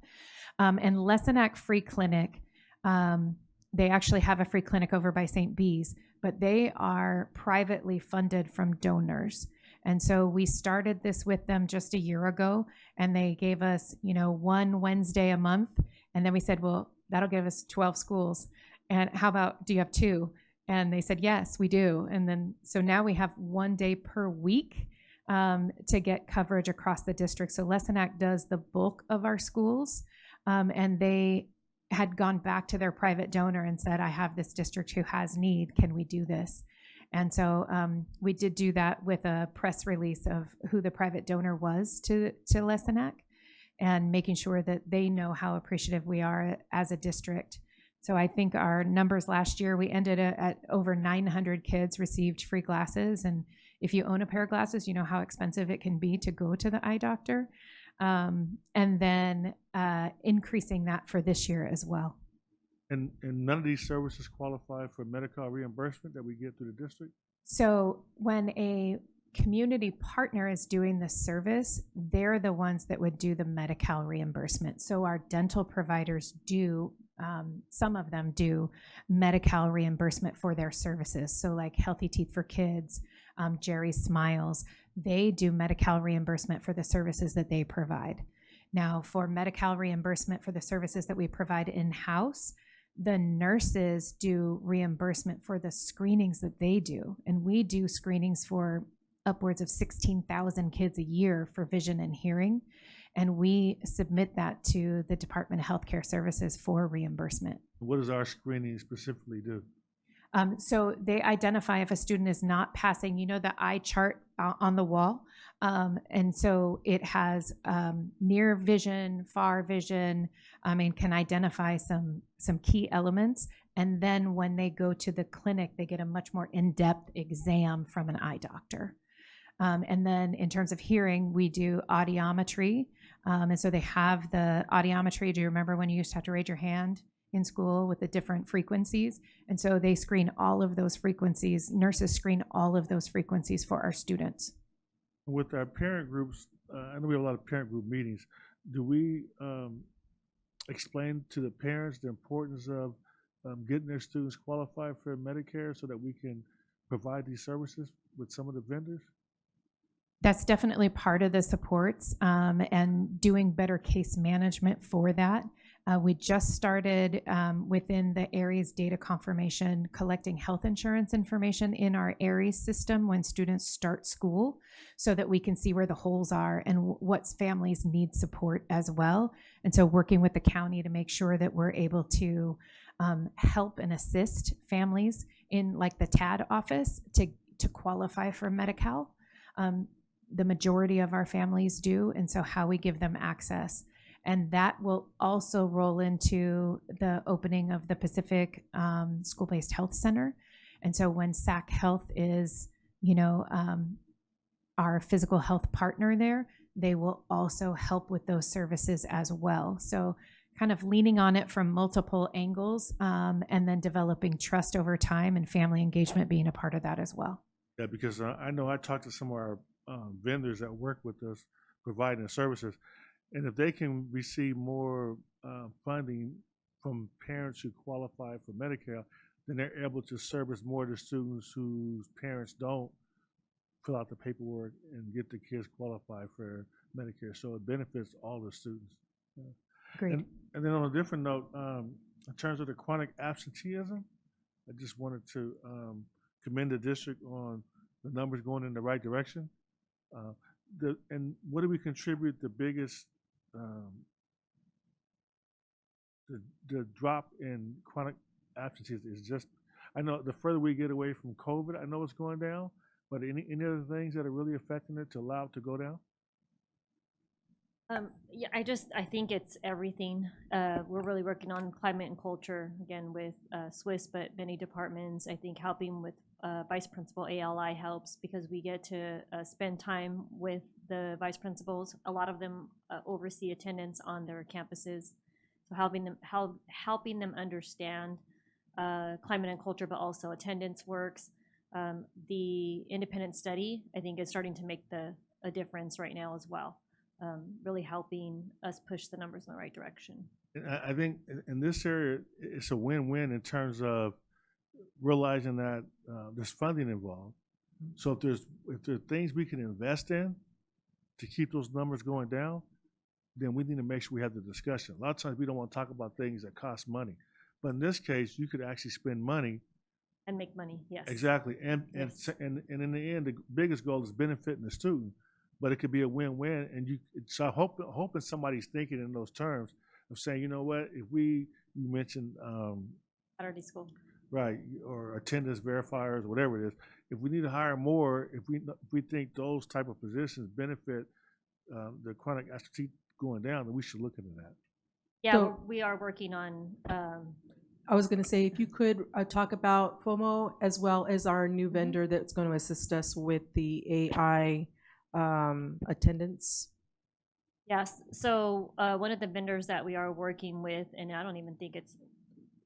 And Lesenac Free Clinic, they actually have a free clinic over by St. Bees, but they are privately funded from donors. And so we started this with them just a year ago, and they gave us, one Wednesday a month. And then we said, well, that'll give us 12 schools. And how about, do you have two? And they said, yes, we do. And then, so now we have 1 day per week to get coverage across the district. So Lesenac does the bulk of our schools, and they had gone back to their private donor and said, I have this district who has need, can we do this? And so we did do that with a press release of who the private donor was to Lesenac, and making sure that they know how appreciative we are as a district. So I think our numbers last year, we ended at over 900 kids received free glasses. And if you own a pair of glasses, you know how expensive it can be to go to the eye doctor. And then increasing that for this year as well. And none of these services qualify for Medi-Cal reimbursement that we get through the district? So when a community partner is doing the service, they're the ones that would do the Medi-Cal reimbursement. So our dental providers do, some of them do Medi-Cal reimbursement for their services. So like Healthy Teeth for Kids, Jerry Smiles, they do Medi-Cal reimbursement for the services that they provide. Now, for Medi-Cal reimbursement for the services that we provide in-house, the nurses do reimbursement for the screenings that they do. And we do screenings for upwards of 16,000 kids a year for vision and hearing. and we submit that to the Department of Healthcare Services for reimbursement. What does our screening specifically do? So they identify if a student is not passing, the eye chart on the wall. And so it has near vision, far vision, and can identify some key elements. And then when they go to the clinic, they get a much more in-depth exam from an eye doctor. And then in terms of hearing, we do audiometry. And so they have the audiometry. Do you remember when you used to have to raise your hand in school with the different frequencies? And so they screen all of those frequencies. Nurses screen all of those frequencies for our students. With our parent groups, I know we have a lot of parent group meetings. Do we explain to the parents the importance of getting their students qualified for Medicare so that we can provide these services with some of the vendors? That's definitely part of the supports, and doing better case management for that. We just started within the ARIES data confirmation, collecting health insurance information in our ARIES system when students start school, so that we can see where the holes are and what families need support as well. And so working with the county to make sure that we're able to help and assist families in like the TAD office to qualify for Medi-Cal. The majority of our families do, and so how we give them access. And that will also roll into the opening of the Pacific School-Based Health Center. And so when SAC Health is, our physical health partner there, they will also help with those services as well. So kind of leaning on it from multiple angles, and then developing trust over time and family engagement being a part of that as well. Yeah, because I know I talked to some of our vendors that work with us providing services, and if they can receive more funding from parents who qualify for Medicare, then they're able to service more of the students whose parents don't fill out the paperwork and get the kids qualified for Medicare. So it benefits all the students. Yeah. Great. And then on a different note, in terms of the chronic absenteeism, I just wanted to commend the district on the numbers going in the right direction. And what do we contribute the biggest, the drop in chronic absenteeism is just, I know the further we get away from COVID, I know it's going down, but any other things that are really affecting it to allow it to go down? Yeah, I think it's everything. We're really working on climate and culture, again, with Swiss, but many departments. I think helping with Vice Principal ALI helps because we get to spend time with the vice principals. A lot of them oversee attendance on their campuses. So helping them understand climate and culture, but also attendance works. The independent study, I think, is starting to make a difference right now as well. Really helping us push the numbers in the right direction. And I think in this area, it's a win-win in terms of realizing that there's funding involved. So if there are things we can invest in to keep those numbers going down, then we need to make sure we have the discussion. A lot of times we don't want to talk about things that cost money. But in this case, you could actually spend money. And make money, yes. Exactly. And in the end, the biggest goal is benefiting the student. But it could be a win-win, and so hoping somebody's thinking in those terms of saying, you know what, if you mentioned Saturday school, right, or attendance verifiers, whatever it is, if we need to hire more, if we think those type of positions benefit the chronic absentee going down, then we should look into that. Yeah, So- we are working on. I was going to say, if you could talk about FOMO as well as our new vendor that's going to assist us with the AI attendance. Yes, so one of the vendors that we are working with, and I don't even think it's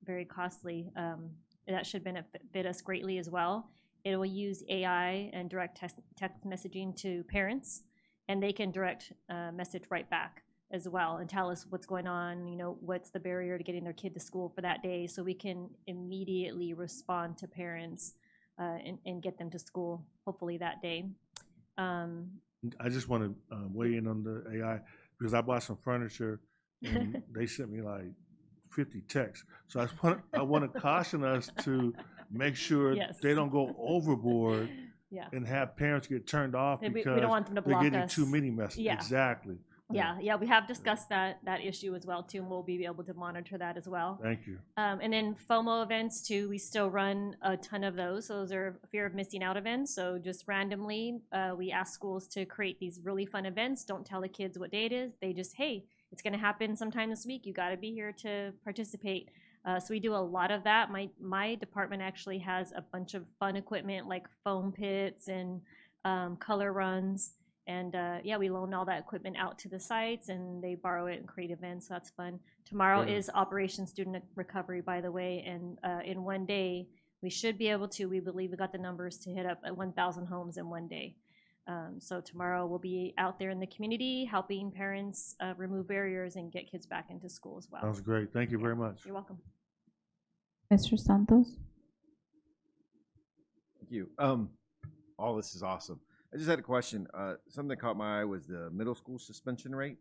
very costly, that should benefit us greatly as well. It will use AI and direct text messaging to parents, and they can direct message right back as well and tell us what's going on, what's the barrier to getting their kid to school for that day, so we can immediately respond to parents and get them to school hopefully that day. I just want to weigh in on the AI because I bought some furniture and they sent me like 50 texts. So I want to caution us to make sure they don't go overboard and have parents get turned off because we don't want them to block they're getting us. too many messages. Yeah. Exactly. Yeah, we have discussed that issue as well too, and we'll be able to monitor that as well. Thank you. And then FOMO events too, we still run a ton of those. Those are fear of missing out events. So just randomly, we ask schools to create these really fun events. Don't tell the kids what day it is. They just, hey, it's going to happen sometime this week. You got to be here to participate. So we do a lot of that. My department actually has a bunch of fun equipment like foam pits and color runs. And yeah, we loan all that equipment out to the sites and they borrow it and create events. So that's fun. Tomorrow is Operation Student Recovery, by the way. And in one day, we should be able to, we believe we got the numbers to hit up at 1,000 homes in one day. So tomorrow we'll be out there in the community helping parents remove barriers and get kids back into school as well. Sounds great. Thank you very much. You're welcome. Mr. Santos? Thank you. All this is awesome. I just had a question. Something that caught my eye was the middle school suspension rate.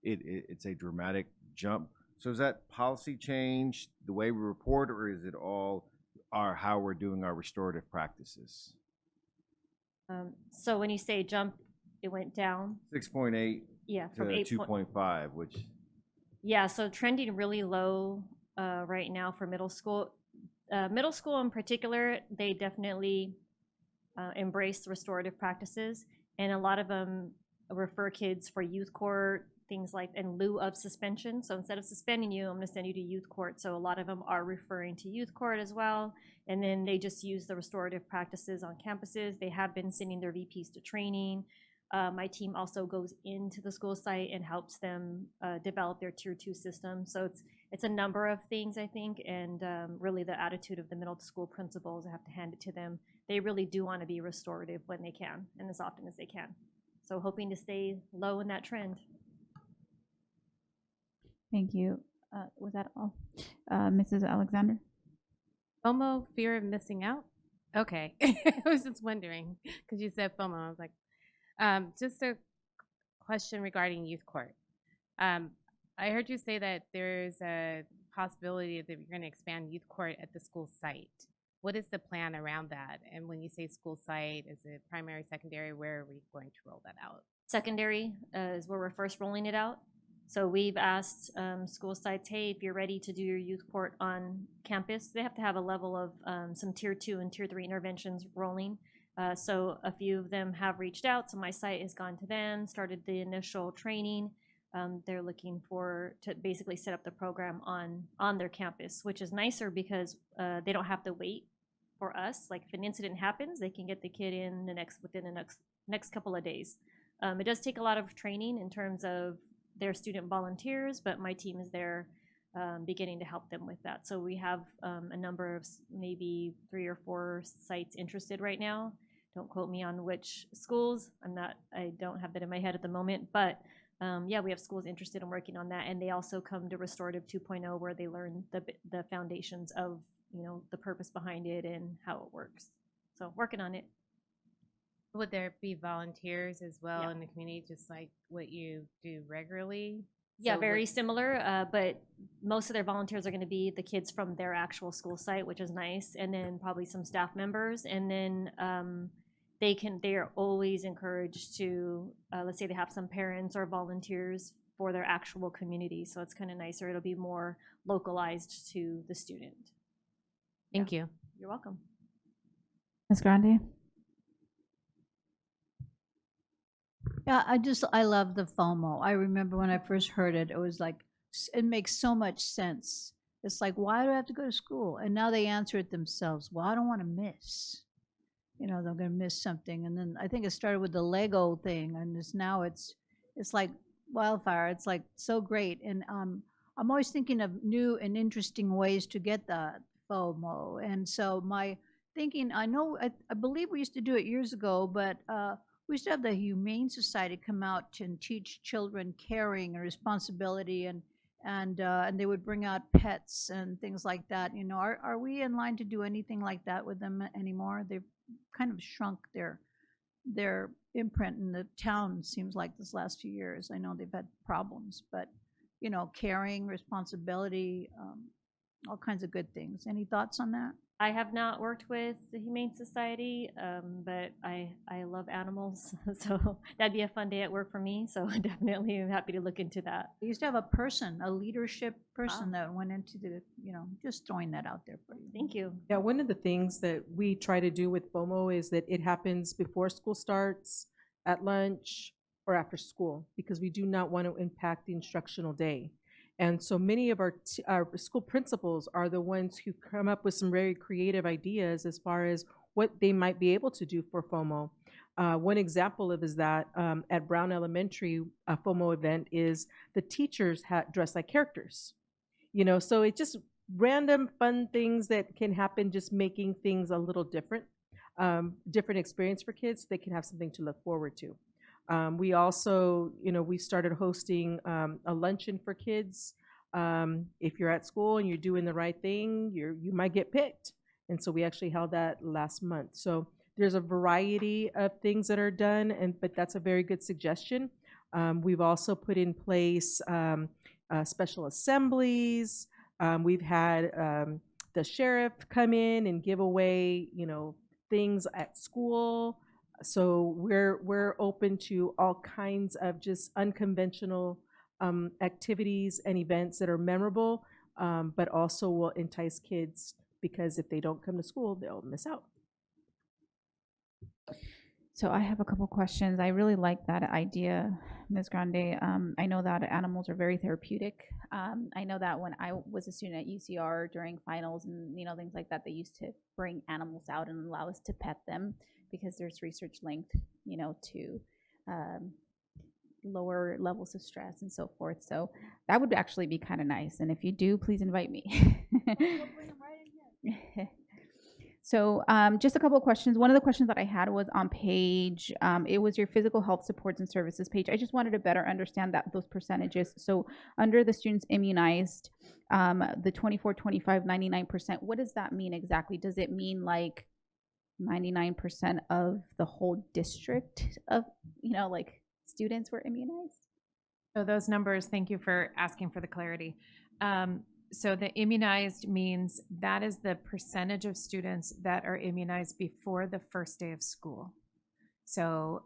It's a dramatic jump. So is that policy change, the way we report, or is it all how we're doing our restorative practices? So when you say jump, it went down? 6.8 yeah, to from 2.5, which... Yeah, so trending really low right now for middle school. Middle school in particular, they definitely embrace restorative practices, and a lot of them refer kids for youth court, things like in lieu of suspension. So instead of suspending you, I'm going to send you to youth court. So a lot of them are referring to youth court as well, and then they just use the restorative practices on campuses. They have been sending their VPs to training. My team also goes into the school site and helps them develop their Tier 2 system. So it's a number of things, I think, and really the attitude of the middle school principals, I have to hand it to them. They really do want to be restorative when they can and as often as they can. So hoping to stay low in that trend. Thank you. Was that all? Mrs. Alexander? FOMO, fear of missing out? Okay. I was just wondering because you said FOMO. I was like, just a question regarding youth court. I heard you say that there's a possibility that you're going to expand youth court at the school site. What is the plan around that? And when you say school site, is it primary, secondary? Where are we going to roll that out? Secondary is where we're first rolling it out. So we've asked school sites, hey, if you're ready to do your youth court on campus, they have to have a level of some Tier 2 and Tier 3 interventions rolling. So a few of them have reached out. So my site has gone to them, started the initial training. They're looking to basically set up the program on their campus, which is nicer because they don't have to wait for us. Like if an incident happens, they can get the kid in within the next couple of days. It does take a lot of training in terms of their student volunteers, but my team is there beginning to help them with that. So we have a number of maybe 3 or 4 sites interested right now. Don't quote me on which schools. I don't have that in my head at the moment, but yeah, we have schools interested in working on that, and they also come to Restorative 2.0 where they learn the foundations of the purpose behind it and how it works. So working on it. Would there be volunteers as well Yeah. in the community, just like what you do regularly? Yeah, So very would- similar, but most of their volunteers are going to be the kids from their actual school site, which is nice, and then probably some staff members, and then they are always encouraged to, let's say they have some parents or volunteers for their actual community, so it's kind of nicer. It'll be more localized to the student. Thank you. You're welcome. Ms. Grande? Yeah, I love the FOMO. I remember when I first heard it, it was like, it makes so much sense. It's like, why do I have to go to school? And now they answer it themselves. Well, I don't want to miss. They're going to miss something. And then I think it started with the Lego thing, and it's like wildfire. It's like so great. And I'm always thinking of new and interesting ways to get the FOMO. And so my thinking, I believe we used to do it years ago, but we used to have the Humane Society come out and teach children caring and responsibility, and they would bring out pets and things like that. Are we in line to do anything like that with them anymore? They've kind of shrunk their imprint in the town, seems like, this last few years. I know they've had problems, but caring, responsibility, all kinds of good things. Any thoughts on that? I have not worked with the Humane Society, but I love animals, so that'd be a fun day at work for me. So definitely am happy to look into that. They used to have a person, a leadership person that went into the, just throwing that out there for you. Thank you. Yeah, one of the things that we try to do with FOMO is that it happens before school starts, at lunch, or after school, because we do not want to impact the instructional day. And so many of our school principals are the ones who come up with some very creative ideas as far as what they might be able to do for FOMO. One example of is that at Brown Elementary, a FOMO event is the teachers dress like characters. So it's just random fun things that can happen, just making things a little different, different experience for kids. So they can have something to look forward to. We also, we started hosting a luncheon for kids. If you're at school and you're doing the right thing, you might get picked. And so we actually held that last month. So there's a variety of things that are done, but that's a very good suggestion. We've also put in place special assemblies. We've had the sheriff come in and give away, things at school. So we're open to all kinds of just unconventional activities and events that are memorable, but also will entice kids, because if they don't come to school, they'll miss out. So I have a couple questions. I really like that idea, Ms. Grande. I know that animals are very therapeutic. I know that when I was a student at UCR during finals and things like that, they used to bring animals out and allow us to pet them, because there's research linked, to lower levels of stress and so forth. So that would actually be kind of nice. And if you do, please invite me. So just a couple of questions. One of the questions that I had was on page, it was your physical health supports and services page. I just wanted to better understand those percentages. So under the students immunized, the 24, 25, 99%, what does that mean exactly? Does it mean like 99% of the whole district of, students were immunized? So those numbers, thank you for asking for the clarity. So the immunized means that is the percentage of students that are immunized before the first day of school. So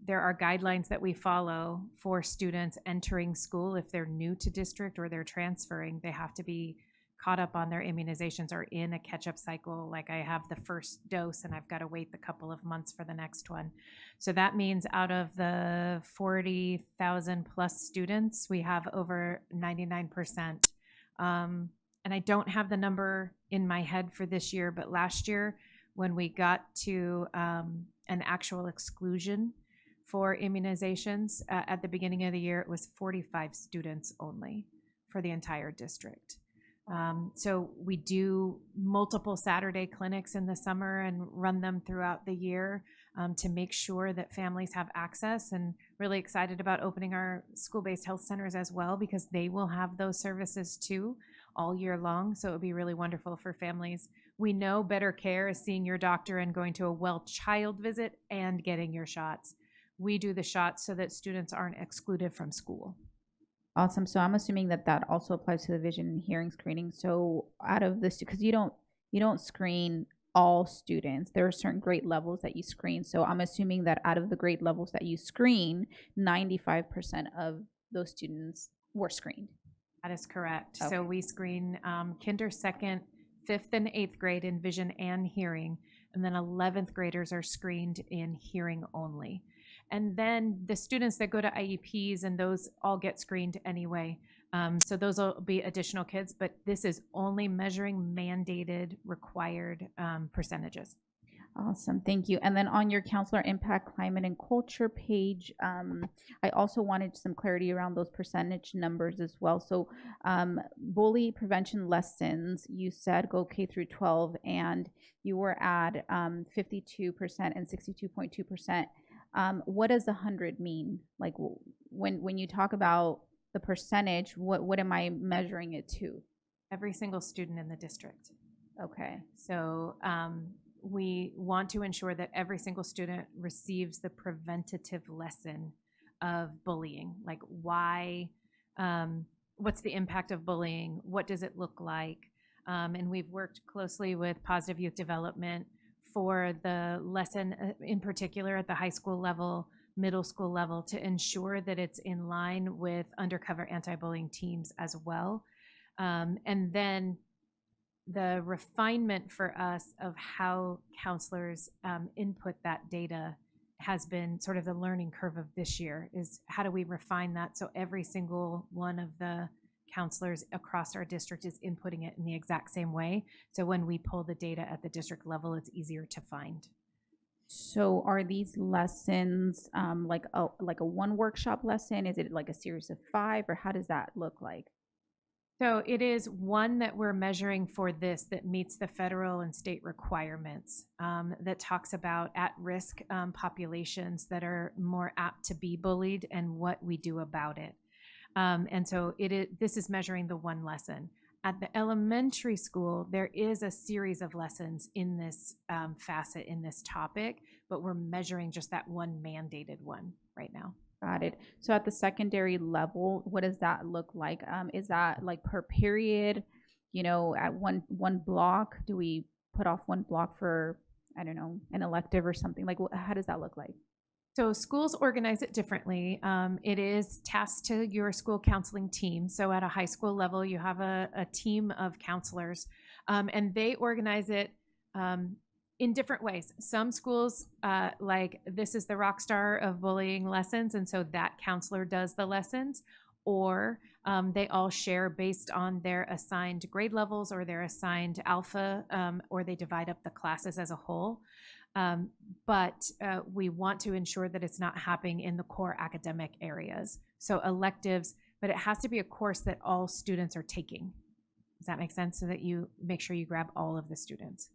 there are guidelines that we follow for students entering school. If they're new to district or they're transferring, they have to be caught up on their immunizations or in a catch-up cycle. Like I have the first dose and I've got to wait the couple of months for the next one. So that means out of the 40,000 plus students, we have over 99%. And I don't have the number in my head for this year, but last year when we got to an actual exclusion for immunizations at the beginning of the year, it was 45 students only for the entire district. So we do multiple Saturday clinics in the summer and run them throughout the year to make sure that families have access, and really excited about opening our school-based health centers as well, because they will have those services too all year long. So it would be really wonderful for families. We know better care is seeing your doctor and going to a well child visit and getting your shots. We do the shots so that students aren't excluded from school. Awesome. So I'm assuming that also applies to the vision and hearing screening. So out of this, because you don't screen all students, there are certain grade levels that you screen. So I'm assuming that out of the grade levels that you screen, 95% of those students were screened. That is correct. Okay. So we screen kinder, second, 5th, and 8th grade in vision and hearing, and then 11th graders are screened in hearing only. And then the students that go to IEPs, and those all get screened anyway. So those will be additional kids, but this is only measuring mandated, required percentages. Awesome. Thank you. And then on your counselor impact, climate, and culture page, I also wanted some clarity around those percentage numbers as well. So bully prevention lessons, you said go K through 12, and you were at 52% and 62.2%. What does 100 mean? Like when you talk about the percentage, what am I measuring it to? Every single student in the district. Okay. So we want to ensure that every single student receives the preventative lesson of bullying. Like why, what's the impact of bullying? What does it look like? And we've worked closely with Positive Youth Development for the lesson, in particular at the high school level, middle school level, to ensure that it's in line with undercover anti-bullying teams as well. And then the refinement for us of how counselors input that data has been sort of the learning curve of this year, is how do we refine that so every single one of the counselors across our district is inputting it in the exact same way. So when we pull the data at the district level, it's easier to find. So are these lessons like a one workshop lesson? Is it like a series of 5, or how does that look like? So it is one that we're measuring for this that meets the federal and state requirements, that talks about at-risk populations that are more apt to be bullied and what we do about it. And so this is measuring the one lesson. At the elementary school, there is a series of lessons in this facet, in this topic, but we're measuring just that one mandated one right now. Got it. So at the secondary level, what does that look like? Is that like per period, at one block? Do we put off one block for, I don't know, an elective or something? Like, how does that look like? So schools organize it differently. It is tasked to your school counseling team. So at a high school level, you have a team of counselors, and they organize it in different ways. Some schools, like this is the rock star of bullying lessons, and so that counselor does the lessons, or they all share based on their assigned grade levels or their assigned alpha, or they divide up the classes as a whole. But we want to ensure that it's not happening in the core academic areas. So electives, but it has to be a course that all students are taking. Does that make sense? So that you make sure you grab all of the students.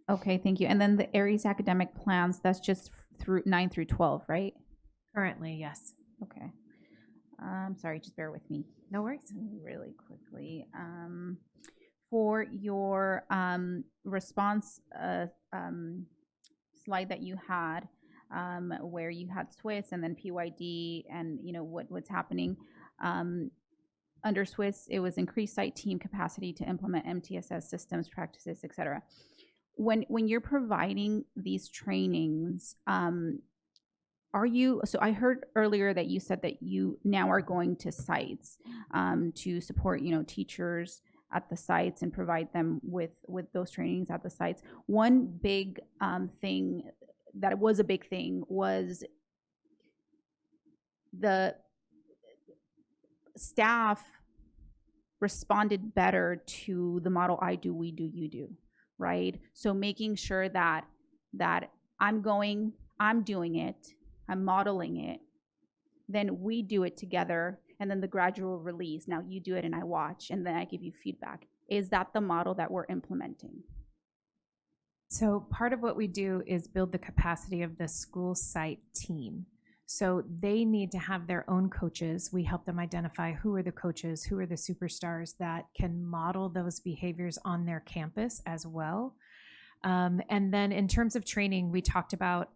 Okay, thank you. And then the Aries academic plans, that's just through 9 through 12, right? Currently, yes. Okay. Sorry, just bear with me. No worries. Really quickly. For your response slide that you had, where you had Swiss and then PYD and what's happening under Swiss, it was increased site team capacity to implement MTSS systems, practices, etc. When you're providing these trainings, are you, so I heard earlier that you said that you now are going to sites to support teachers at the sites and provide them with those trainings at the sites. One big thing that was a big thing was the staff responded better to the model I do, we do, you do, right? So making sure that I'm doing it, I'm modeling it, then we do it together, and then the gradual release. Now you do it and I watch, and then I give you feedback. Is that the model that we're implementing? So part of what we do is build the capacity of the school site team. So they need to have their own coaches. We help them identify who are the coaches, who are the superstars that can model those behaviors on their campus as well. And then in terms of training, we talked about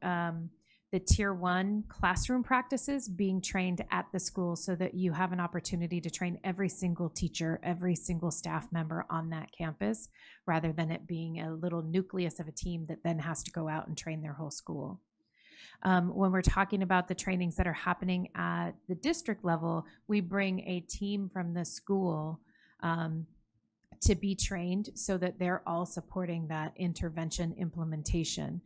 the tier 1 classroom practices being trained at the school so that you have an opportunity to train every single teacher, every single staff member on that campus, rather than it being a little nucleus of a team that then has to go out and train their whole school. When we're talking about the trainings that are happening at the district level, we bring a team from the school to be trained so that they're all supporting that intervention implementation.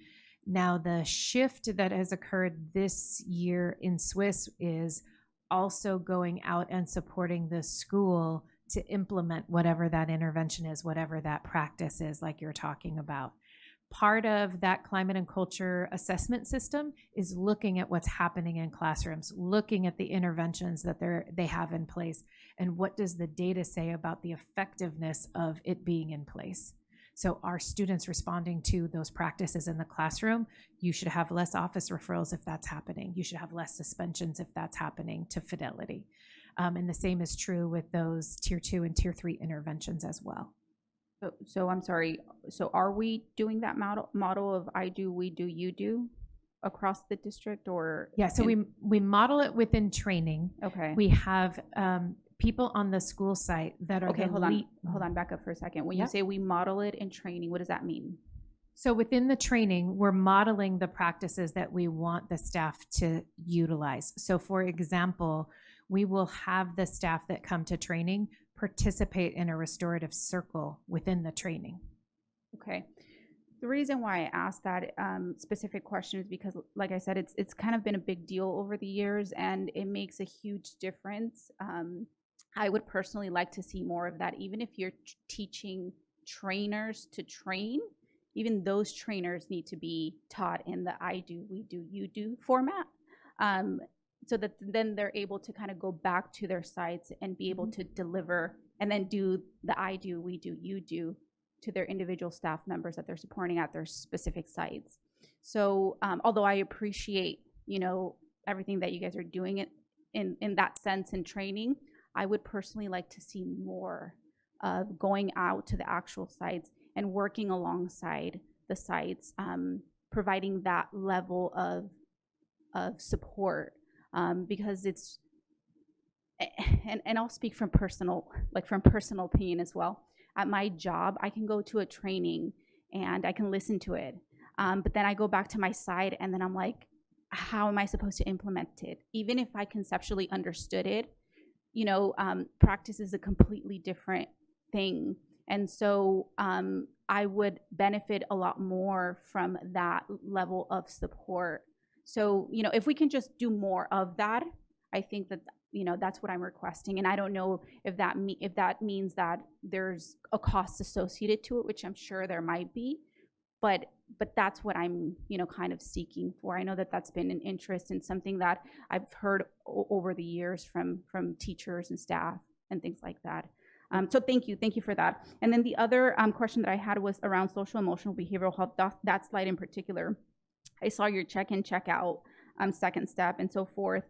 Now, the shift that has occurred this year in Swiss is also going out and supporting the school to implement whatever that intervention is, whatever that practice is, like you're talking about. Part of that climate and culture assessment system is looking at what's happening in classrooms, looking at the interventions that they have in place, and what does the data say about the effectiveness of it being in place. So are students responding to those practices in the classroom? You should have less office referrals if that's happening. You should have less suspensions if that's happening to Fidelity. And the same is true with those tier 2 and tier 3 interventions as well. So I'm sorry. So are we doing that model of I do, we do, you do across the district, or? Yeah. So we model it within training. Okay. We have people on the school site that are Okay, the hold on, back up for a second. When you Yep. say we model it in training, what does that mean? So within the training, we're modeling the practices that we want the staff to utilize. So for example, we will have the staff that come to training participate in a restorative circle within the training. Okay. The reason why I asked that specific question is because, like I said, it's kind of been a big deal over the years, and it makes a huge difference. I would personally like to see more of that, even if you're teaching trainers to train. Even those trainers need to be taught in the I do, we do, you do format, so that then they're able to kind of go back to their sites and be able to deliver and then do the I do, we do, you do to their individual staff members that they're supporting at their specific sites. So although I appreciate, everything that you guys are doing it in that sense in training, I would personally like to see more of going out to the actual sites and working alongside the sites, providing that level of support, because it's, and I'll speak from personal opinion as well. At my job, I can go to a training and I can listen to it, but then I go back to my side and then I'm like, how am I supposed to implement it? Even if I conceptually understood it, practice is a completely different thing. And so I would benefit a lot more from that level of support. So, if we can just do more of that, I think that, that's what I'm requesting. And I don't know if that means that there's a cost associated to it, which I'm sure there might be, but that's what I'm, kind of seeking for. I know that that's been an interest and something that I've heard over the years from teachers and staff and things like that. So thank you for that. And then the other question that I had was around social emotional behavioral health, that slide in particular. I saw your check-in, check-out, second step and so forth.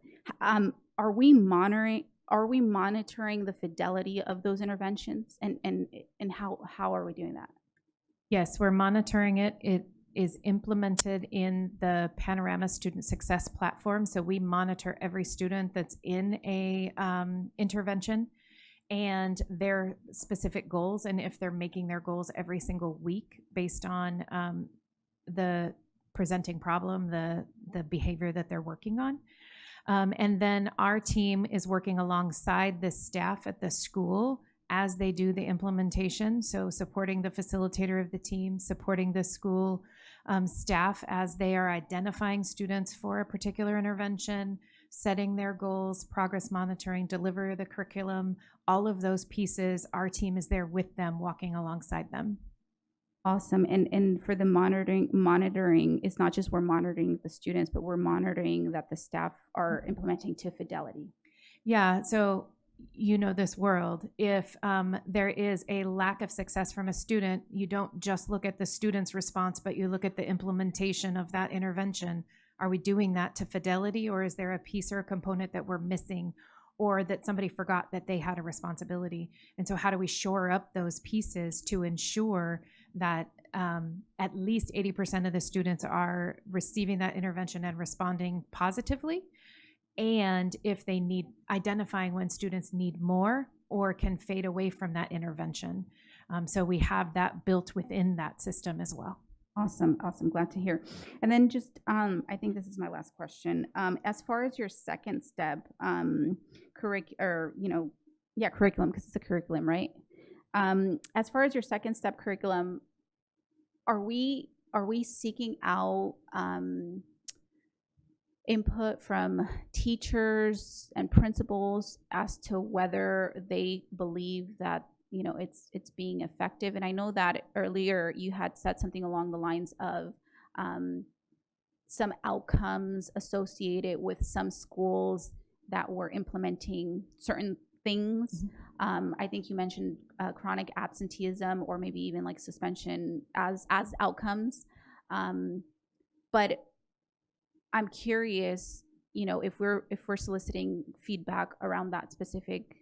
Are we monitoring the fidelity of those interventions, and how are we doing that? Yes, we're monitoring it. It is implemented in the Panorama Student Success Platform. So we monitor every student that's in a intervention and their specific goals, and if they're making their goals every single week based on the presenting problem, the behavior that they're working on. And then our team is working alongside the staff at the school as they do the implementation. So supporting the facilitator of the team, supporting the school staff as they are identifying students for a particular intervention, setting their goals, progress monitoring, delivery of the curriculum, all of those pieces, our team is there with them, walking alongside them. Awesome. And for the monitoring, it's not just we're monitoring the students, but we're monitoring that the staff are implementing to fidelity. Yeah, so this world, if there is a lack of success from a student, you don't just look at the student's response, but you look at the implementation of that intervention. Are we doing that to fidelity, or is there a piece or a component that we're missing, or that somebody forgot that they had a responsibility? And so how do we shore up those pieces to ensure that at least 80% of the students are receiving that intervention and responding positively? And if they need, identifying when students need more or can fade away from that intervention. So we have that built within that system as well. Awesome. Glad to hear. And then just, I think this is my last question. As far as your second step, curriculum, because it's a curriculum, right? As far as your second step curriculum, are we seeking out input from teachers and principals as to whether they believe that it's being effective? And I know that earlier you had said something along the lines of some outcomes associated with some schools that were implementing certain things. I think you mentioned chronic absenteeism, or maybe even like suspension as outcomes. But I'm curious, if we're soliciting feedback around that specific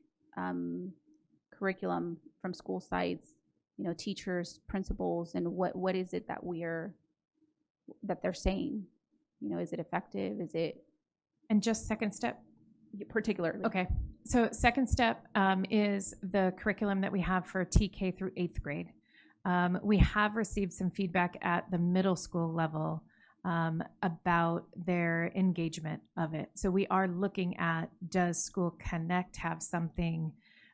curriculum from school sites, teachers, principals, and what is it that they're saying? Is it effective? Is it? And just second step particularly? Okay. So second step is the curriculum that we have for TK through 8th grade. We have received some feedback at the middle school level about their engagement of it. So we are looking at, does School Connect have something,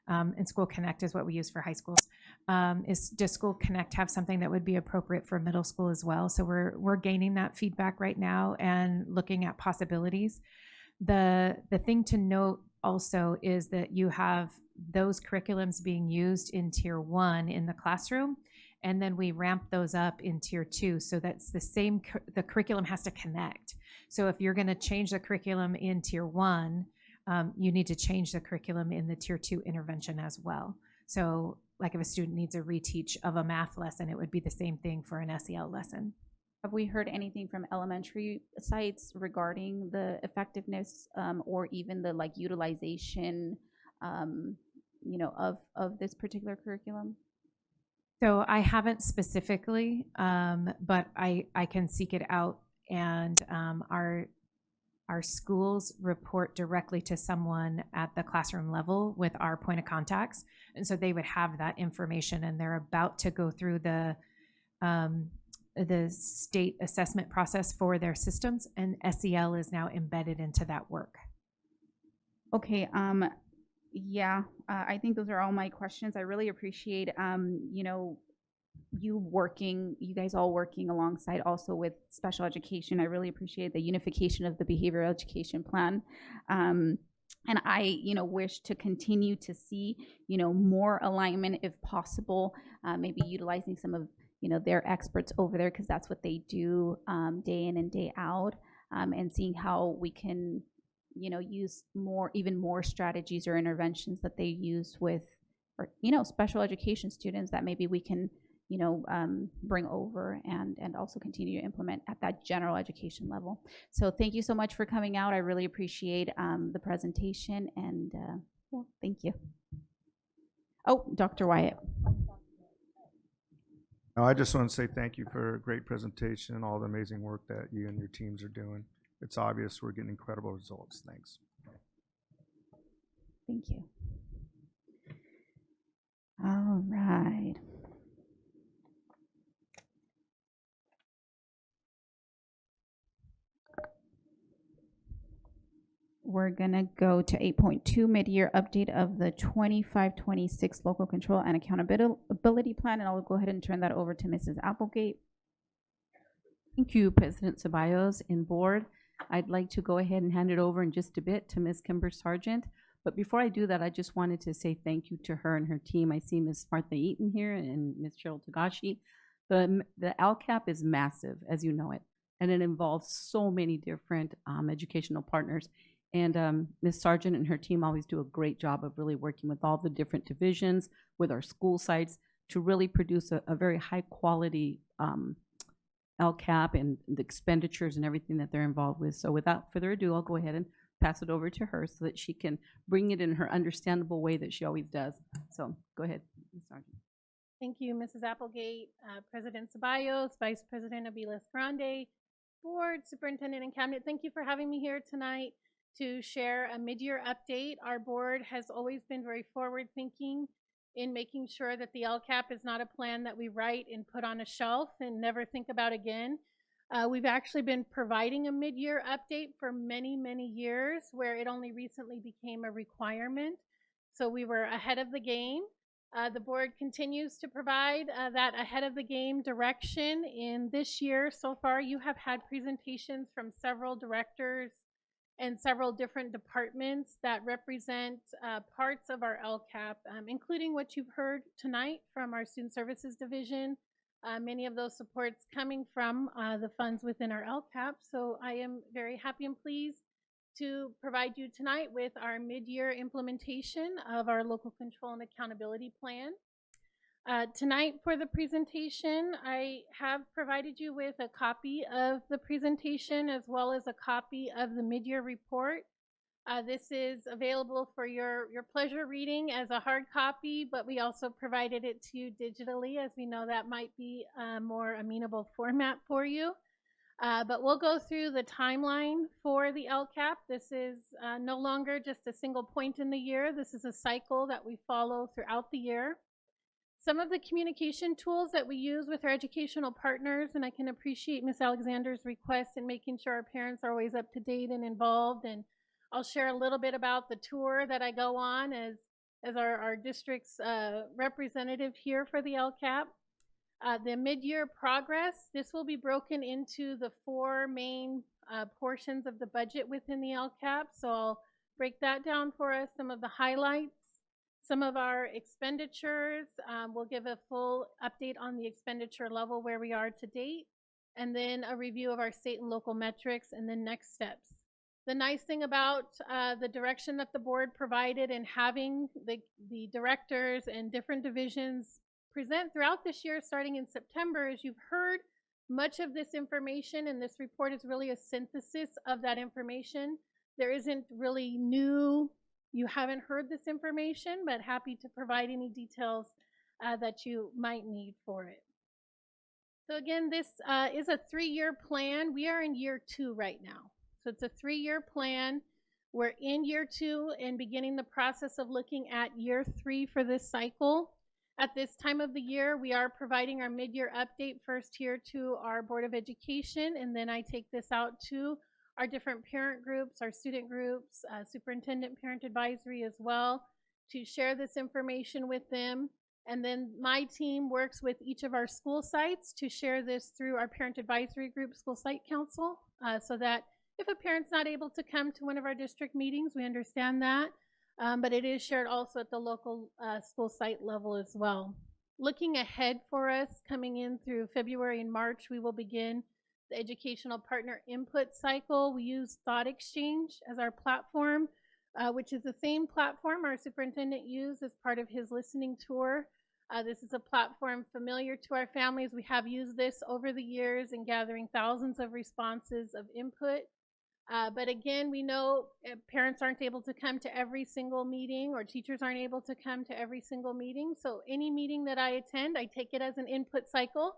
and School Connect is what we use for high schools, does School Connect have something that would be appropriate for middle school as well? So we're gaining that feedback right now and looking at possibilities. The thing to note also is that you have those curriculums being used in Tier 1 in the classroom, and then we ramp those up in Tier 2. So that's the same, the curriculum has to connect. So if you're going to change the curriculum in Tier 1, you need to change the curriculum in the Tier 2 intervention as well. So like if a student needs a reteach of a math lesson, it would be the same thing for an SEL lesson. Have we heard anything from elementary sites regarding the effectiveness or even the like utilization, of this particular curriculum? So I haven't specifically, but I can seek it out, and our schools report directly to someone at the classroom level with our point of contacts, and so they would have that information, and they're about to go through the state assessment process for their systems, and SEL is now embedded into that work. Okay, I think those are all my questions. I really appreciate, you guys all working alongside also with special education. I really appreciate the unification of the behavioral education plan. And I, wish to continue to see, more alignment if possible, maybe utilizing some of, their experts over there, because that's what they do day in and day out, and seeing how we can, use even more strategies or interventions that they use with, or, special education students that maybe we can, bring over and also continue to implement at that general education level. So thank you so much for coming out. I really appreciate the presentation, and thank you. Oh, Dr. Wyatt. No, I just want to say thank you for a great presentation and all the amazing work that you and your teams are doing. It's obvious we're getting incredible results. Thanks. Thank you. All right. We're going to go to 8.2, mid-year update of the 25-26 local control and accountability plan, and I'll go ahead and turn that over to Mrs. Applegate. Thank you, President Ceballos and board. I'd like to go ahead and hand it over in just a bit to Ms. Kimber Sargent. But before I do that, I just wanted to say thank you to her and her team. I see Ms. Martha Eaton here and Ms. Cheryl Tagashi. The LCAP is massive, as you know it, and it involves so many different educational partners. And Ms. Sargent and her team always do a great job of really working with all the different divisions, with our school sites, to really produce a very high quality LCAP and the expenditures and everything that they're involved with. So without further ado, I'll go ahead and pass it over to her so that she can bring it in her understandable way that she always does. So go ahead, Ms. Sargent. Thank you, Mrs. Applegate, President Ceballos, Vice President Aviles Grande, Board, Superintendent, and Cabinet. Thank you for having me here tonight to share a mid-year update. Our board has always been very forward-thinking in making sure that the LCAP is not a plan that we write and put on a shelf and never think about again. We've actually been providing a mid-year update for many, many years, where it only recently became a requirement. So we were ahead of the game. The board continues to provide that ahead of the game direction. In this year so far, you have had presentations from several directors and several different departments that represent parts of our LCAP, including what you've heard tonight from our Student Services Division. Many of those supports coming from the funds within our LCAP. So I am very happy and pleased to provide you tonight with our mid-year implementation of our local control and accountability plan. Tonight for the presentation, I have provided you with a copy of the presentation as well as a copy of the mid-year report. This is available for your pleasure reading as a hard copy, but we also provided it to you digitally, as we know that might be a more amenable format for you. But we'll go through the timeline for the LCAP. This is no longer just a single point in the year. This is a cycle that we follow throughout the year. Some of the communication tools that we use with our educational partners, and I can appreciate Ms. Alexander's request in making sure our parents are always up to date and involved. And I'll share a little bit about the tour that I go on as our district's representative here for the LCAP. The mid-year progress, this will be broken into the 4 main portions of the budget within the LCAP. So I'll break that down for us, some of the highlights. Some of our expenditures, we'll give a full update on the expenditure level where we are to date, and then a review of our state and local metrics, and then next steps. The nice thing about the direction that the board provided and having the directors and different divisions present throughout this year, starting in September, is you've heard much of this information, and this report is really a synthesis of that information. There isn't really new. You haven't heard this information, but happy to provide any details that you might need for it. So again, this is a 3-year plan. We are in year 2 right now. So it's a 3-year plan. We're in year 2 and beginning the process of looking at year 3 for this cycle. At this time of the year, we are providing our mid-year update first here to our Board of Education, and then I take this out to our different parent groups, our student groups, superintendent parent advisory as well, to share this information with them. And then my team works with each of our school sites to share this through our parent advisory group, school site council, so that if a parent's not able to come to one of our district meetings, we understand that, but it is shared also at the local school site level as well. Looking ahead for us, coming in through February and March, we will begin the educational partner input cycle. We use Thought Exchange as our platform, which is the same platform our superintendent used as part of his listening tour. This is a platform familiar to our families. We have used this over the years in gathering thousands of responses of input. But again, we know parents aren't able to come to every single meeting, or teachers aren't able to come to every single meeting. So any meeting that I attend, I take it as an input cycle.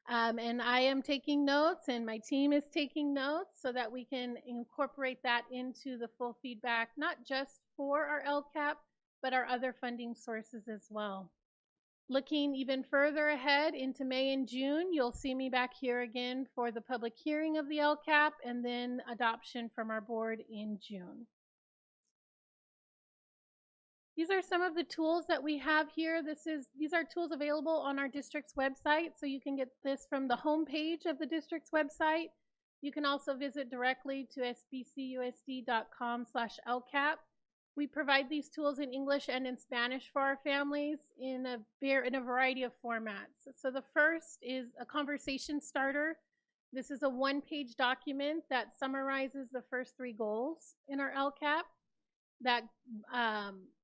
And I am taking notes, and my team is taking notes, so that we can incorporate that into the full feedback, not just for our LCAP, but our other funding sources as well. Looking even further ahead into May and June, you'll see me back here again for the public hearing of the LCAP, and then adoption from our board in June. These are some of the tools that we have here. These are tools available on our district's website, so you can get this from the home page of the district's website. You can also visit directly to sbcusd.com/LCAP. We provide these tools in English and in Spanish for our families in a variety of formats. So the first is a conversation starter. This is a 1-page document that summarizes the first 3 goals in our LCAP that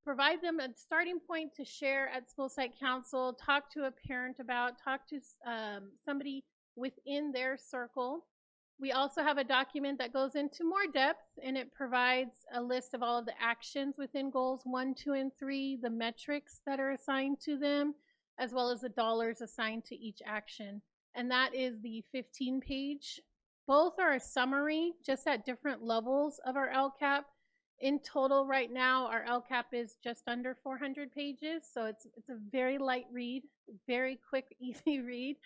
provide them a starting point to share at school site council, talk to a parent about, talk to somebody within their circle. We also have a document that goes into more depth, and it provides a list of all of the actions within goals 1, 2, and 3, the metrics that are assigned to them, as well as the dollars assigned to each action. And that is the 15-page. Both are a summary, just at different levels of our LCAP. In total, right now, our LCAP is just under 400 pages, so it's a very light read, very quick, easy read.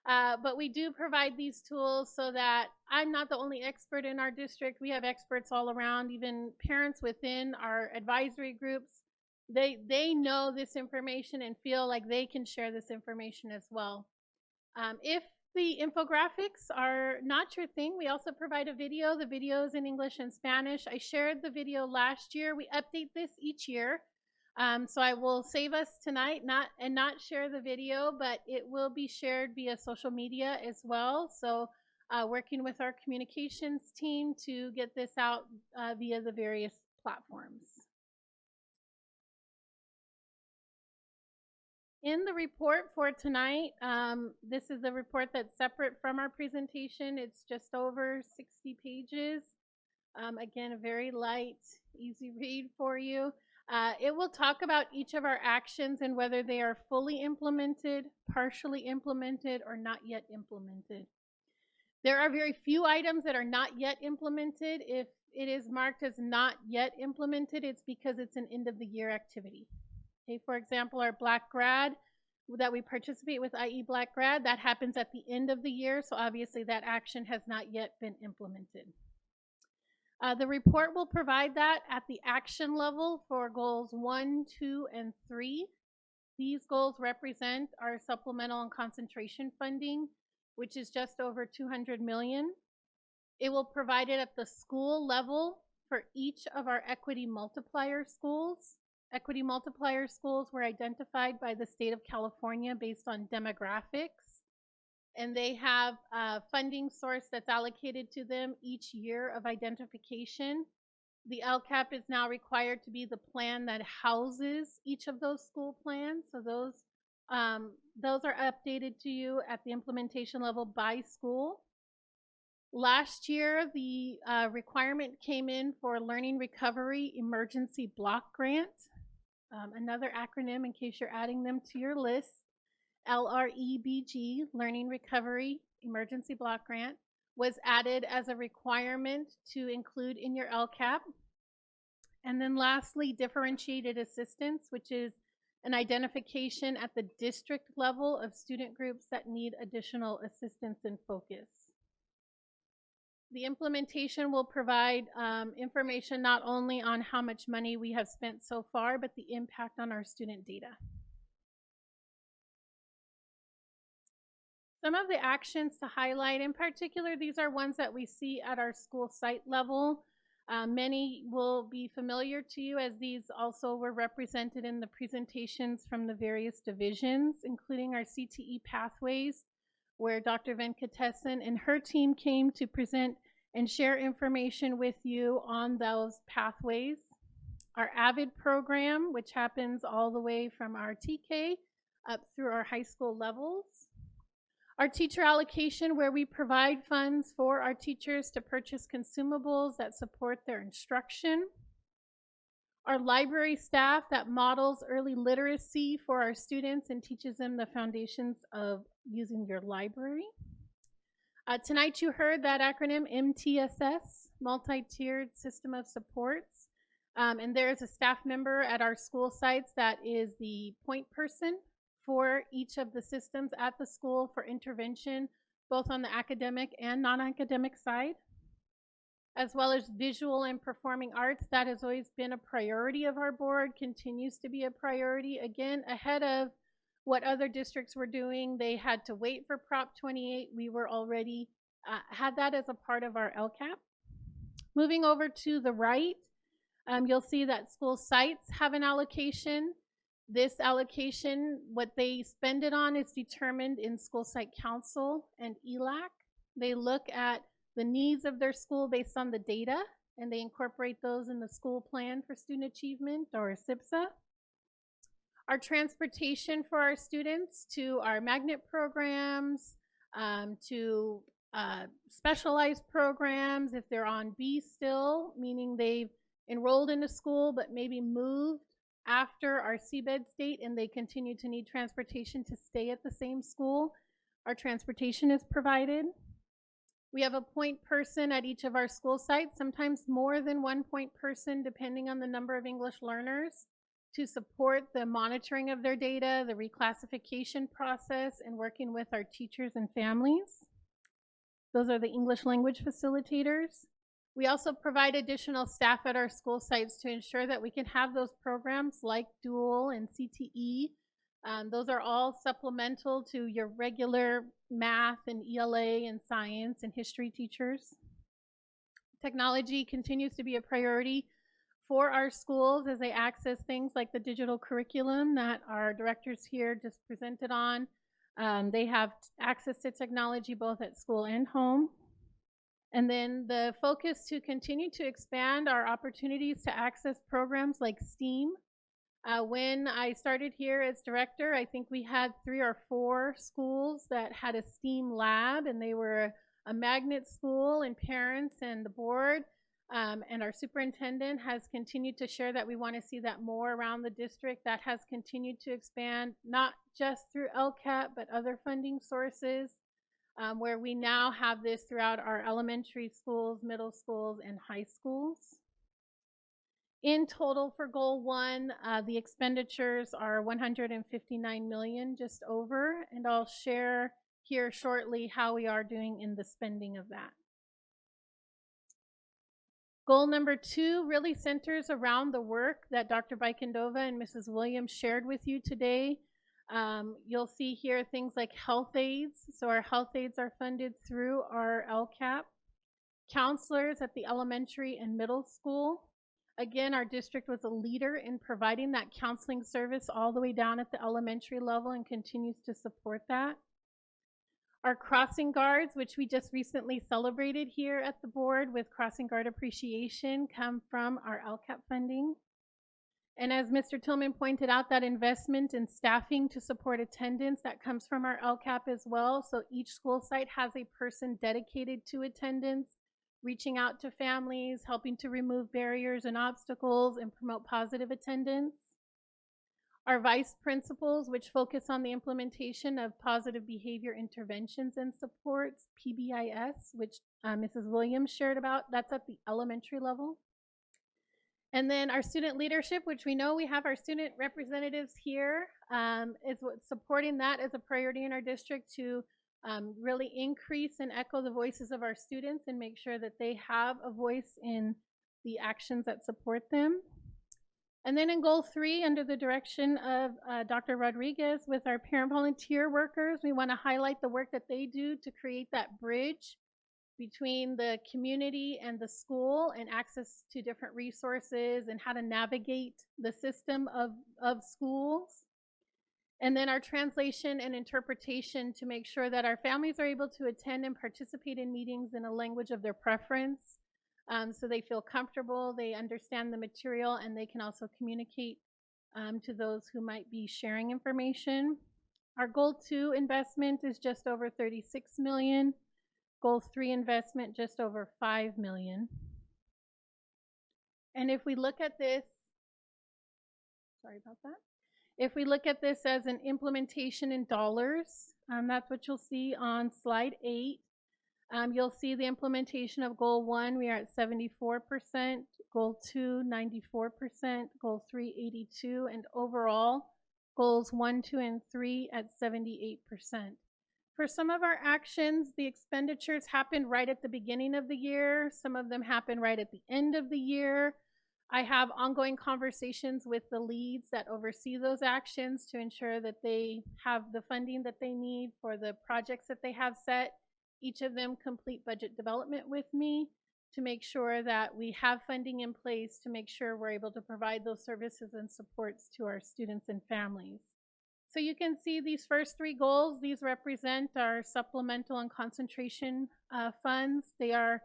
But we do provide these tools so that I'm not the only expert in our district. We have experts all around, even parents within our advisory groups. They know this information and feel like they can share this information as well. If the infographics are not your thing, we also provide a video. The video is in English and Spanish. I shared the video last year. We update this each year. So I will save us tonight and not share the video, but it will be shared via social media as well. So working with our communications team to get this out via the various platforms. In the report for tonight, this is a report that's separate from our presentation. It's just over 60 pages. Again, a very light, easy read for you. It will talk about each of our actions and whether they are fully implemented, partially implemented, or not yet implemented. There are very few items that are not yet implemented. If it is marked as not yet implemented, it's because it's an end of the year activity. Okay, for example, our Black Grad that we participate with, i.e. Black Grad, that happens at the end of the year, so obviously that action has not yet been implemented. The report will provide that at the action level for goals 1, 2, and 3. These goals represent our supplemental and concentration funding, which is just over $200 million. It will provide it at the school level for each of our equity multiplier schools. Equity multiplier schools were identified by the state of California based on demographics, and they have a funding source that's allocated to them each year of identification. The LCAP is now required to be the plan that houses each of those school plans, so those are updated to you at the implementation level by school. Last year, the requirement came in for Learning Recovery Emergency Block Grant. Another acronym in case you're adding them to your list, LREBG, Learning Recovery Emergency Block Grant, was added as a requirement to include in your LCAP. And then lastly, differentiated assistance, which is an identification at the district level of student groups that need additional assistance and focus. The implementation will provide information not only on how much money we have spent so far, but the impact on our student data. Some of the actions to highlight in particular, these are ones that we see at our school site level. Many will be familiar to you as these also were represented in the presentations from the various divisions, including our CTE pathways, where Dr. Venkatesan and her team came to present and share information with you on those pathways. Our AVID program, which happens all the way from our TK up through our high school levels. Our teacher allocation, where we provide funds for our teachers to purchase consumables that support their instruction. Our library staff that models early literacy for our students and teaches them the foundations of using your library. Tonight you heard that acronym MTSS, Multi-Tiered System of Supports. And there's a staff member at our school sites that is the point person for each of the systems at the school for intervention, both on the academic and non-academic side, as well as visual and performing arts. That has always been a priority of our board, continues to be a priority. Again, ahead of what other districts were doing, they had to wait for Prop 28. We were already, had that as a part of our LCAP. Moving over to the right, you'll see that school sites have an allocation. This allocation, what they spend it on is determined in school site council and ELAC. They look at the needs of their school based on the data, and they incorporate those in the school plan for student achievement, or SIPSA. Our transportation for our students to our magnet programs, to specialized programs, if they're on B still, meaning they've enrolled in a school but maybe moved after our CBED state and they continue to need transportation to stay at the same school, our transportation is provided. We have a point person at each of our school sites, sometimes more than one point person depending on the number of English learners, to support the monitoring of their data, the reclassification process, and working with our teachers and families. Those are the English language facilitators. We also provide additional staff at our school sites to ensure that we can have those programs like Dual and CTE. Those are all supplemental to your regular math and ELA and science and history teachers. Technology continues to be a priority for our schools as they access things like the digital curriculum that our directors here just presented on. They have access to technology both at school and home. And then the focus to continue to expand our opportunities to access programs like STEAM. When I started here as director, I think we had 3 or 4 schools that had a STEAM lab, and they were a magnet school, and parents and the board and our superintendent has continued to share that we want to see that more around the district. That has continued to expand, not just through LCAP, but other funding sources. where we now have this throughout our elementary schools, middle schools, and high schools. In total for Goal 1, the expenditures are $159 million, just over, and I'll share here shortly how we are doing in the spending of that. Goal number 2 really centers around the work that Dr. Bikendova and Mrs. Williams shared with you today. You'll see here things like health aides. So our health aides are funded through our LCAP. Counselors at the elementary and middle school. Again, our district was a leader in providing that counseling service all the way down at the elementary level and continues to support that. Our crossing guards, which we just recently celebrated here at the board with Crossing Guard Appreciation, come from our LCAP funding. And as Mr. Tillman pointed out, that investment in staffing to support attendance, that comes from our LCAP as well. So each school site has a person dedicated to attendance, reaching out to families, helping to remove barriers and obstacles and promote positive attendance. Our vice principals, which focus on the implementation of positive behavior interventions and supports, PBIS, which Mrs. Williams shared about, that's at the elementary level. And then our student leadership, which we know we have our student representatives here, is what's supporting that as a priority in our district to really increase and echo the voices of our students and make sure that they have a voice in the actions that support them. And then in Goal 3, under the direction of Dr. Rodriguez, with our parent volunteer workers, we want to highlight the work that they do to create that bridge between the community and the school and access to different resources and how to navigate the system of schools. And then our translation and interpretation to make sure that our families are able to attend and participate in meetings in a language of their preference, so they feel comfortable, they understand the material, and they can also communicate to those who might be sharing information. Our Goal 2 investment is just over $36 million. Goal 3 investment just over $5 million. And if we look at this, sorry about that. If we look at this as an implementation in dollars, that's what you'll see on slide 8. You'll see the implementation of Goal 1, we are at 74%, Goal 2, 94%, Goal 3, 82%, and overall, Goals 1, 2, and 3 at 78%. For some of our actions, the expenditures happen right at the beginning of the year. Some of them happen right at the end of the year. I have ongoing conversations with the leads that oversee those actions to ensure that they have the funding that they need for the projects that they have set. Each of them complete budget development with me to make sure that we have funding in place to make sure we're able to provide those services and supports to our students and families. So you can see these first 3 goals. These represent our supplemental and concentration funds. They are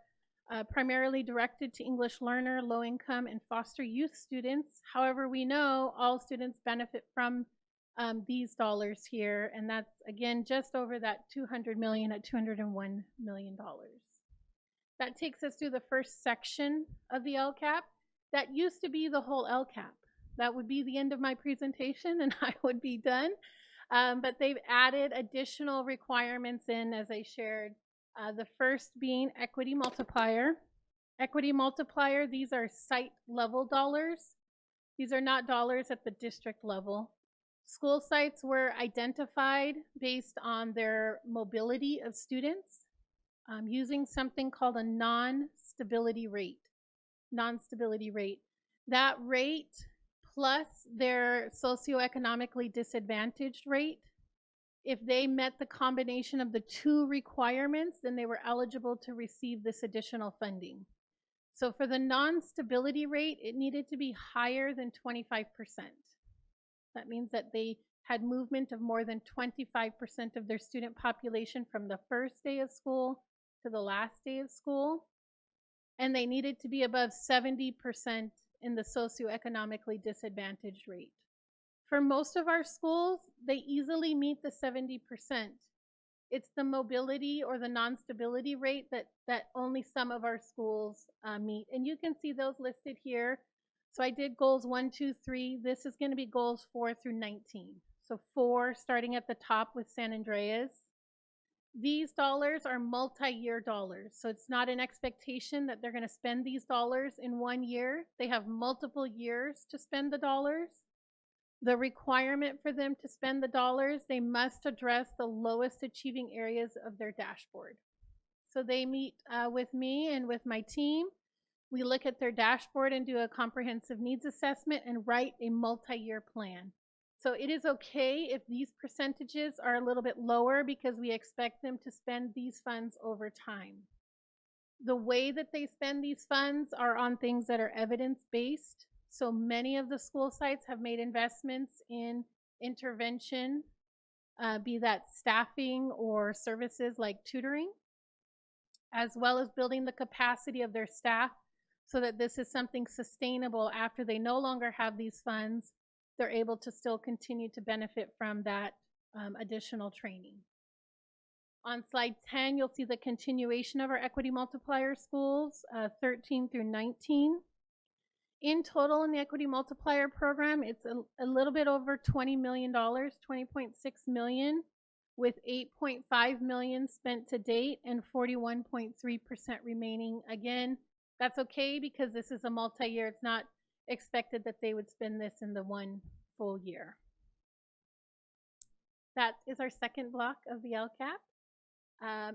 primarily directed to English learner, low-income, and foster youth students. However, we know all students benefit from these dollars here, and that's, again, just over that $200 million at $201 million. That takes us through the first section of the LCAP. That used to be the whole LCAP. That would be the end of my presentation and I would be done. But they've added additional requirements in, as I shared. The first being equity multiplier. Equity multiplier, these are site level dollars. These are not dollars at the district level. School sites were identified based on their mobility of students using something called a non-stability rate. Non-stability rate. That rate plus their socioeconomically disadvantaged rate, if they met the combination of the 2 requirements, then they were eligible to receive this additional funding. So for the non-stability rate, it needed to be higher than 25%. That means that they had movement of more than 25% of their student population from the first day of school to the last day of school. And they needed to be above 70% in the socioeconomically disadvantaged rate. For most of our schools, they easily meet the 70%. It's the mobility or the non-stability rate that only some of our schools meet. And you can see those listed here. So I did goals 1, 2, 3. This is going to be goals 4 through 19. So 4 starting at the top with San Andreas. These dollars are multi-year dollars, so it's not an expectation that they're going to spend these dollars in 1 year. They have multiple years to spend the dollars. The requirement for them to spend the dollars, they must address the lowest achieving areas of their dashboard. So they meet with me and with my team. We look at their dashboard and do a comprehensive needs assessment and write a multi-year plan. So it is okay if these percentages are a little bit lower because we expect them to spend these funds over time. The way that they spend these funds are on things that are evidence-based. So many of the school sites have made investments in intervention, be that staffing or services like tutoring, as well as building the capacity of their staff so that this is something sustainable after they no longer have these funds. They're able to still continue to benefit from that additional training. On slide 10, you'll see the continuation of our equity multiplier schools, 13 through 19. In total, in the equity multiplier program, it's a little bit over $20 million, $20.6 million, with $8.5 million spent to date and 41.3% remaining. Again, that's okay because this is a multi-year. It's not expected that they would spend this in the 1 full year. That is our second block of the LCAP.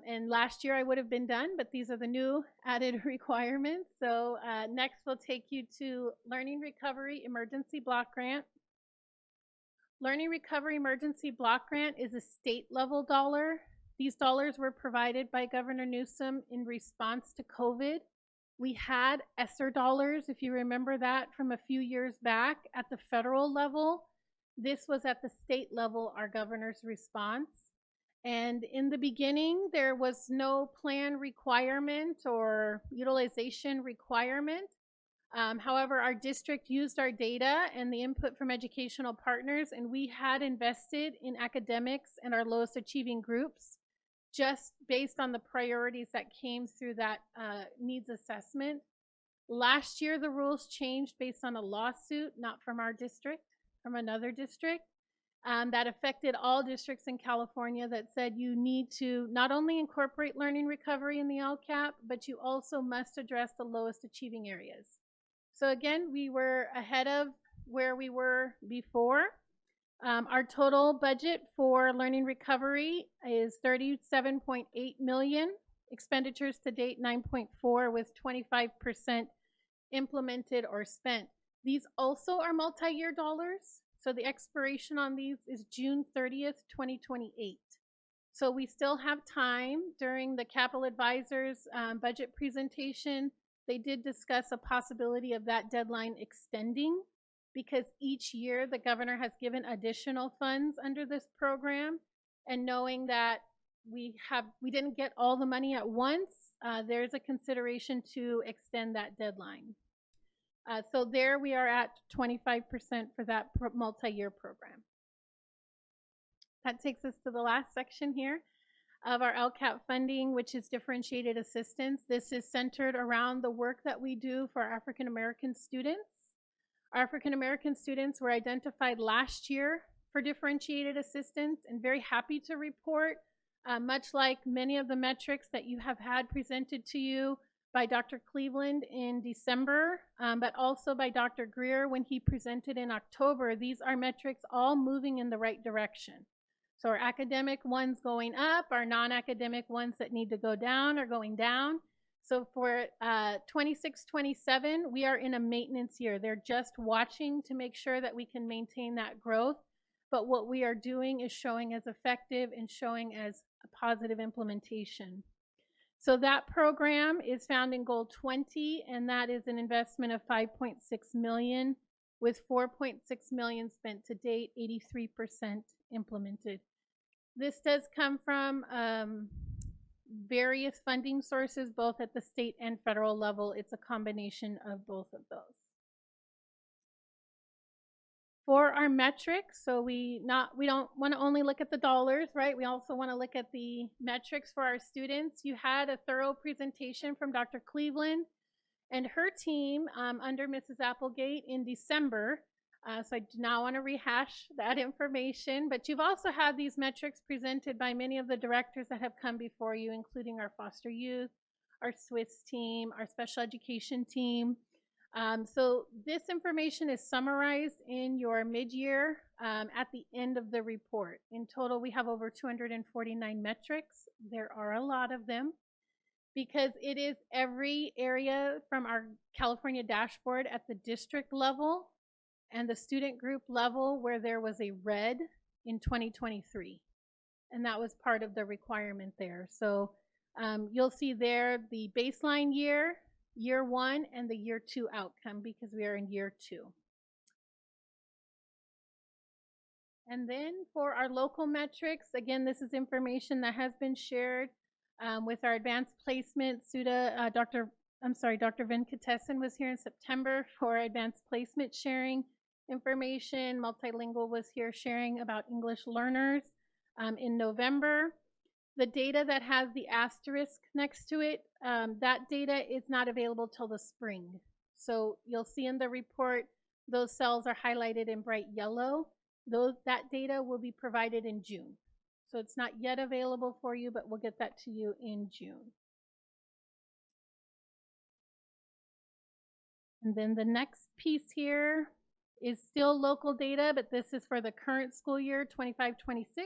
And last year I would have been done, but these are the new added requirements. So next we'll take you to Learning Recovery Emergency Block Grant. Learning Recovery Emergency Block Grant is a state level dollar. These dollars were provided by Governor Newsom in response to COVID. We had ESSER dollars, if you remember that, from a few years back at the federal level. This was at the state level, our governor's response. And in the beginning, there was no plan requirement or utilization requirement. However, our district used our data and the input from educational partners, and we had invested in academics and our lowest achieving groups just based on the priorities that came through that needs assessment. Last year, the rules changed based on a lawsuit, not from our district, from another district. That affected all districts in California that said you need to not only incorporate learning recovery in the LCAP, but you also must address the lowest achieving areas. So again, we were ahead of where we were before. Our total budget for learning recovery is $37.8 million. Expenditures to date 9.4 with 25% implemented or spent. These also are multi-year dollars. So the expiration on these is June 30th, 2028. So we still have time. During the Capital Advisors budget presentation, they did discuss a possibility of that deadline extending because each year the governor has given additional funds under this program, and knowing that we didn't get all the money at once, there's a consideration to extend that deadline. So there we are at 25% for that multi-year program. That takes us to the last section here of our LCAP funding, which is differentiated assistance. This is centered around the work that we do for African American students. African American students were identified last year for differentiated assistance, and very happy to report, much like many of the metrics that you have had presented to you by Dr. Cleveland in December, but also by Dr. Greer when he presented in October. These are metrics all moving in the right direction. So our academic ones going up, our non-academic ones that need to go down are going down. So for 26-27, we are in a maintenance year. They're just watching to make sure that we can maintain that growth. But what we are doing is showing as effective and showing as a positive implementation. So that program is found in Goal 20, and that is an investment of $5.6 million, with $4.6 million spent to date, 83% implemented. This does come from various funding sources, both at the state and federal level. It's a combination of both of those. For our metrics, so we don't want to only look at the dollars, right? We also want to look at the metrics for our students. You had a thorough presentation from Dr. Cleveland and her team under Mrs. Applegate in December So I do not want to rehash that information, but you've also had these metrics presented by many of the directors that have come before you, including our foster youth, our Swiss team, our special education team. So this information is summarized in your mid-year at the end of the report. In total, we have over 249 metrics. There are a lot of them because it is every area from our California dashboard at the district level and the student group level where there was a red in 2023. And that was part of the requirement there. So you'll see there the baseline year, year 1, and the year 2 outcome because we are in year 2. And then for our local metrics, again, this is information that has been shared with our advanced placement. Dr. Venkatesan was here in September for advanced placement sharing information. Multilingual was here sharing about English learners in November. The data that has the asterisk next to it, that data is not available till the spring. So you'll see in the report, those cells are highlighted in bright yellow. That data will be provided in June. So it's not yet available for you, but we'll get that to you in June. And then the next piece here is still local data, but this is for the current school year, 25-26.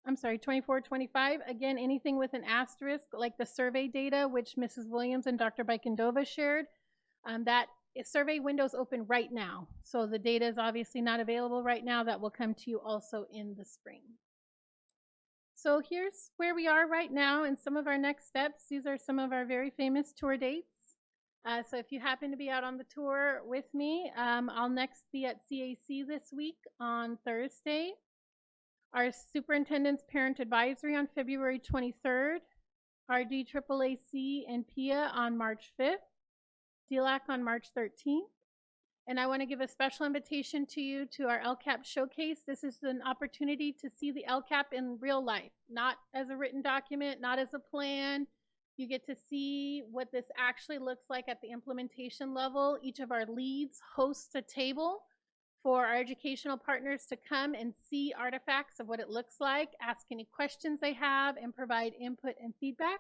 I'm sorry, 24-25. Again, anything with an asterisk, like the survey data, which Mrs. Williams and Dr. Bikendova shared, that survey window's open right now. So the data is obviously not available right now. That will come to you also in the spring. So here's where we are right now and some of our next steps. These are some of our very famous tour dates. So if you happen to be out on the tour with me, I'll next be at CAC this week on Thursday. Our Superintendent's Parent Advisory on February 23rd. Our DAAAC and PIA on March 5th. DLAC on March 13th. And I want to give a special invitation to you to our LCAP showcase. This is an opportunity to see the LCAP in real life, not as a written document, not as a plan. You get to see what this actually looks like at the implementation level. Each of our leads hosts a table for our educational partners to come and see artifacts of what it looks like, ask any questions they have, and provide input and feedback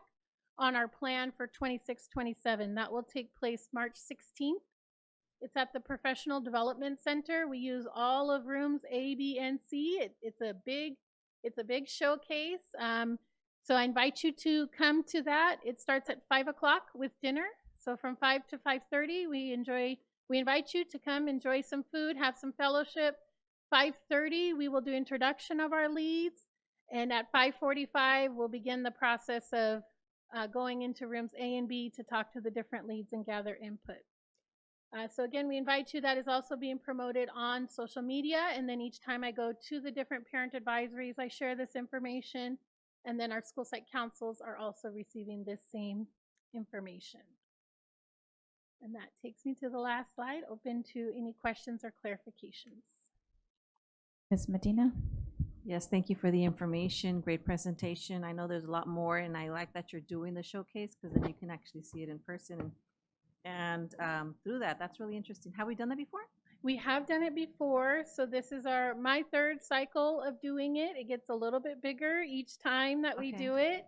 on our plan for 26-27. That will take place March 16th. It's at the Professional Development Center. We use all of rooms A, B, and C. It's a big showcase. So I invite you to come to that. It starts at 5 o'clock with dinner. So from 5 to 5:30, we invite you to come enjoy some food, have some fellowship. 5:30, we will do introduction of our leads. And at 5:45, we'll begin the process of going into rooms A and B to talk to the different leads and gather input. So again, we invite you. That is also being promoted on social media. And then each time I go to the different parent advisories, I share this information. And then our school site councils are also receiving this same information. And that takes me to the last slide, open to any questions or clarifications. Ms. Medina? Yes, thank you for the information. Great presentation. I know there's a lot more, and I like that you're doing the showcase because then you can actually see it in person. And through that, that's really interesting. Have we done that before? We have done it before. So this is my third cycle of doing it. It gets a little bit bigger each time that we do it.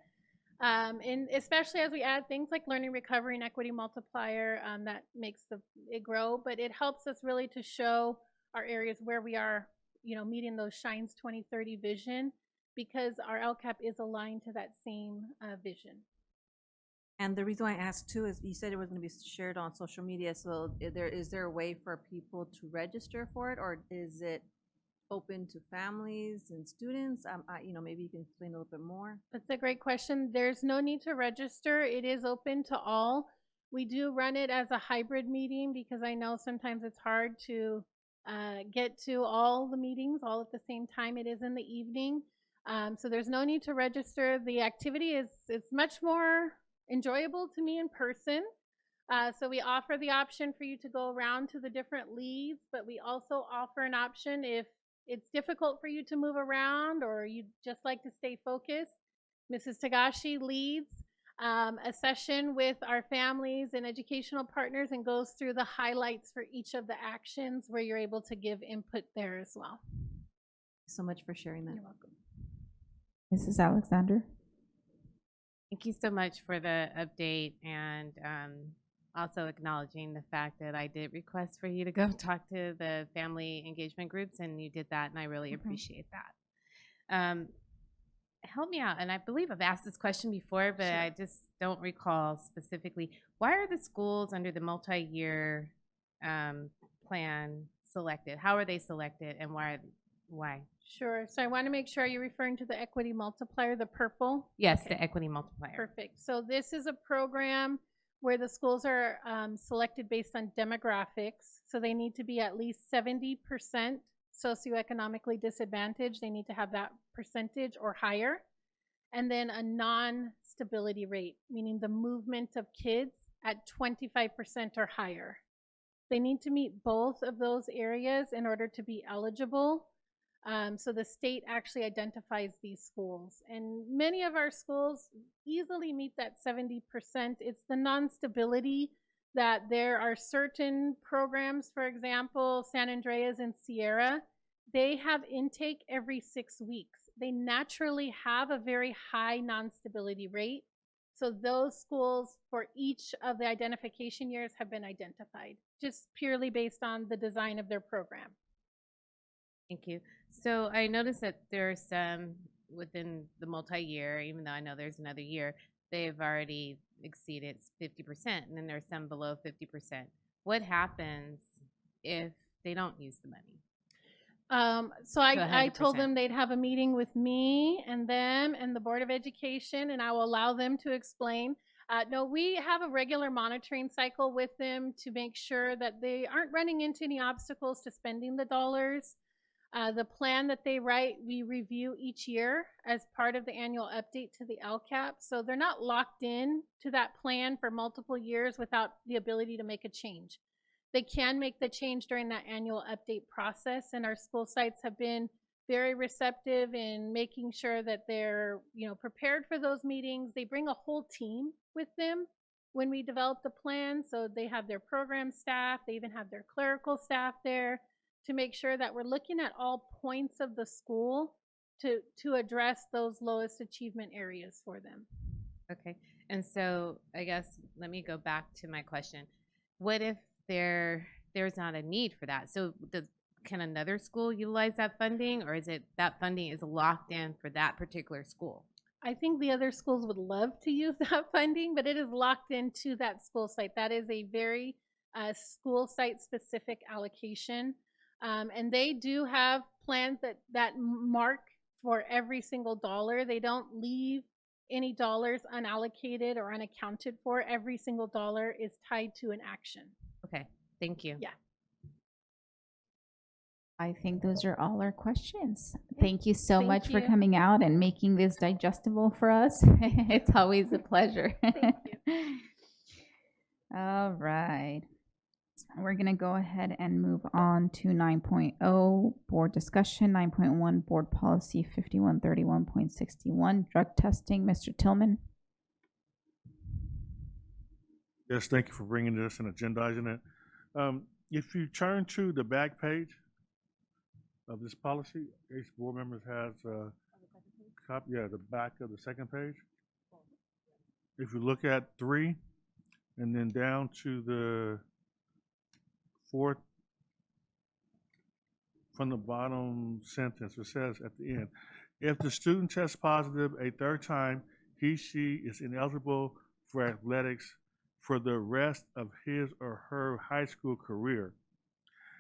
And especially as we add things like learning, recovery, and equity multiplier, that makes it grow. But it helps us really to show our areas where we are, meeting those Shines 2030 vision, because our LCAP is aligned to that same vision. And the reason why I asked too is you said it was going to be shared on social media. So is there a way for people to register for it, or is it open to families and students? Maybe you can explain a little bit more. That's a great question. There's no need to register. It is open to all. We do run it as a hybrid meeting because I know sometimes it's hard to get to all the meetings all at the same time. It is in the evening. So there's no need to register. The activity is much more enjoyable to me in person. So we offer the option for you to go around to the different leads, but we also offer an option if it's difficult for you to move around or you just like to stay focused. Mrs. Tagashi leads a session with our families and educational partners and goes through the highlights for each of the actions where you're able to give input there as well. So much for sharing that. You're welcome. Mrs. Alexander? Thank you so much for the update and also acknowledging the fact that I did request for you to go talk to the family engagement groups, and you did that, and I really appreciate that. Help me out, and I believe I've asked this question before, but I just don't recall specifically. Why are the schools under the multi-year plan selected? How are they selected, and why? Sure. So I want to make sure you're referring to the equity multiplier, the purple? Yes, Okay. the equity multiplier. Perfect. So this is a program where the schools are selected based on demographics. So they need to be at least 70% socioeconomically disadvantaged. They need to have that percentage or higher. And then a non-stability rate, meaning the movement of kids at 25% or higher. They need to meet both of those areas in order to be eligible. So the state actually identifies these schools. And many of our schools easily meet that 70%. It's the non-stability that there are certain programs, for example, San Andreas and Sierra, they have intake every 6 weeks. They naturally have a very high non-stability rate. So those schools for each of the identification years have been identified, just purely based on the design of their program. Thank you. So I noticed that there's some within the multi-year, even though I know there's another year, they've already exceeded 50%, and then there's some below 50%. What happens if they don't use the money? So I told them they'd have a meeting with me and them and the Board of Education, and I will allow them to explain. No, we have a regular monitoring cycle with them to make sure that they aren't running into any obstacles to spending the dollars. The plan that they write, we review each year as part of the annual update to the LCAP. So they're not locked in to that plan for multiple years without the ability to make a change. They can make the change during that annual update process, and our school sites have been very receptive in making sure that they're, prepared for those meetings. They bring a whole team with them when we develop the plan. So they have their program staff, they even have their clerical staff there, to make sure that we're looking at all points of the school to address those lowest achievement areas for them. Okay. And so I guess let me go back to my question. What if there's not a need for that? So can another school utilize that funding, or is it that funding is locked in for that particular school? I think the other schools would love to use that funding, but it is locked into that school site. That is a very school site specific allocation. And they do have plans that mark for every single dollar. They don't leave any dollars unallocated or unaccounted for. Every single dollar is tied to an action. Okay, thank you. Yeah. I think those are all our questions. Thank you so Thank much for you. coming out and making this digestible for us. It's always a pleasure. Thank you. All right. We're going to go ahead and move on to 9.0, board discussion, 9.1, board policy 5131.61, drug testing. Mr. Tillman. Yes, thank you for bringing this and agendizing it. If you turn to the back page of this policy, each board member has a copy, the back of the second page. If you look at 3 and then down to the 4th from the bottom sentence, it says at the end, if the student tests positive a 3rd time, she is ineligible for athletics for the rest of his or her high school career.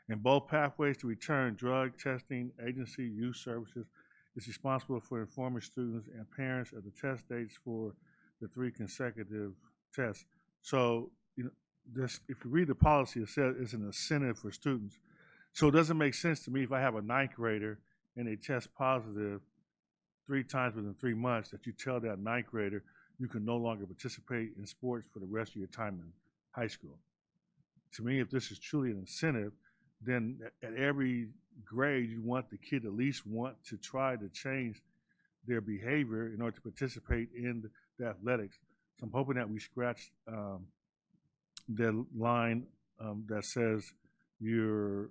In both pathways to return, drug testing agency youth services is responsible for informing students and parents of the test dates for the 3 consecutive tests. So, this, if you read the policy, it says it's an incentive for students. So it doesn't make sense to me if I have a 9th grader and they test positive 3 times within 3 months that you tell that 9th grader you can no longer participate in sports for the rest of your time in high school. To me, if this is truly an incentive, then at every grade you want the kid at least want to try to change their behavior in order to participate in the athletics. So I'm hoping that we scratch the line that says you're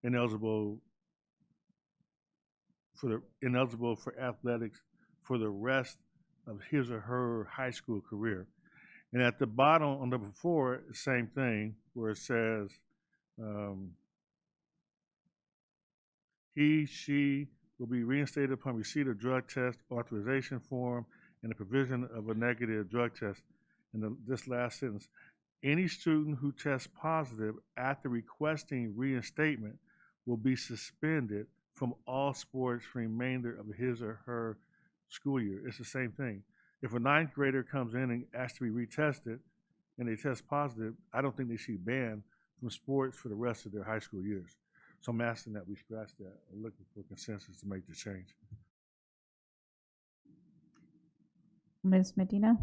ineligible for athletics for the rest of his or her high school career. And at the bottom on number 4, same thing, where it says he, she will be reinstated upon receipt of drug test authorization form and the provision of a negative drug test. And this last sentence, any student who tests positive after requesting reinstatement will be suspended from all sports for the remainder of his or her school year. It's the same thing. If a 9th grader comes in and asks to be retested and they test positive, I don't think they should be banned from sports for the rest of their high school years. So I'm asking that we scratch that and looking for consensus to make the change. Ms. Medina?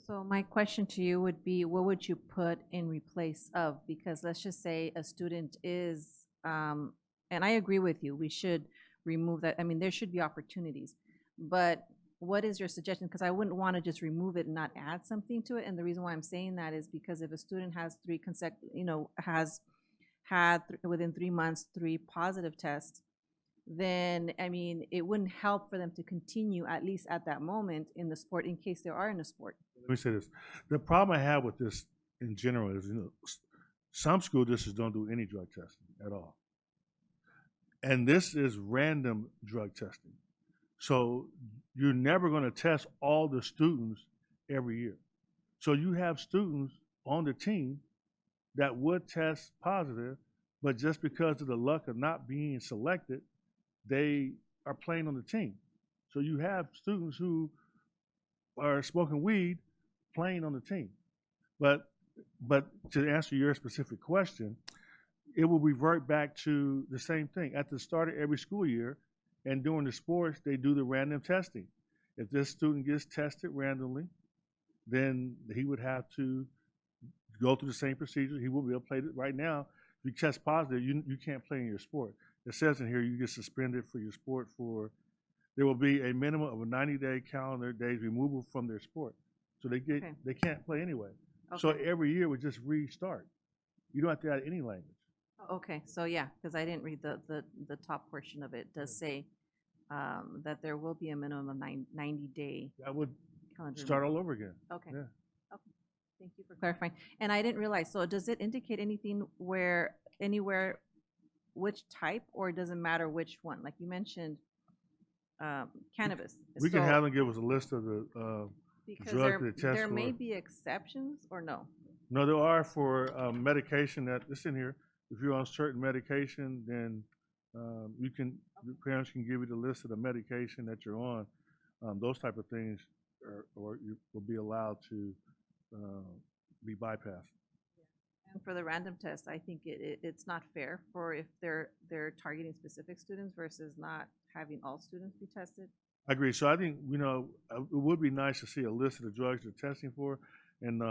So my question to you would be, what would you put in replace of? Because let's just say a student is, and I agree with you, we should remove that. I mean, there should be opportunities. But what is your suggestion? Because I wouldn't want to just remove it and not add something to it. And the reason why I'm saying that is because if a student has has had within 3 months 3 positive tests, then I mean it wouldn't help for them to continue at least at that moment in the sport in case they are in a sport. Let me say this: the problem I have with this in general is, some school districts don't do any drug testing at all, and this is random drug testing. So you're never going to test all the students every year. So you have students on the team that would test positive, but just because of the luck of not being selected, they are playing on the team. So you have students who are smoking weed playing on the team. But to answer your specific question, it will revert back to the same thing. At the start of every school year and during the sports, they do the random testing. If this student gets tested randomly, then he would have to go through the same procedure. He will be able to play it. Right now, if you test positive, you can't play in your sport. It says in here you get suspended for your sport for, there will be a minimum of a 90-day calendar days removal from their sport. So they can't play anyway. Okay. So every year we just restart. You don't have to add any language. Okay, so yeah, because I didn't read the top portion of it. It does say that there will be a minimum of 90-day. That would start all over again. Okay. Yeah. Okay. Thank you for clarifying. And I didn't realize. So does it indicate anything anywhere which type, or does it matter which one? Like you mentioned, cannabis. We can have them give us a list of the because drugs that test there for. may be exceptions, or no? No, there are for medication that it's in here. If you're on certain medication, then your parents can give you the list of the medication that you're on. Those type of things or you will be allowed to be bypassed. And for the random test, I think it's not fair for if they're targeting specific students versus not having all students be tested. I agree. So I think, it would be nice to see a list of the drugs they're testing for, and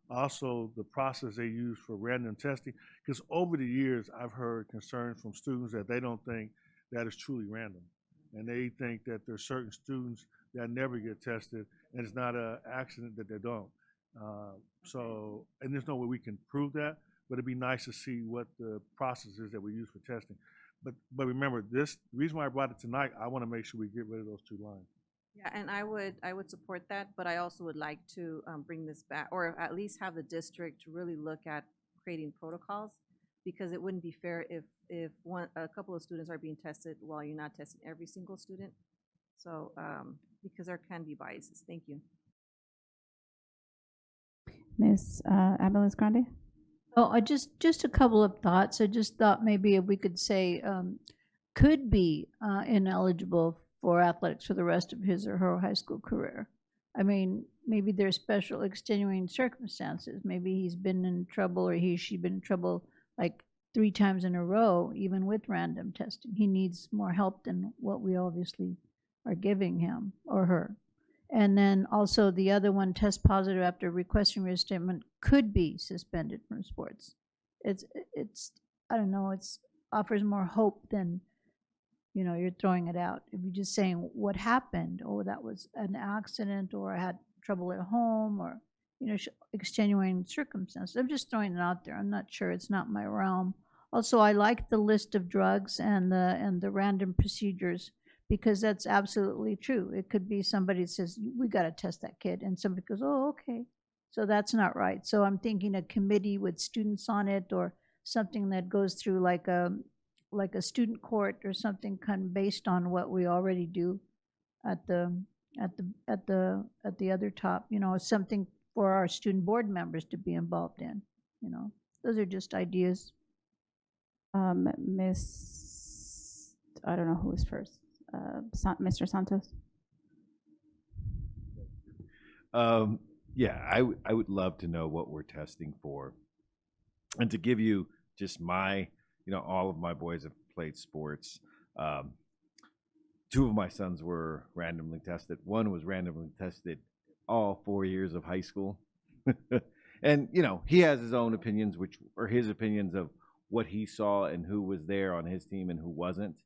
also the process they use for random testing. Because over the years, I've heard concerns from students that they don't think that is truly random. And they think that there's certain students that never get tested, and it's not an accident that they don't. And there's no way we can prove that, but it'd be nice to see what the process is that we use for testing. But remember, the reason why I brought it tonight, I want to make sure we get rid of those 2 lines. Yeah, and I would support that, but I also would like to bring this back, or at least have the district really look at creating protocols, because it wouldn't be fair if a couple of students are being tested while you're not testing every single student. So because there can be biases. Thank you. Ms. Abeles Grande? Oh, just a couple of thoughts. I just thought maybe if we could say could be ineligible for athletics for the rest of his or her high school career. I mean, maybe there's special extenuating circumstances. Maybe he's been in trouble, or she's been in trouble like 3 times in a row, even with random testing. He needs more help than what we obviously are giving him or her. And then also the other one, test positive after requesting reinstatement, could be suspended from sports. It's I don't know, it's offers more hope than You know, you're throwing it out. If you're just saying what happened, oh, that was an accident, or I had trouble at home, or, you know, extenuating circumstances. I'm just throwing it out there. I'm not sure. It's not my realm. Also, I like the list of drugs and the random procedures, because that's absolutely true. It could be somebody says, we got to test that kid, and somebody goes, oh, okay. So that's not right. So I'm thinking a committee with students on it, or something that goes through like a student court or something, kind of based on what we already do at the other top, you know, something for our student board members to be involved in, you know. Those are just ideas. Miss, I don't know who was first. Mr. Santos. Yeah, I would love to know what we're testing for. And to give you just my, you know, all of my boys have played sports. 2 of my sons were randomly tested. 1 was randomly tested all 4 years of high school. And, you know, he has his own opinions, which are his opinions of what he saw and who was there on his team and who wasn't.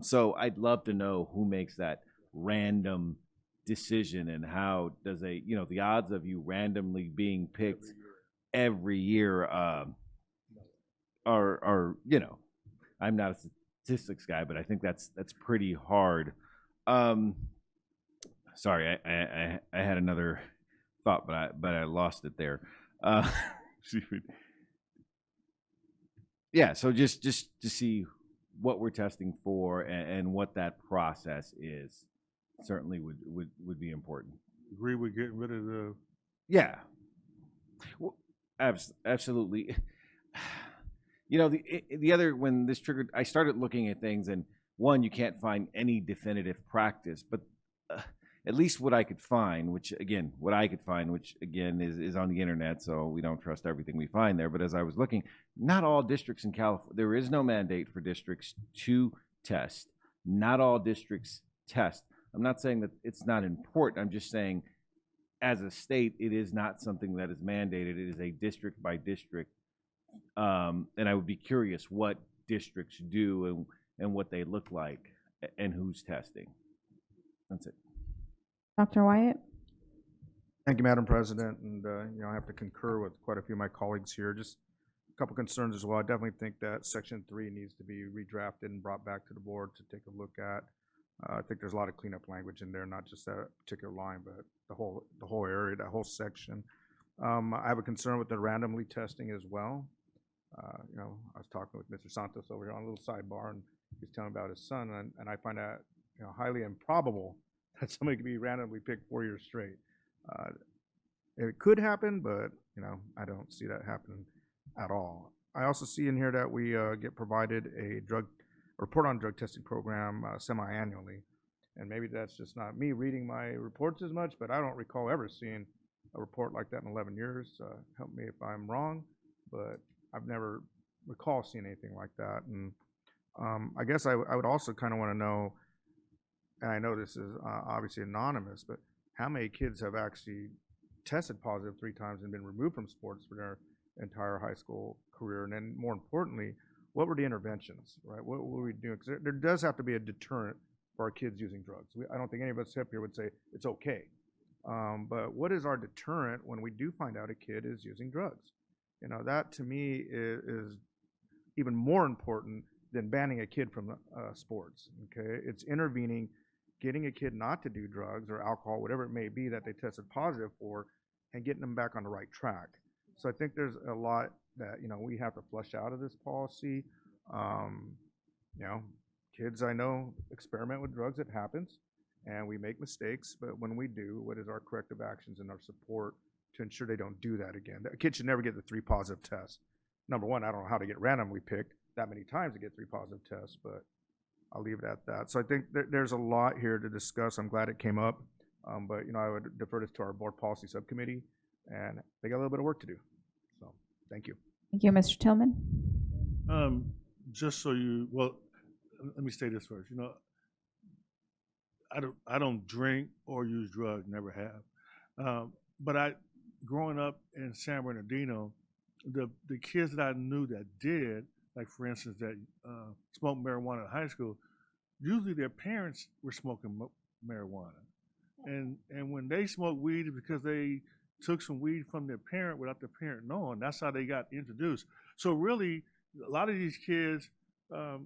So I'd love to know who makes that random decision, and how does you know, the odds of you randomly being picked every year are, you know, I'm not a statistics guy, but I think that's pretty hard. Sorry, I had another thought, but I lost it there. Yeah, so just to see what we're testing for and what that process is certainly would be important. Agree with getting rid of the. Yeah. Well, absolutely. You know, the other, when this triggered, I started looking at things, and one, you can't find any definitive practice, but at least what I could find, which again is on the internet, so we don't trust everything we find there. But as I was looking, not all districts in California, there is no mandate for districts to test. Not all districts test. I'm not saying that it's not important. I'm just saying, as a state, it is not something that is mandated. It is a district by district. And I would be curious what districts do and what they look like and who's testing. That's it. Dr. Wyatt? Thank you, Madam President. And, you know, I have to concur with quite a few of my colleagues here. Just a couple concerns as well. I definitely think that Section 3 needs to be redrafted and brought back to the board to take a look at. I think there's a lot of cleanup language in there, not just that particular line, but the whole area, that whole section. I have a concern with the randomly testing as well. You know, I was talking with Mr. Santos over here on a little sidebar, and he was telling about his son, and I find that, you know, highly improbable that somebody could be randomly picked 4 years straight. It could happen, but, you know, I don't see that happening at all. I also see in here that we get provided a report on drug testing program semi-annually, and maybe that's just not me reading my reports as much, but I don't recall ever seeing a report like that in 11 years. Help me if I'm wrong, but I've never recall seeing anything like that. And I guess I would also kind of want to know, and I know this is obviously anonymous, but how many kids have actually tested positive 3 times and been removed from sports for their entire high school career? And then more importantly, what were the interventions, right? What were we doing? Because there does have to be a deterrent for our kids using drugs. I don't think any of us up here would say it's okay. But what is our deterrent when we do find out a kid is using drugs? You know, that to me is even more important than banning a kid from sports, okay? It's intervening, getting a kid not to do drugs or alcohol, whatever it may be that they tested positive for, and getting them back on the right track. So I think there's a lot that, you know, we have to flush out of this policy. You know, kids I know experiment with drugs, it happens, and we make mistakes, but when we do, what is our corrective actions and our support to ensure they don't do that again? A kid should never get the 3 positive tests. Number one, I don't know how to get randomly picked that many times to get 3 positive tests, but I'll leave it at that. So I think there's a lot here to discuss. I'm glad it came up, but, you know, I would defer this to our board policy subcommittee, and they got a little bit of work to do. So thank you. Thank you, Mr. Tillman. Just so you, well, let me say this first. You know, I don't drink or use drugs, never have. But growing up in San Bernardino, the kids that I knew that did, like for instance, that smoked marijuana in high school, usually their parents were smoking marijuana. And when they smoked weed, it's because they took some weed from their parent without their parent knowing. That's how they got introduced. So really, a lot of these kids are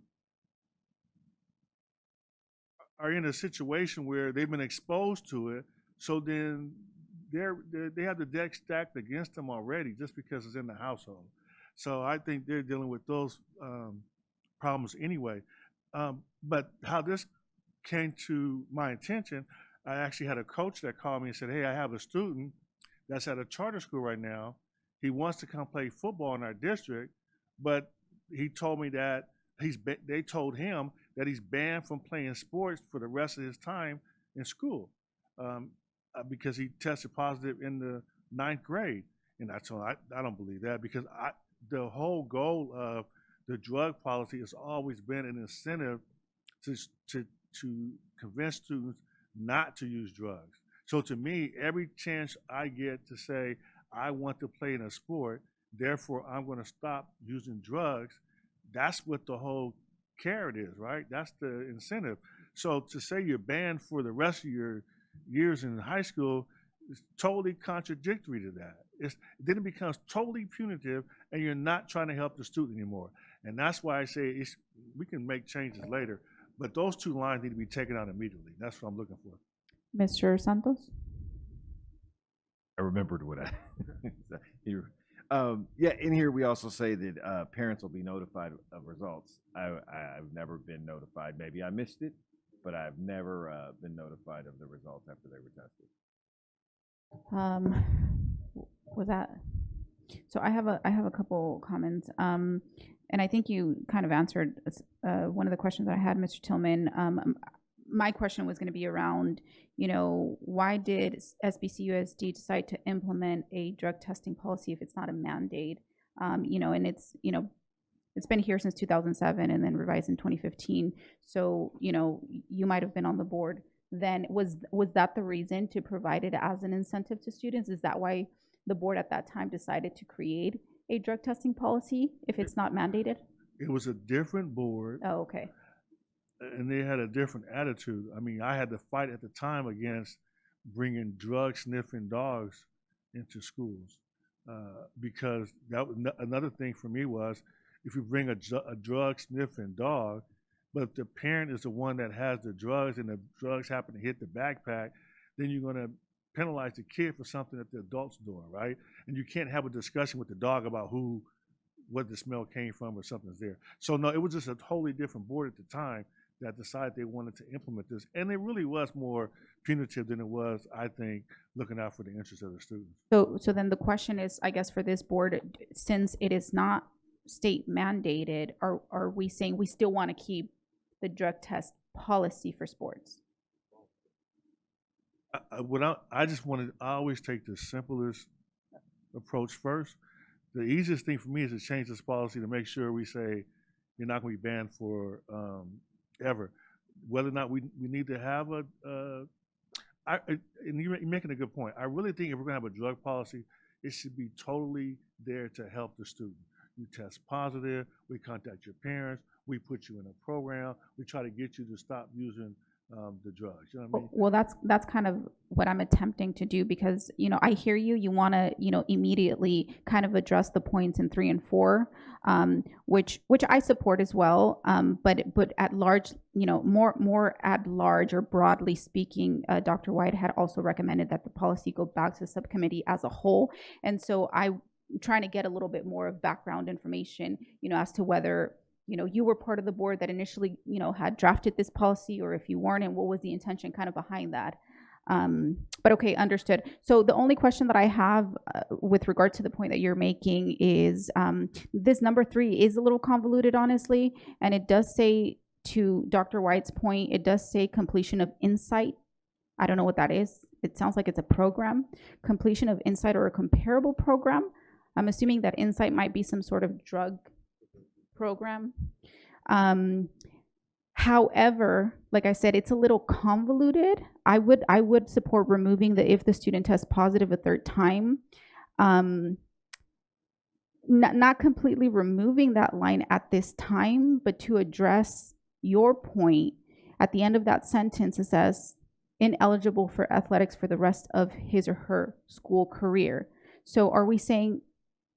in a situation where they've been exposed to it. So then they have the deck stacked against them already just because it's in the household. So I think they're dealing with those problems anyway. But how this came to my attention, I actually had a coach that called me and said, hey, I have a student that's at a charter school right now. He wants to come play football in our district, but he told me that they told him that he's banned from playing sports for the rest of his time in school because he tested positive in the 9th grade. And I told him, I don't believe that, because the whole goal of the drug policy has always been an incentive to convince students not to use drugs. So to me, every chance I get to say, I want to play in a sport, therefore I'm going to stop using drugs, that's what the whole carrot is, right? That's the incentive. So to say you're banned for the rest of your years in high school is totally contradictory to that. Then it becomes totally punitive, and you're not trying to help the student anymore. And that's why I say we can make changes later, but those two lines need to be taken out immediately. That's what I'm looking for. Mr. Santos? I remembered what I yeah, in here we also say that parents will be notified of results. I've never been notified. Maybe I missed it, but I've never been notified of the results after they were tested. Was that? So I have a couple comments, and I think you kind of answered one of the questions that I had, Mr. Tillman. My question was going to be around, why did SBCUSD decide to implement a drug testing policy if it's not a mandate? And it's been here since 2007 and then revised in 2015. So, you might have been on the board then. Was that the reason to provide it as an incentive to students? Is that why the board at that time decided to create a drug testing policy if it's not mandated? It was a different board. Oh, okay. And they had a different attitude. I mean, I had to fight at the time against bringing drug-sniffing dogs into schools because another thing for me was, if you bring a drug-sniffing dog, but the parent is the one that has the drugs and the drugs happen to hit the backpack, then you're going to penalize the kid for something that the adult's doing, right? And you can't have a discussion with the dog about what the smell came from or something's there. So no, it was just a totally different board at the time that decided they wanted to implement this. And it really was more punitive than it was, I think, looking out for the interests of the students. So then the question is, I guess, for this board, since it is not state mandated, are we saying we still want to keep the drug test policy for sports? I always take the simplest approach first. The easiest thing for me is to change this policy to make sure we say you're not going to be banned for ever. Whether or not we need to have and you're making a good point. I really think if we're going to have a drug policy, it should be totally there to help the student. You test positive, we contact your parents, we put you in a program, we try to get you to stop using the drugs. You know what I mean? Well, that's kind of what I'm attempting to do, because I hear you want to immediately kind of address the points in 3 and 4, which I support as well. But at large, more at large or broadly speaking, Dr. White had also recommended that the policy go back to the subcommittee as a whole, and so I'm trying to get a little bit more of background information, as to whether you were part of the board that initially, had drafted this policy, or if you weren't, and what was the intention kind of behind that. But okay, understood. So the only question that I have with regard to the point that you're making is this number 3 is a little convoluted, honestly, and it does say, to Dr. White's point, it does say completion of Insight. I don't know what that is. It sounds like it's a program. Completion of Insight or a comparable program. I'm assuming that Insight might be some sort of drug program. However, like I said, it's a little convoluted. I would support removing the if the student tests positive a 3rd time. Not completely removing that line at this time, but to address your point, At the end of that sentence, it says, ineligible for athletics for the rest of his or her school career. So are we saying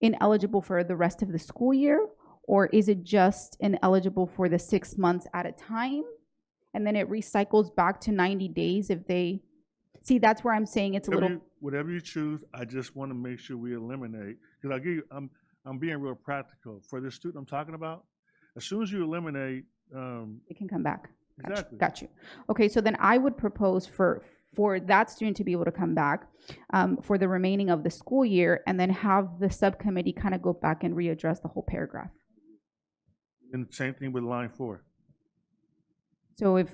ineligible for the rest of the school year? Or is it just ineligible for the 6 months at a time? And then it recycles back to 90 days if they, see, that's where I'm saying it's a little. Whatever you choose, I just want to make sure we eliminate, because I'm being real practical. For the student I'm talking about, as soon as you eliminate. It can come back. Exactly. Got you. Okay, so then I would propose for that student to be able to come back for the remaining of the school year, and then have the subcommittee kind of go back and readdress the whole paragraph. And same thing with line 4. So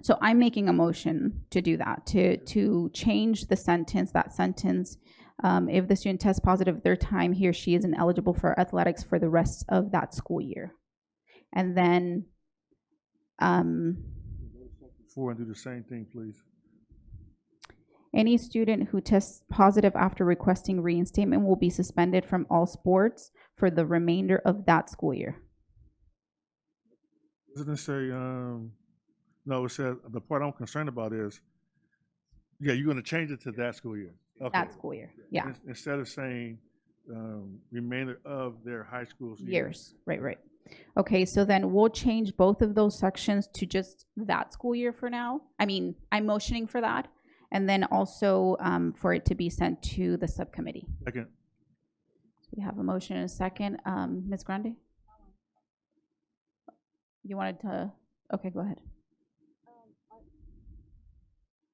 so I'm making a motion to do that, to change that sentence, if the student tests positive their time, he or she is ineligible for athletics for the rest of that school year. And then 4 and do the same thing, please. Any student who tests positive after requesting reinstatement will be suspended from all sports for the remainder of that school year. Doesn't it say, no, it says, the part I'm concerned about is, yeah, you're going to change it to that school year. Okay. That school year, yeah. Instead of saying remainder of their high school years. Right. Okay, so then we'll change both of those sections to just that school year for now. I mean, I'm motioning for that. And then also for it to be sent to the subcommittee. Second. So we have a motion and a second. Ms. Grande? You wanted to, okay, go ahead.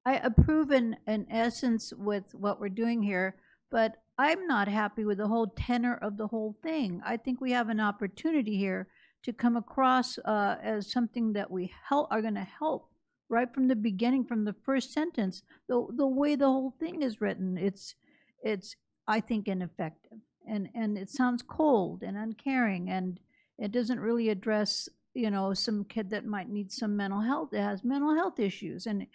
I approve in essence with what we're doing here, but I'm not happy with the whole tenor of the whole thing. I think we have an opportunity here to come across as something that we are going to help right from the beginning, from the first sentence. The way the whole thing is written, it's I think ineffective, and it sounds cold and uncaring, and it doesn't really address some kid that might need some mental health, that has mental health issues, and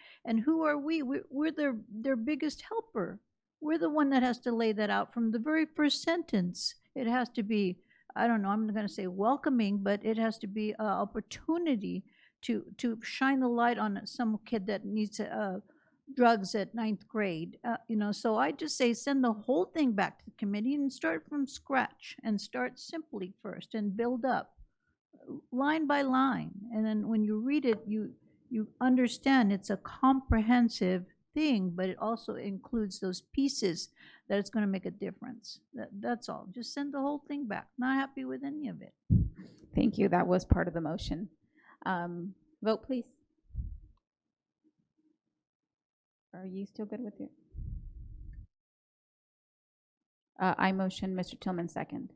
who are we? We're their biggest helper. We're the one that has to lay that out from the very first sentence. It has to be, I don't know, I'm not going to say welcoming, but it has to be an opportunity to shine the light on some kid that needs drugs at 9th grade. So I just say send the whole thing back to the committee and start from scratch and start simply first and build up line by line. And then when you read it, you understand it's a comprehensive thing, but it also includes those pieces that it's going to make a difference. That's all. Just send the whole thing back. Not happy with any of it. Thank you. That was part of the motion. Vote, please. Are you still good with it? I motion, Mr. Tillman second.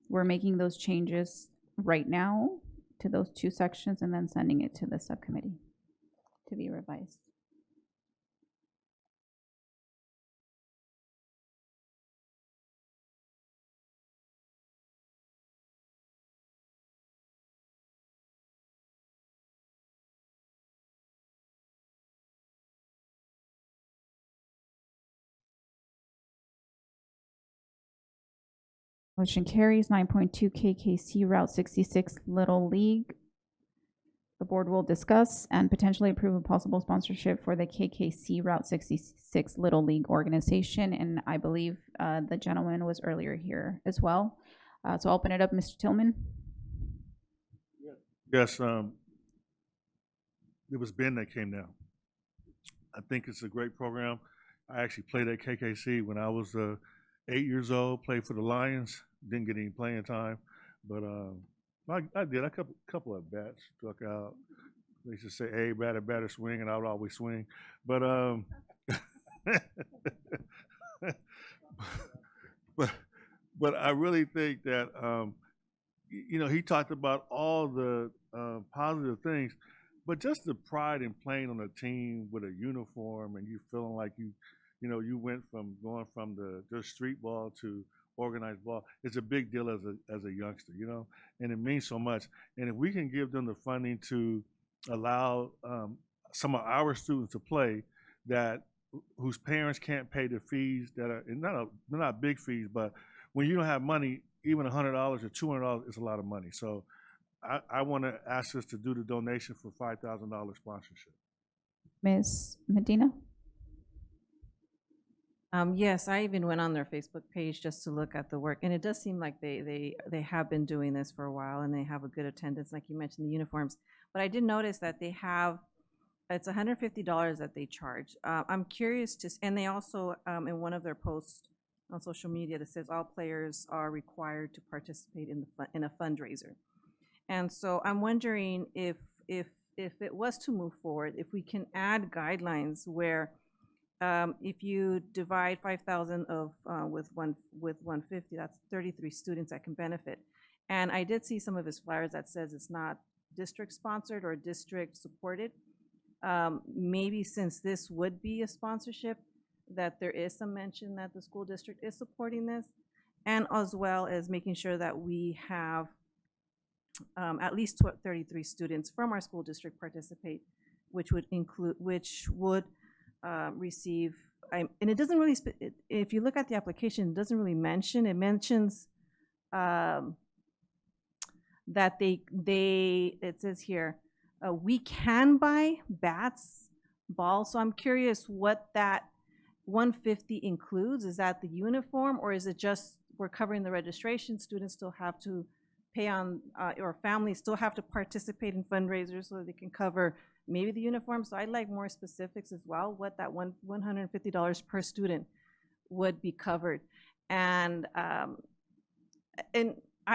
We're making those changes right now to those 2 sections and then sending it to the subcommittee to be revised. Motion carries. 9.2 KKC Route 66 Little League. The board will discuss and potentially approve a possible sponsorship for the KKC Route 66 Little League organization. And I believe the gentleman was earlier here as well. So I'll open it up, Mr. Tillman. Yes, it was Ben that came down. I think it's a great program. I actually played at KKC when I was 8 years old, played for the Lions, didn't get any playing time, but I did a couple of bats, struck out. They used to say, hey, batter, swing, and I would always swing. But but I really think that, he talked about all the positive things, but just the pride in playing on a team with a uniform and you feeling like you went from going from the street ball to organized ball. It's a big deal as a youngster, and it means so much. And if we can give them the funding to allow some of our students to play whose parents can't pay the fees they're not big fees, but when you don't have money, even $100 or $200 is a lot of money. So I want to ask us to do the donation for $5,000 sponsorship. Ms. Medina? Yes, I even went on their Facebook page just to look at the work, and it does seem like they have been doing this for a while, and they have a good attendance, like you mentioned, the uniforms. But I did notice that they have, it's $150 that they charge. I'm curious to, and they also, in one of their posts on social media that says all players are required to participate in a fundraiser. And so I'm wondering if it was to move forward, if we can add guidelines where if you divide 5,000 with 150, that's 33 students that can benefit. And I did see some of his flyers that says it's not district sponsored or district supported. Maybe since this would be a sponsorship, that there is some mention that the school district is supporting this, and as well as making sure that we have at least 33 students from our school district participate, which would receive, and it doesn't really, if you look at the application, it doesn't really mention, it mentions that it says here, we can buy bats, balls, so I'm curious what that 150 includes. Is that the uniform, or is it just we're covering the registration? Students still have to pay on, or families still have to participate in fundraisers so they can cover maybe the uniform. So I'd like more specifics as well, what that $150 per student would be covered. And I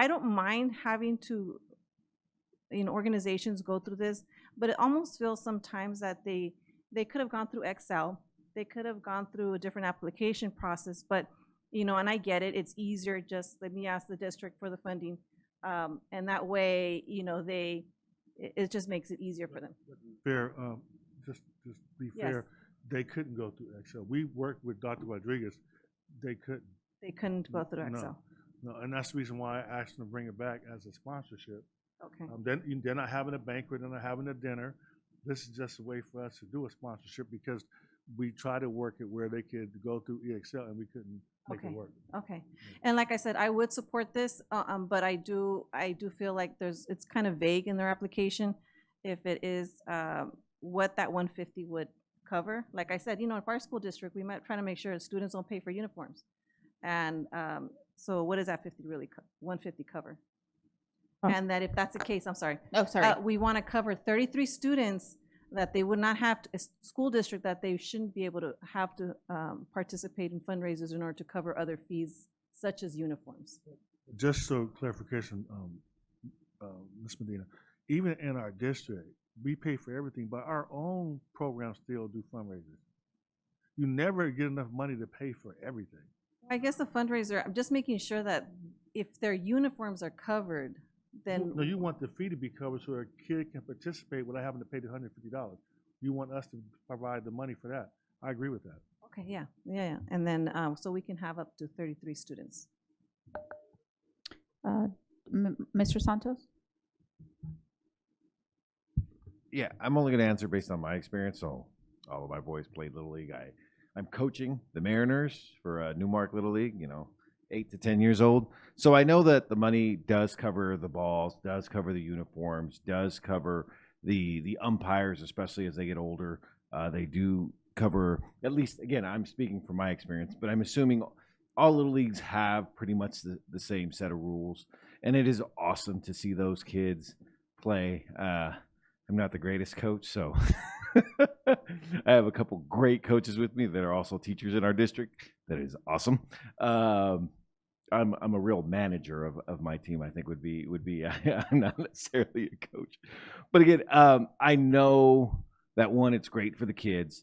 don't mind having to, organizations go through this, but it almost feels sometimes that they could have gone through Excel, they could have gone through a different application process, but, and I get it, it's easier, just let me ask the district for the funding. And that way, it just makes it easier for them. Fair, just be fair, they couldn't go through Excel. We worked with Dr. Rodriguez, they couldn't. They couldn't go through Excel. No, and that's the reason why I asked them to bring it back as a sponsorship. Okay. Then they're not having a banquet, they're not having a dinner. This is just a way for us to do a sponsorship because we try to work it where they could go through EXL and we couldn't make it work. Okay. And like I said, I would support this, but I do feel like it's kind of vague in their application if it is what that 150 would cover. Like I said, if our school district, we might try to make sure students don't pay for uniforms. And so what does that 150 cover? Oh. And that if that's the case, I'm sorry. Oh, sorry. We want to cover 33 students that they would not have to, a school district that they shouldn't be able to have to participate in fundraisers in order to cover other fees such as uniforms. Just so clarification, Ms. Medina, even in our district, we pay for everything, but our own programs still do fundraisers. You never get enough money to pay for everything. I guess the fundraiser, I'm just making sure that if their uniforms are covered, then. No, you want the fee to be covered so a kid can participate without having to pay the $150. You want us to provide the money for that. I agree with that. Okay, yeah. And then, so we can have up to 33 students. Mr. Santos? Yeah, I'm only going to answer based on my experience. So all of my boys played Little League. I'm coaching the Mariners for Newmark Little League, 8 to 10 years old. So I know that the money does cover the balls, does cover the uniforms, does cover the umpires, especially as they get older. They do cover, at least, again, I'm speaking from my experience, but I'm assuming all Little Leagues have pretty much the same set of rules. And it is awesome to see those kids play. I'm not the greatest coach, so I have a couple great coaches with me that are also teachers in our district. That is awesome. I'm a real manager of my team. I think would be I'm not necessarily a coach, but again, I know that one, it's great for the kids.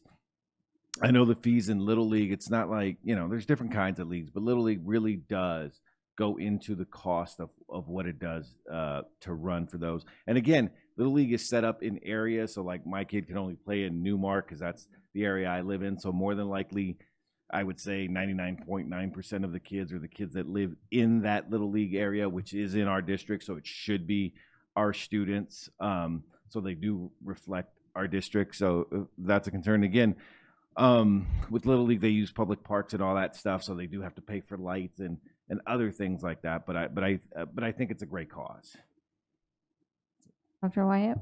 I know the fees in Little League. It's not like there's different kinds of leagues, but Little League really does go into the cost of what it does to run for those. And again, Little League is set up in areas, so like my kid can only play in Newmark because that's the area I live in. So more than likely, I would say 99.9% of the kids are the kids that live in that Little League area, which is in our district. So it should be our students. So they do reflect our district. So that's a concern. Again, with Little League, they use public parks and all that stuff. So they do have to pay for lights and other things like that. But I think it's a great cause. Dr. Wyatt?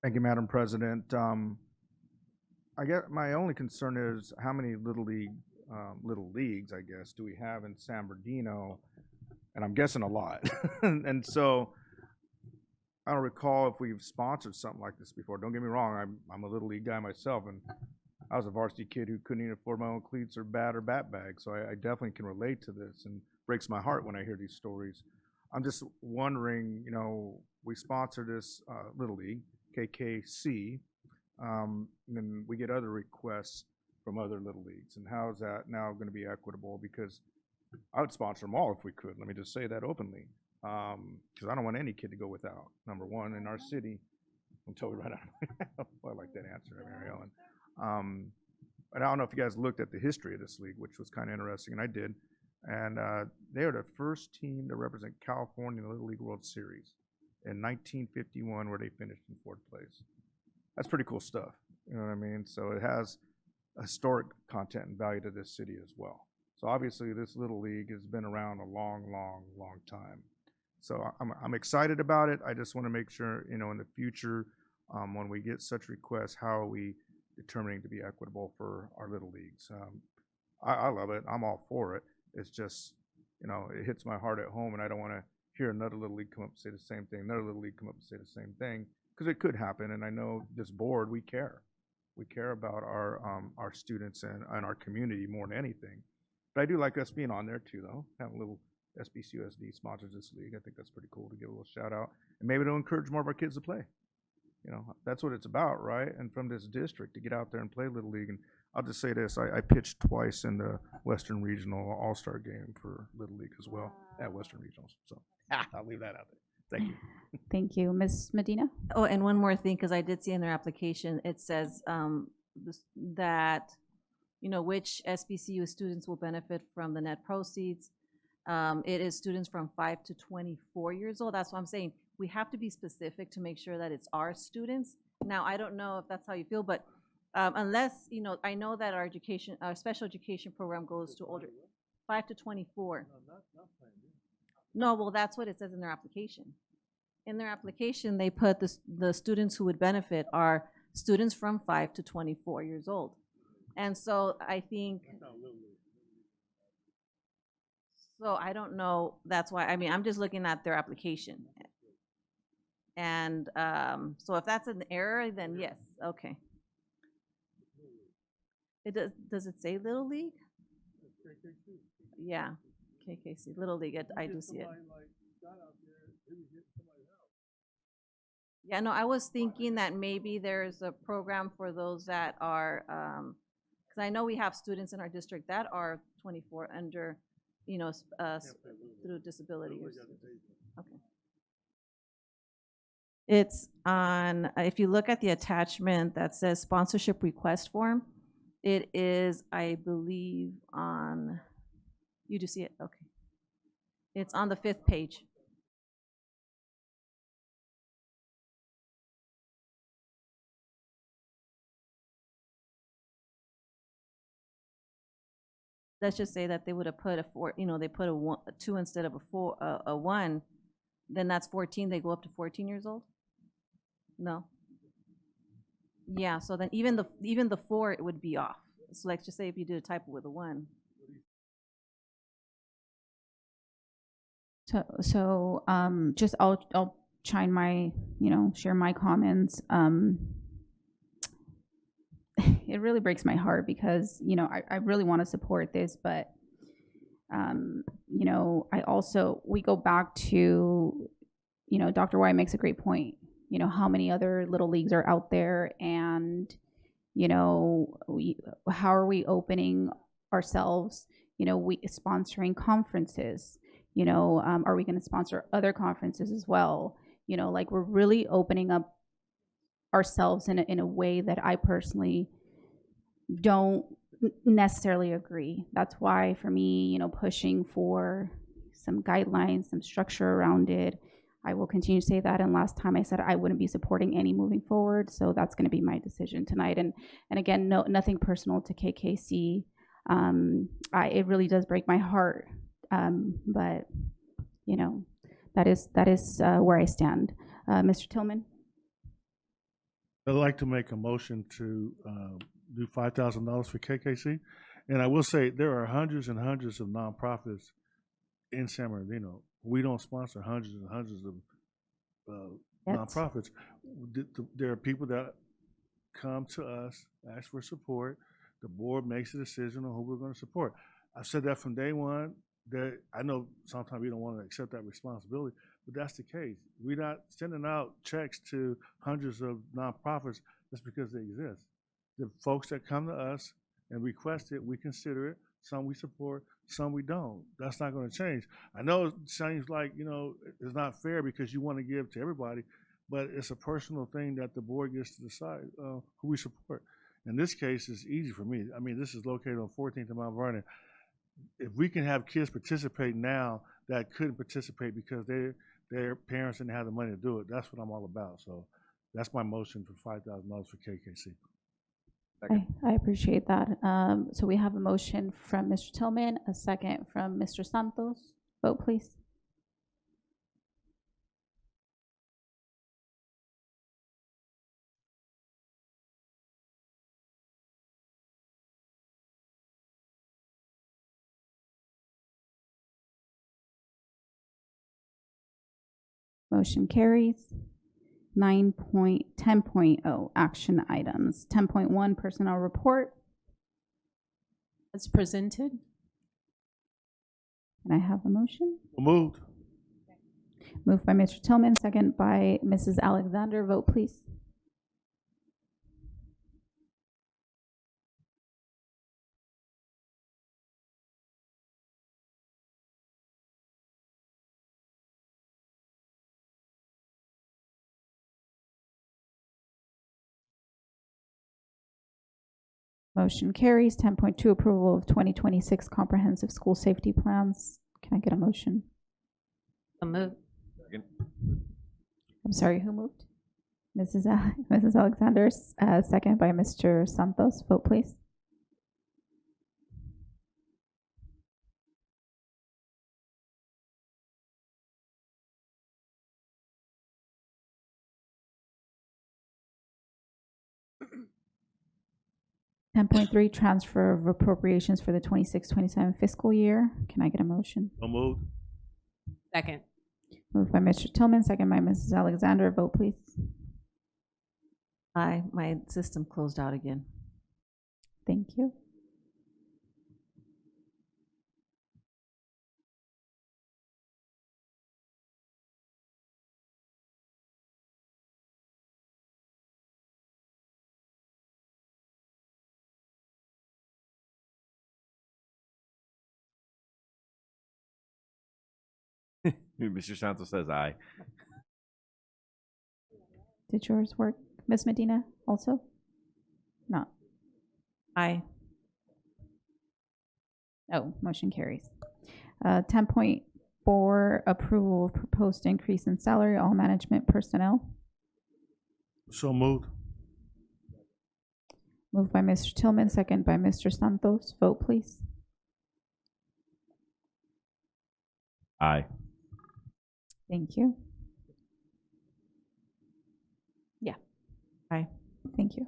Thank you, Madam President. I guess my only concern is how many little leagues, I guess, do we have in San Bernardino? And I'm guessing a lot. And so I don't recall if we've sponsored something like this before. Don't get me wrong, I'm a little league guy myself, and I was a varsity kid who couldn't even afford my own cleats or bat or bat bag. So I definitely can relate to this, and breaks my heart when I hear these stories. I'm just wondering, we sponsor this little league, KKC, and then we get other requests from other little leagues. And how is that now going to be equitable? Because I would sponsor them all if we could. Let me just say that openly, because I don't want any kid to go without. Number one, in our city, until we run out. Well, I like that answer, Mary Ellen. But I don't know if you guys looked at the history of this league, which was kind of interesting, and I did. And they are the first team to represent California in the Little League World Series in 1951, where they finished in 4th place. That's pretty cool stuff. You know what I mean? So it has historic content and value to this city as well. So obviously, this little league has been around a long, long, long time. So I'm excited about it. I just want to make sure, in the future, when we get such requests, how are we determining to be equitable for our little leagues? I love it. I'm all for it. It's just, it hits my heart at home, and I don't want to hear another little league come up and say the same thing, another little league come up and say the same thing, because it could happen. And I know this board, we care. We care about our students and our community more than anything. But I do like us being on there too, though. Have a little SBCUSD sponsors this league. I think that's pretty cool to give a little shout out, and maybe it'll encourage more of our kids to play. That's what it's about, right? And from this district to get out there and play Little League. And I'll just say this, I pitched twice in the Western Regional All-Star game for Little League as well at Western Regionals. So I'll leave that out there. Thank you. Thank you. Ms. Medina? Oh, and one more thing, because I did see in their application, it says that, which SBCU students will benefit from the net proceeds. It is students from 5 to 24 years old. That's what I'm saying. We have to be specific to make sure that it's our students. Now, I don't know if that's how you feel, but unless, I know that our special education program goes to older, 5 to 24. No, well, that's what it says in their application. In their application, they put the students who would benefit are students from 5 to 24 years old. And so I think, so I don't know, that's why, I'm just looking at their application. And so if that's an error, then yes, okay. Does it say Little League? Yeah, KKC, Little League, I do see it. Yeah, no, I was thinking that maybe there's a program for those that are, because I know we have students in our district that are 24 under, through disability. Okay. It's on, if you look at the attachment that says sponsorship request form, it is, I believe, on, you do see it? Okay. It's on the 5th page. Let's just say that they would have put a 4, they put a 2 instead of a 1, then that's 14, they go up to 14 years old? No. Yeah, so then even the 4, it would be off. So let's just say if you did a typo with a 1. So just I'll chime my, share my comments. It really breaks my heart because, I really want to support this, but, I also, we go back to, Dr. Wyatt makes a great point, how many other little leagues are out there and, how are we opening ourselves, we sponsoring conferences, are we going to sponsor other conferences as well? We're really opening up ourselves in a way that I personally don't necessarily agree. That's why for me, pushing for some guidelines, some structure around it, I will continue to say that. And last time I said I wouldn't be supporting any moving forward. So that's going to be my decision tonight. And again, nothing personal to KKC. It really does break my heart. But, that is where I stand. Mr. Tillman? I'd like to make a motion to do $5,000 for KKC. And I will say there are hundreds and hundreds of nonprofits in San Bernardino. We don't sponsor hundreds and hundreds of nonprofits. There are people that come to us, ask for support. The board makes a decision on who we're going to support. I've said that from day one. That I know sometimes we don't want to accept that responsibility, but that's the case. We're not sending out checks to hundreds of nonprofits just because they exist. The folks that come to us and request it, we consider it. Some we support, some we don't. That's not going to change. I know it seems like, it's not fair because you want to give to everybody, but it's a personal thing that the board gets to decide who we support. In this case, it's easy for me. I mean, this is located on 14th and Mount Vernon. If we can have kids participate now that couldn't participate because their parents didn't have the money to do it, that's what I'm all about. So that's my motion for $5,000 for KKC. I appreciate that. So we have a motion from Mr. Tillman, a second from Mr. Santos. Vote, please. Motion carries. 10.0 action items. 10.1 personnel report. As presented. Can I have a motion? Moved. Moved by Mr. Tillman, second by Mrs. Alexander. Vote, please. Motion carries. 10.2 approval of 2026 comprehensive school safety plans. Can I get a motion? Move. Second. I'm sorry, who moved? Mrs. Alexander, second by Mr. Santos. Vote, please. $10.3 transfer of appropriations for the 26-27 fiscal year. Can I get a motion? So moved. Second. Moved by Mr. Tillman, second by Mrs. Alexander. Vote, please. Aye, my system closed out again. Thank you. Mr. Santos says aye. Did yours work? Ms. Medina also? No. Aye. Oh, motion carries. 10.4 approval of proposed increase in salary, all management personnel. So moved. Moved by Mr. Tillman, second by Mr. Santos. Vote, please. Aye. Thank you. Yeah. Aye. Thank you.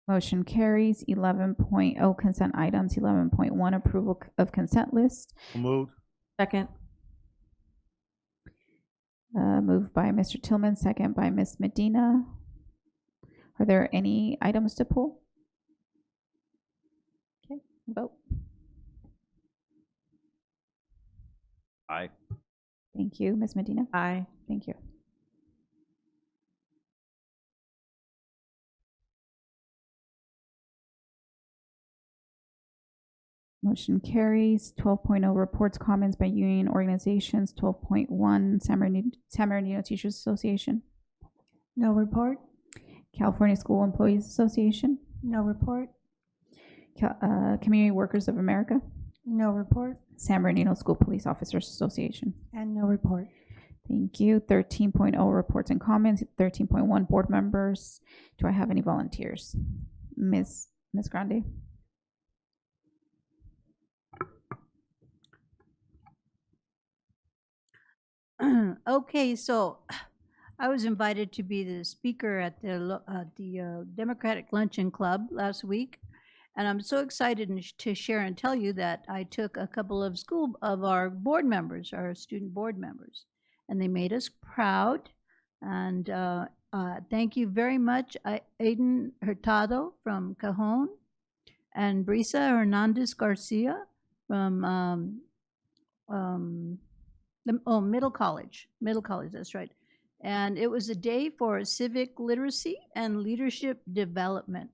Motion carries. 11.0 consent items. 11.1 approval of consent list. So moved. Second. Moved by Mr. Tillman, second by Ms. Medina. Are there any items to pull? Okay, vote. Aye. Thank you. Ms. Medina? Aye. Thank you. Motion carries. 12.0 reports, comments by union organizations. 12.1 San Bernardino Teachers Association. No report. California School Employees Association. No report. Community Workers of America. No report. San Bernardino School Police Officers Association. And no report. Thank you. 13.0 reports and comments. 13.1 board members. Do I have any volunteers? Ms. Grande. Okay, so I was invited to be the speaker at the Democratic Luncheon Club last week, and I'm so excited to share and tell you that I took a couple of our board members, our student board members, and they made us proud. And thank you very much, Aiden Hurtado from Cajon, and Brisa Hernandez Garcia from Middle College, that's right. And it was a day for civic literacy and leadership development.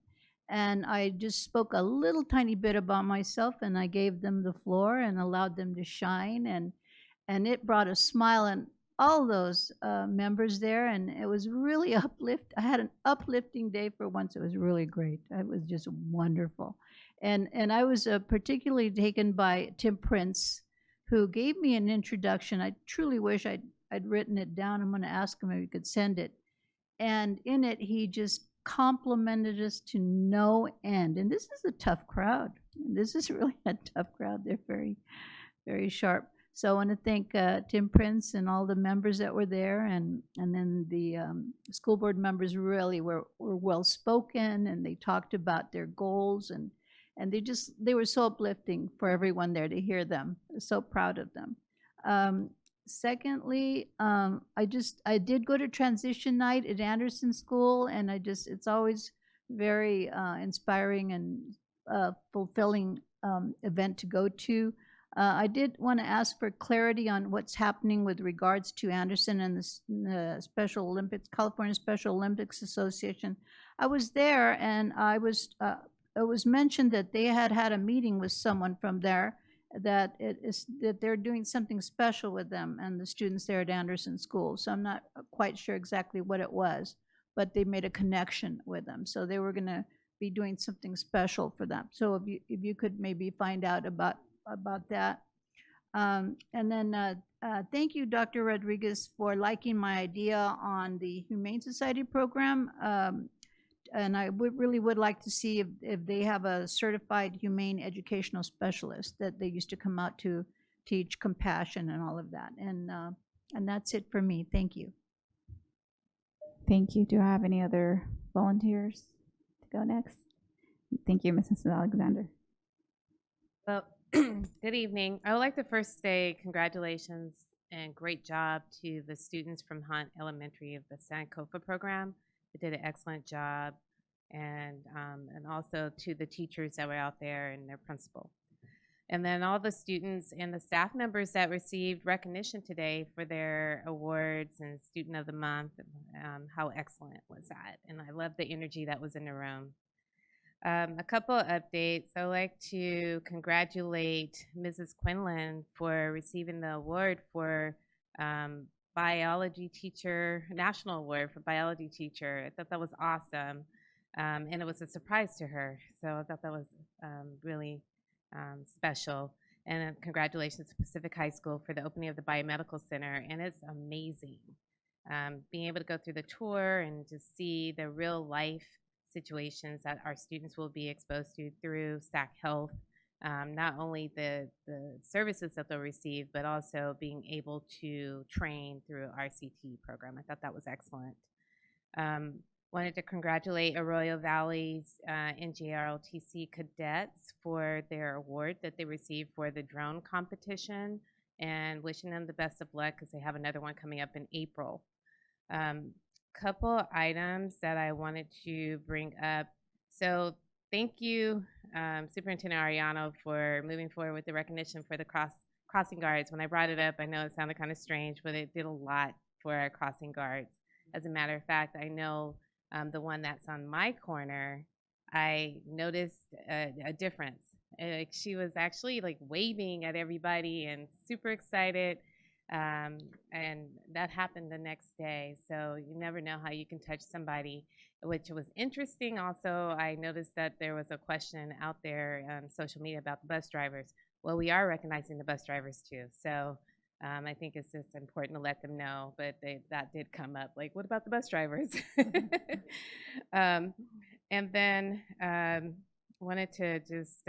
And I just spoke a little tiny bit about myself, and I gave them the floor and allowed them to shine. And it brought a smile on all those members there, and it was really I had an uplifting day for once. It was really great. It was just wonderful. And I was particularly taken by Tim Prince, who gave me an introduction. I truly wish I'd written it down. I'm going to ask him if he could send it. And in it, he just complimented us to no end. And this is a tough crowd. This is really a tough crowd. They're very, very sharp. So I want to thank Tim Prince and all the members that were there. And then the school board members really were well spoken, and they talked about their goals, and they were so uplifting for everyone there to hear them. So proud of them. Secondly, I did go to transition night at Anderson School, and it's always very inspiring and fulfilling event to go to. I did want to ask for clarity on what's happening with regards to Anderson and the Special Olympics, California Special Olympics Association. I was there, and it was mentioned that they had a meeting with someone from there, that they're doing something special with them and the students there at Anderson School. So I'm not quite sure exactly what it was, but they made a connection with them. So they were going to be doing something special for them. So if you could maybe find out about that. And then thank you, Dr. Rodriguez, for liking my idea on the Humane Society program. And I really would like to see if they have a certified humane educational specialist that they used to come out to teach compassion and all of that. And that's it for me. Thank you. Thank you. Do I have any other volunteers to go next? Thank you, Mrs. Alexander. Well, good evening. I would like to first say congratulations and great job to the students from Hunt Elementary of the Sankofa program. They did an excellent job, and also to the teachers that were out there and their principal. And then all the students and the staff members that received recognition today for their awards and Student of the Month. How excellent was that? And I love the energy that was in the room. A couple of updates. I'd like to congratulate Mrs. Quinlan for receiving the award for biology teacher, national award for biology teacher. I thought that was awesome. And it was a surprise to her. So I thought that was really special. And congratulations to Pacific High School for the opening of the Biomedical Center. And it's amazing being able to go through the tour and to see the real life situations that our students will be exposed to through SAC Health. Not only the services that they'll receive, but also being able to train through our CT program. I thought that was excellent. Wanted to congratulate Arroyo Valley's NJROTC cadets for their award that they received for the drone competition, and wishing them the best of luck because they have another one coming up in April. Couple items that I wanted to bring up. So thank you, Superintendent Arellano, for moving forward with the recognition for the crossing guards. When I brought it up, I know it sounded kind of strange, but it did a lot for our crossing guards. As a matter of fact, I know the one that's on my corner, I noticed a difference. She was actually like waving at everybody and super excited. And that happened the next day. So you never know how you can touch somebody, which was interesting. Also, I noticed that there was a question out there on social media about the bus drivers. Well, we are recognizing the bus drivers too. So I think it's just important to let them know, but that did come up. Like, what about the bus drivers? And then wanted to just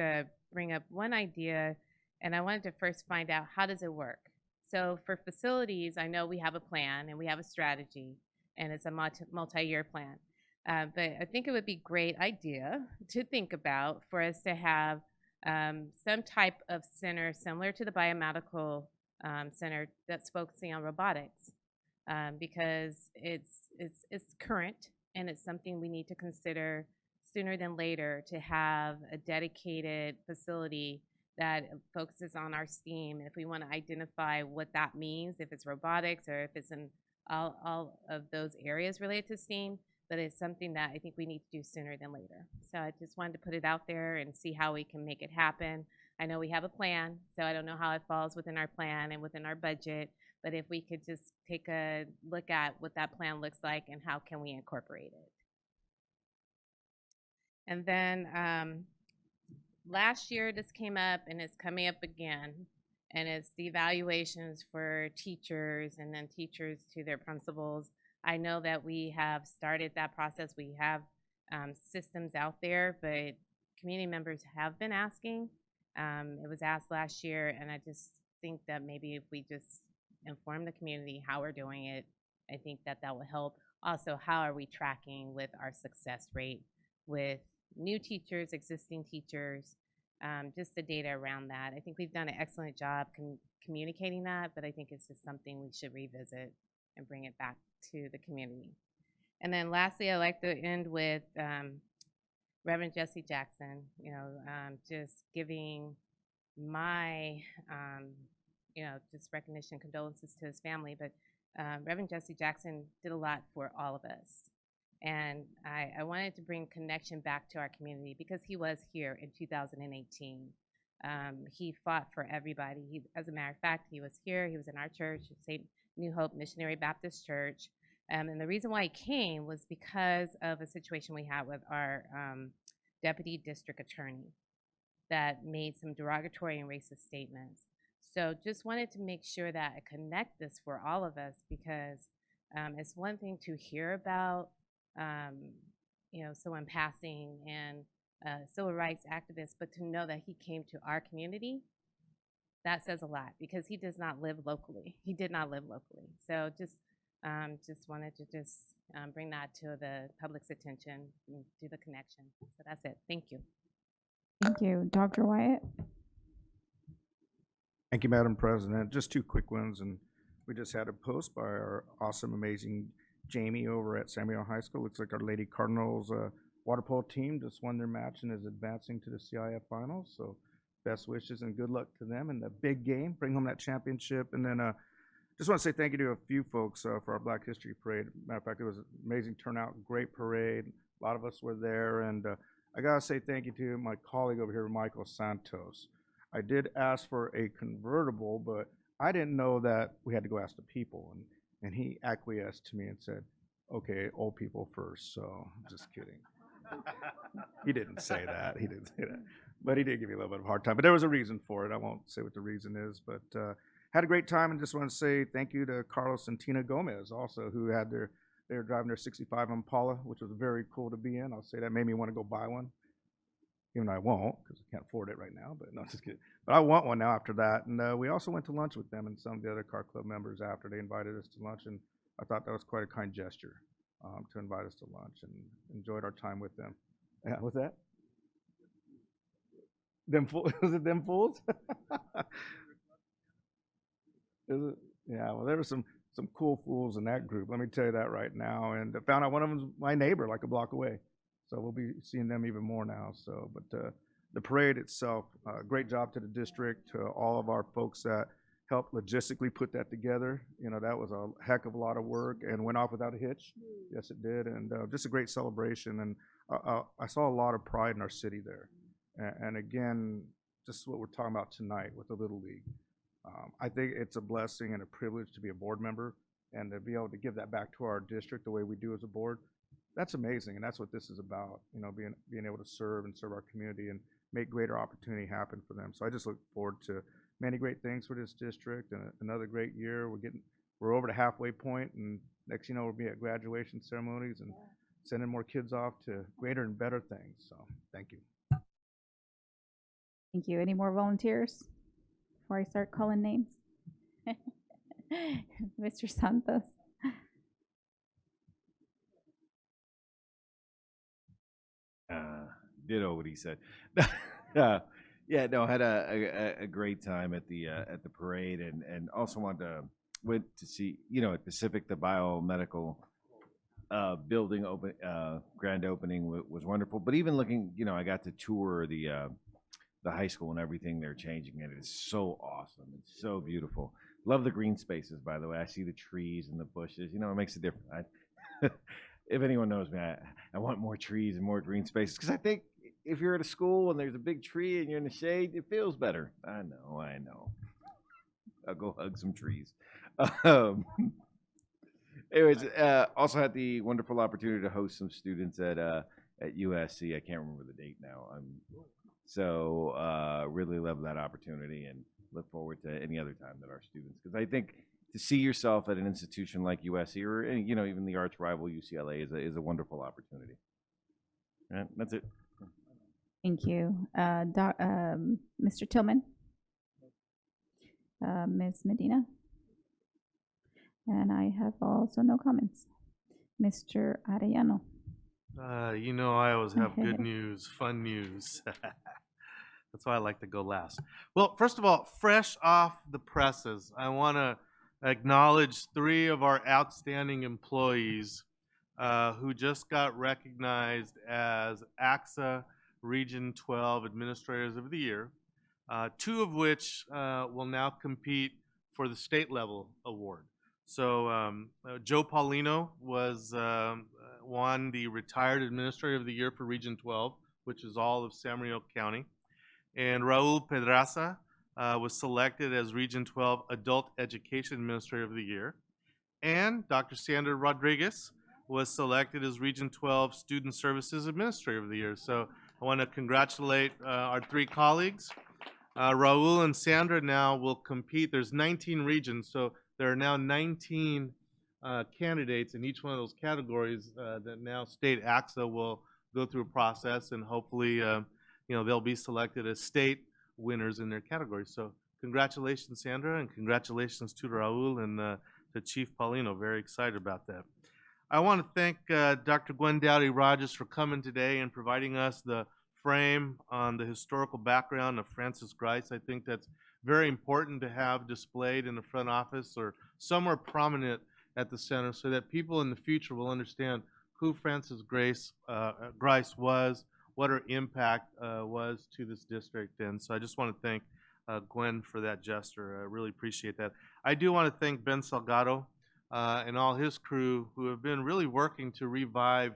bring up one idea, and I wanted to first find out, how does it work? So for facilities, I know we have a plan and we have a strategy, and it's a multi-year plan. But I think it would be a great idea to think about for us to have some type of center similar to the biomedical center that's focusing on robotics, because it's current, and it's something we need to consider sooner than later, to have a dedicated facility that focuses on our STEAM. If we want to identify what that means, if it's robotics or if it's in all of those areas related to STEAM, but it's something that I think we need to do sooner than later. So I just wanted to put it out there and see how we can make it happen. I know we have a plan, so I don't know how it falls within our plan and within our budget, but if we could just take a look at what that plan looks like and how can we incorporate it. And then last year this came up, and it's coming up again, and it's the evaluations for teachers and then teachers to their principals. I know that we have started that process. We have systems out there, but community members have been asking. It was asked last year, and I just think that maybe if we just inform the community how we're doing it, I think that that will help. Also, how are we tracking with our success rate with new teachers, existing teachers, just the data around that. I think we've done an excellent job communicating that, but I think it's just something we should revisit and bring it back to the community. And then lastly, I'd like to end with Reverend Jesse Jackson, just giving my, just recognition, condolences to his family, but Reverend Jesse Jackson did a lot for all of us. And I wanted to bring connection back to our community because he was here in 2018. He fought for everybody. As a matter of fact, he was here. He was in our church, St. New Hope Missionary Baptist Church. And the reason why he came was because of a situation we had with our deputy district attorney that made some derogatory and racist statements. So just wanted to make sure that I connect this for all of us, because it's one thing to hear about someone passing and civil rights activist, but to know that he came to our community, that says a lot, because he does not live locally. He did not live locally. So just wanted to bring that to the public's attention and do the connection. So that's it. Thank you. Thank you. Dr. Wyatt? Thank you, Madam President. Just two quick ones, and we just had a post by our awesome, amazing Jamie over at Samuel High School. Looks like our Lady Cardinals water polo team just won their match and is advancing to the CIF finals. So best wishes and good luck to them in the big game. Bring home that championship. And then just want to say thank you to a few folks for our Black History Parade. Matter of fact, it was an amazing turnout, great parade. A lot of us were there. And I got to say thank you to my colleague over here, Michael Santos. I did ask for a convertible, but I didn't know that we had to go ask the people. And he acquiesced to me and said, okay, old people first. So just kidding. He didn't say that. He didn't say that. But he did give me a little bit of a hard time. But there was a reason for it. I won't say what the reason is. But had a great time, and just want to say thank you to Carlos and Tina Gomez also, who had they were driving their 65 Impala, which was very cool to be in. I'll say that made me want to go buy one. Even though I won't, because I can't afford it right now, but no, just kidding. But I want one now after that. And we also went to lunch with them and some of the other car club members after they invited us to lunch, and I thought that was quite a kind gesture to invite us to lunch, and enjoyed our time with them. Yeah, what's that? Was it them fools? Is it? Yeah, well, there were some cool fools in that group, let me tell you that right now. And I found out one of them's my neighbor, like a block away. So we'll be seeing them even more now. So, but the parade itself, great job to the district, to all of our folks that helped logistically put that together. That was a heck of a lot of work and went off without a hitch. Yes, it did. And just a great celebration. And I saw a lot of pride in our city there. And again, just what we're talking about tonight with the Little League. I think it's a blessing and a privilege to be a board member and to be able to give that back to our district the way we do as a board. That's amazing, and that's what this is about, being able to serve our community and make greater opportunity happen for them. So I just look forward to many great things for this district and another great year. We're over the halfway point, and next we'll be at graduation ceremonies and sending more kids off to greater and better things. So thank you. Thank you. Any more volunteers before I start calling names? Mr. Santos. Ditto what he said. Yeah, no, had a great time at the parade, and also went to see at Pacific, the biomedical building grand opening was wonderful. But even looking, I got to tour the high school and everything they're changing, and it's so awesome. It's so beautiful. Love the green spaces, by the way. I see the trees and the bushes. It makes a difference. If anyone knows me, I want more trees and more green spaces, because I think if you're at a school and there's a big tree and you're in the shade, it feels better. I know. I'll go hug some trees. Anyways, also had the wonderful opportunity to host some students at USC. I can't remember the date now. So really love that opportunity and look forward to any other time that our students, because I think to see yourself at an institution like USC or even the arch rival UCLA is a wonderful opportunity. All right, that's it. Thank you. Mr. Tillman? Ms. Medina? And I have also no comments. Mr. Arellano? I always have good news, fun news. That's why I like to go last. Well, first of all, fresh off the presses, I want to acknowledge 3 of our outstanding employees who just got recognized as AXA Region 12 Administrators of the Year, 2 of which will now compete for the state level award. So Joe Paulino won the Retired Administrator of the Year for Region 12, which is all of San Bernardino County. And Raul Pedraza was selected as Region 12 Adult Education Administrator of the Year. And Dr. Sandra Rodriguez was selected as Region 12 Student Services Administrator of the Year. So I want to congratulate our 3 colleagues. Raul and Sandra now will compete. There's 19 regions, so there are now 19 candidates in each one of those categories that now state AXA will go through a process, and hopefully they'll be selected as state winners in their categories. So congratulations, Sandra, and congratulations to Raul and to Chief Paulino. Very excited about that. I want to thank Dr. Gwen Dowdy Rogers for coming today and providing us the frame on the historical background of Francis Grice. I think that's very important to have displayed in the front office or somewhere prominent at the center, so that people in the future will understand who Francis Grice was, what her impact was to this district. And so I just want to thank Gwen for that gesture. I really appreciate that. I do want to thank Ben Salgado and all his crew who have been really working to revive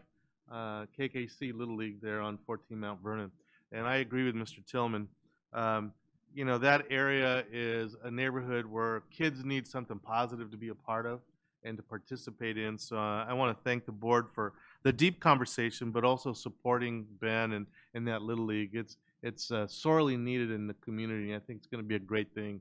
KKC Little League there on 14 Mount Vernon. And I agree with Mr. Tillman. That area is a neighborhood where kids need something positive to be a part of and to participate in. So I want to thank the board for the deep conversation, but also supporting Ben and that Little League. It's sorely needed in the community. I think it's going to be a great thing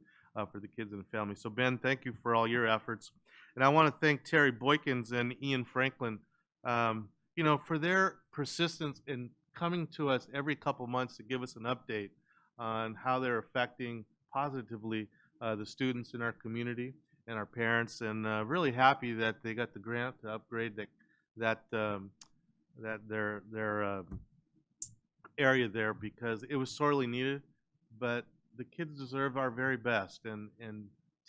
for the kids and the family. So Ben, thank you for all your efforts. And I want to thank Terry Boykins and Ian Franklin, for their persistence in coming to us every couple months to give us an update on how they're affecting positively the students in our community and our parents, and really happy that they got the grant to upgrade that their area there, because it was sorely needed. But the kids deserve our very best, and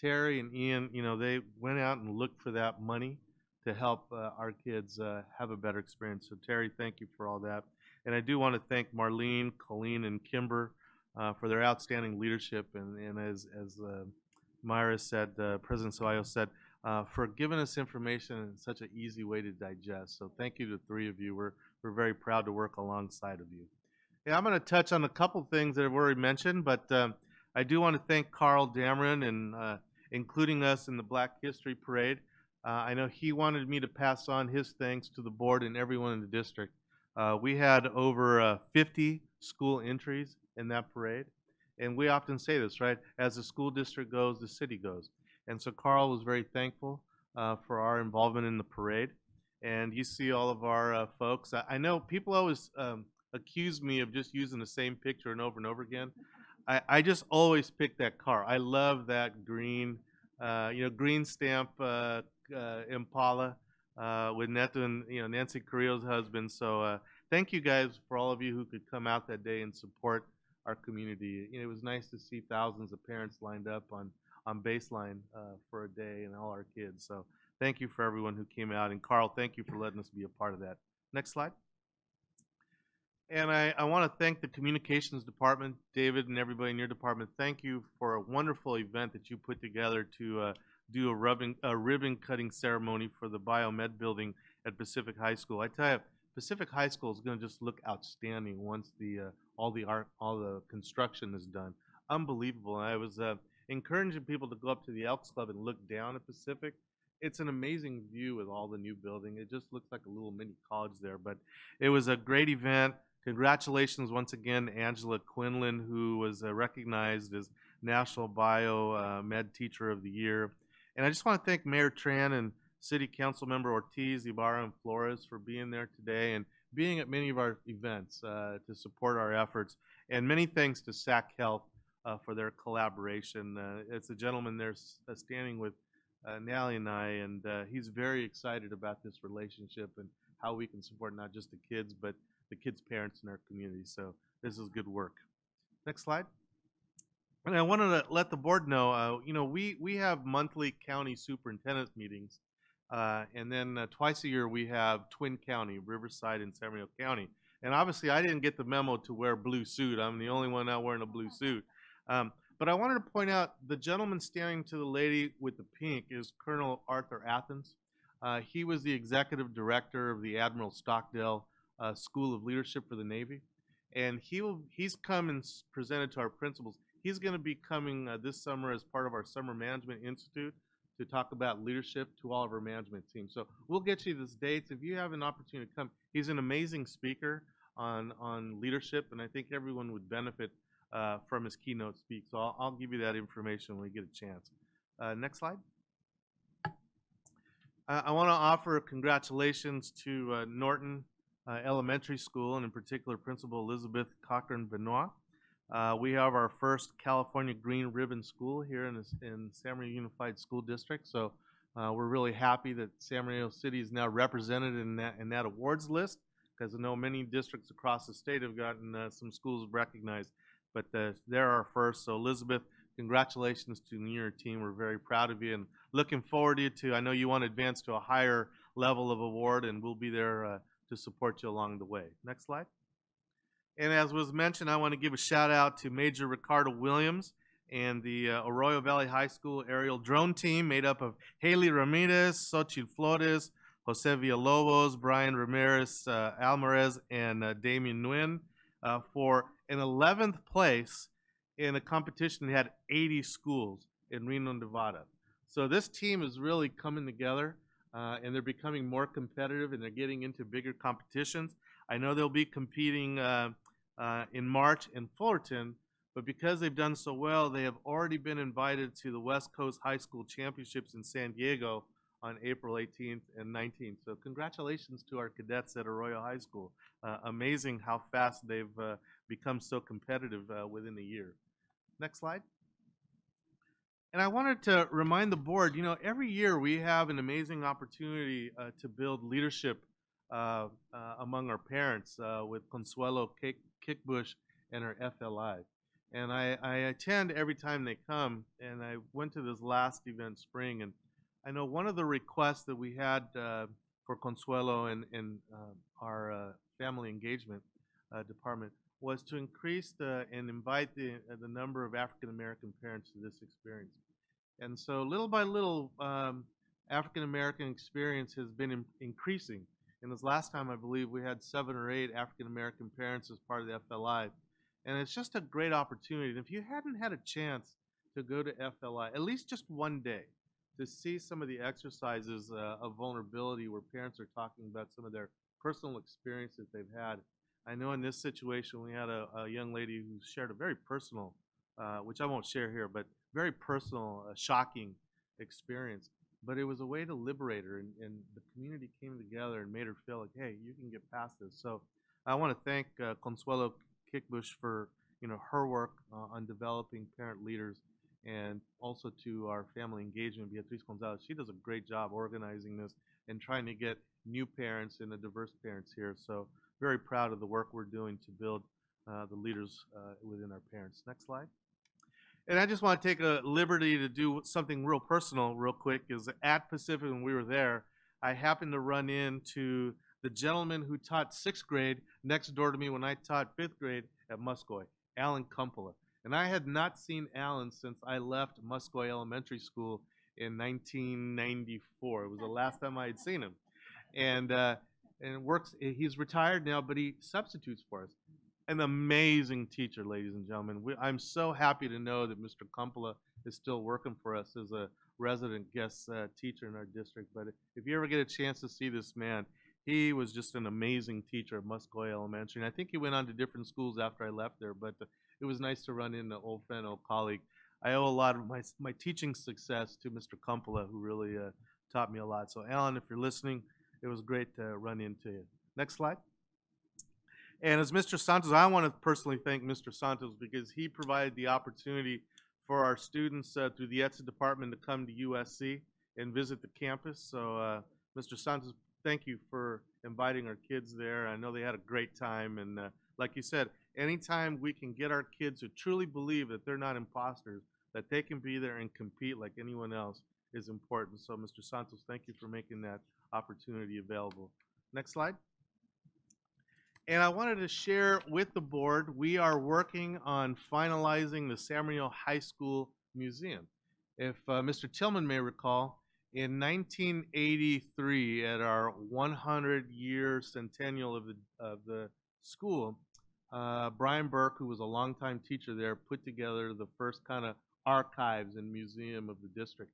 Terry and Ian, they went out and looked for that money to help our kids have a better experience. So Terry, thank you for all that. And I do want to thank Marlene, Colleen, and Kimber for their outstanding leadership, and as Myra said, President Ceballos said, for giving us information in such an easy way to digest. So thank you to the 3 of you. We're very proud to work alongside of you. Yeah, I'm going to touch on a couple things that I've already mentioned, but I do want to thank Carl Dameron and including us in the Black History Parade. I know he wanted me to pass on his thanks to the board and everyone in the district. We had over 50 school entries in that parade, And we often say this, right? As the school district goes, the city goes. And so Carl was very thankful for our involvement in the parade. And you see all of our folks. I know people always accuse me of just using the same picture and over again. I just always pick that car. I love that green, green stamp Impala with Neto and Nancy Carrillo's husband. So thank you guys for all of you who could come out that day and support our community. It was nice to see thousands of parents lined up on Baseline for a day and all our kids. So thank you for everyone who came out. And Carl, thank you for letting us be a part of that. Next slide. And I want to thank the communications department, David, and everybody in your department. Thank you for a wonderful event that you put together to do a ribbon cutting ceremony for the biomed building at Pacific High School. I tell you, Pacific High School is going to just look outstanding once all the construction is done. Unbelievable. And I was encouraging people to go up to the Elks Club and look down at Pacific. It's an amazing view with all the new building. It just looks like a little mini college there. But it was a great event. Congratulations once again, Angela Quinlan, who was recognized as National Biomed Teacher of the Year. And I just want to thank Mayor Tran and City Council Member Ortiz, Ibarra, and Flores for being there today and being at many of our events to support our efforts. And many thanks to SAC Health for their collaboration. It's a gentleman there standing with Nally and I, and he's very excited about this relationship and how we can support not just the kids, but the kids' parents in our community. So this is good work. Next slide. And I wanted to let the board know, we have monthly county superintendent meetings, and then twice a year we have Twin County, Riverside and San Mateo County. And obviously I didn't get the memo to wear a blue suit. I'm the only one not wearing a blue suit. But I wanted to point out the gentleman standing to the lady with the pink is Colonel Arthur Athens. He was the executive director of the Admiral Stockdale School of Leadership for the Navy. And he's come and presented to our principals. He's going to be coming this summer as part of our Summer Management Institute to talk about leadership to all of our management teams. So we'll get you these dates. If you have an opportunity to come, he's an amazing speaker on leadership, and I think everyone would benefit from his keynote speak. So I'll give you that information when we get a chance. Next slide. I want to offer congratulations to Norton Elementary School, and in particular Principal Elizabeth Cochran Benoit. We have our first California Green Ribbon School here in San Mateo Unified School District. So we're really happy that San Mateo City is now represented in that awards list, because I know many districts across the state have gotten some schools recognized, but they're our first. So Elizabeth, congratulations to you and your team. We're very proud of you and looking forward to, I know you want to advance to a higher level of award, and we'll be there to support you along the way. Next slide. And as was mentioned, I want to give a shout out to Major Ricardo Williams and the Arroyo Valley High School aerial drone team made up of Haley Ramirez, Xochitl Flores, Jose Villalobos, Brian Ramirez, Alvarez, and Damian Nguyen for an 11th place in a competition that had 80 schools in Reno, Nevada. So this team is really coming together, and they're becoming more competitive, and they're getting into bigger competitions. I know they'll be competing in March in Fullerton, but because they've done so well, they have already been invited to the West Coast High School Championships in San Diego on April 18th and 19th. So congratulations to our cadets at Arroyo High School. Amazing how fast they've become so competitive within a year. Next slide. And I wanted to remind the board, every year we have an amazing opportunity to build leadership among our parents with Consuelo Kickbush and her FLI. And I attend every time they come, and I went to this last event spring, and I know one of the requests that we had for Consuelo and our family engagement department was to increase and invite the number of African-American parents to this experience. And so little by little, African-American experience has been increasing. And this last time, I believe we had 7 or 8 African-American parents as part of the FLI. And it's just a great opportunity. And if you hadn't had a chance to go to FLI, at least just one day, to see some of the exercises of vulnerability where parents are talking about some of their personal experiences they've had. I know in this situation, we had a young lady who shared a very personal which I won't share here, but very personal, shocking experience. But it was a way to liberate her, and the community came together and made her feel like, hey, you can get past this. So I want to thank Consuelo Kickbush for her work on developing parent leaders, and also to our family engagement, Beatriz Gonzalez. She does a great job organizing this and trying to get new parents and the diverse parents here. So very proud of the work we're doing to build the leaders within our parents. Next slide. And I just want to take a liberty to do something real personal real quick. Is at Pacific, when we were there, I happened to run into the gentleman who taught 6th grade next door to me when I taught 5th grade at Muscoy, Alan Kumpola. And I had not seen Alan since I left Muscoy Elementary School in 1994. It was the last time I had seen him. And he's retired now, but he substitutes for us. An amazing teacher, ladies and gentlemen. I'm so happy to know that Mr. Kumpola is still working for us as a resident guest teacher in our district. But if you ever get a chance to see this man, he was just an amazing teacher at Muscoy Elementary. And I think he went on to different schools after I left there, but it was nice to run into old friend, old colleague. I owe a lot of my teaching success to Mr. Kumpola, who really taught me a lot. So Alan, if you're listening, it was great to run into you. Next slide. And as Mr. Santos, I want to personally thank Mr. Santos because he provided the opportunity for our students through the ETSA department to come to USC and visit the campus. So Mr. Santos, thank you for inviting our kids there. I know they had a great time. And like you said, anytime we can get our kids who truly believe that they're not imposters, that they can be there and compete like anyone else is important. So Mr. Santos, thank you for making that opportunity available. Next slide. And I wanted to share with the board, we are working on finalizing the San Marino High School Museum. If Mr. Tillman may recall, in 1983, at our 100-year centennial of the school, Brian Burke, who was a longtime teacher there, put together the first kind of archives and museum of the district.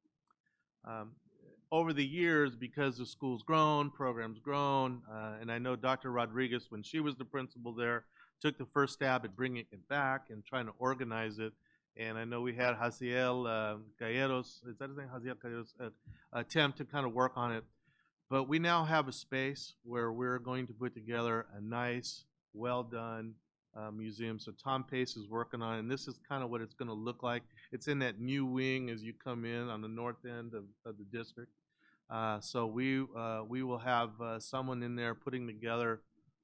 Over the years, because the school's grown, program's grown, and I know Dr. Rodriguez, when she was the principal there, took the first stab at bringing it back and trying to organize it. And I know we had Jaciel Calleros, is that his name? Jaciel Calleros, attempt to kind of work on it. But we now have a space where we're going to put together a nice, well-done museum. So Tom Pace is working on it, and this is kind of what it's going to look like. It's in that new wing as you come in on the north end of the district. So we will have someone in there putting together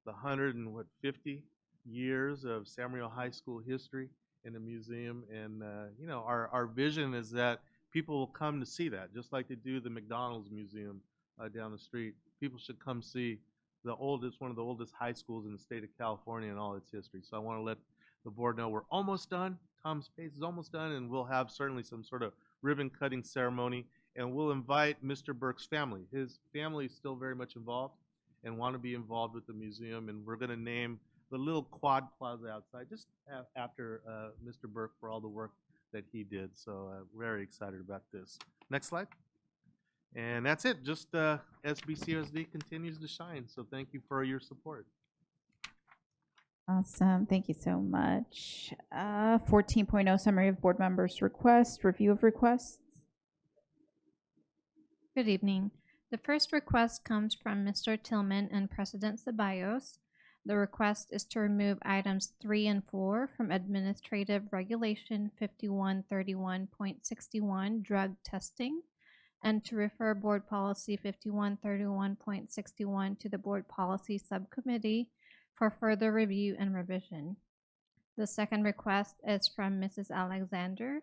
the 150 years of San Marino High School history in a museum. And our vision is that people will come to see that, just like they do the McDonald's Museum down the street. People should come see one of the oldest high schools in the state of California and all its history. So I want to let the board know we're almost done. Tom's Pace is almost done, and we'll have certainly some sort of ribbon cutting ceremony. And we'll invite Mr. Burke's family. His family is still very much involved and want to be involved with the museum. And we're going to name the little quad plaza outside just after Mr. Burke for all the work that he did. So very excited about this. Next slide. And that's it. Just SBCSD continues to shine. So thank you for your support. Awesome. Thank you so much. 14.0 summary of board members' requests, review of requests. Good evening. The first request comes from Mr. Tillman and President Ceballos. The request is to remove items 3 and 4 from Administrative Regulation 5131.61, drug testing, and to refer Board Policy 5131.61 to the Board Policy Subcommittee for further review and revision. The second request is from Mrs. Alexander.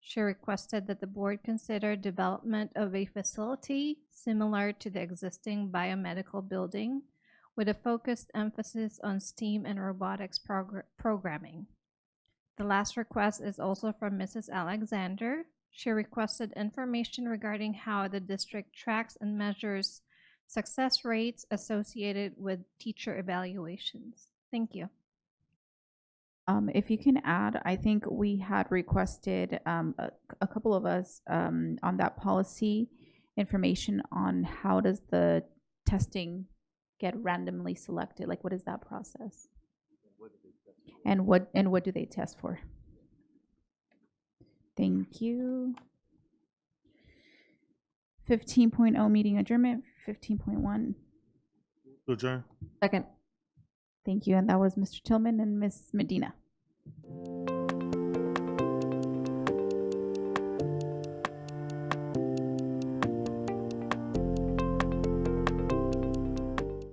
She requested that the board consider development of a facility similar to the existing biomedical building with a focused emphasis on STEAM and robotics programming. The last request is also from Mrs. Alexander. She requested information regarding how the district tracks and measures success rates associated with teacher evaluations. Thank you. If you can add, I think we had requested a couple of us on that policy information on how does the testing get randomly selected? Like, what is that process? And what do they test for? Thank you. 15.0 meeting adjournment. 15.1. To adjourn. Second. Thank you. And that was Mr. Tillman and Ms. Medina.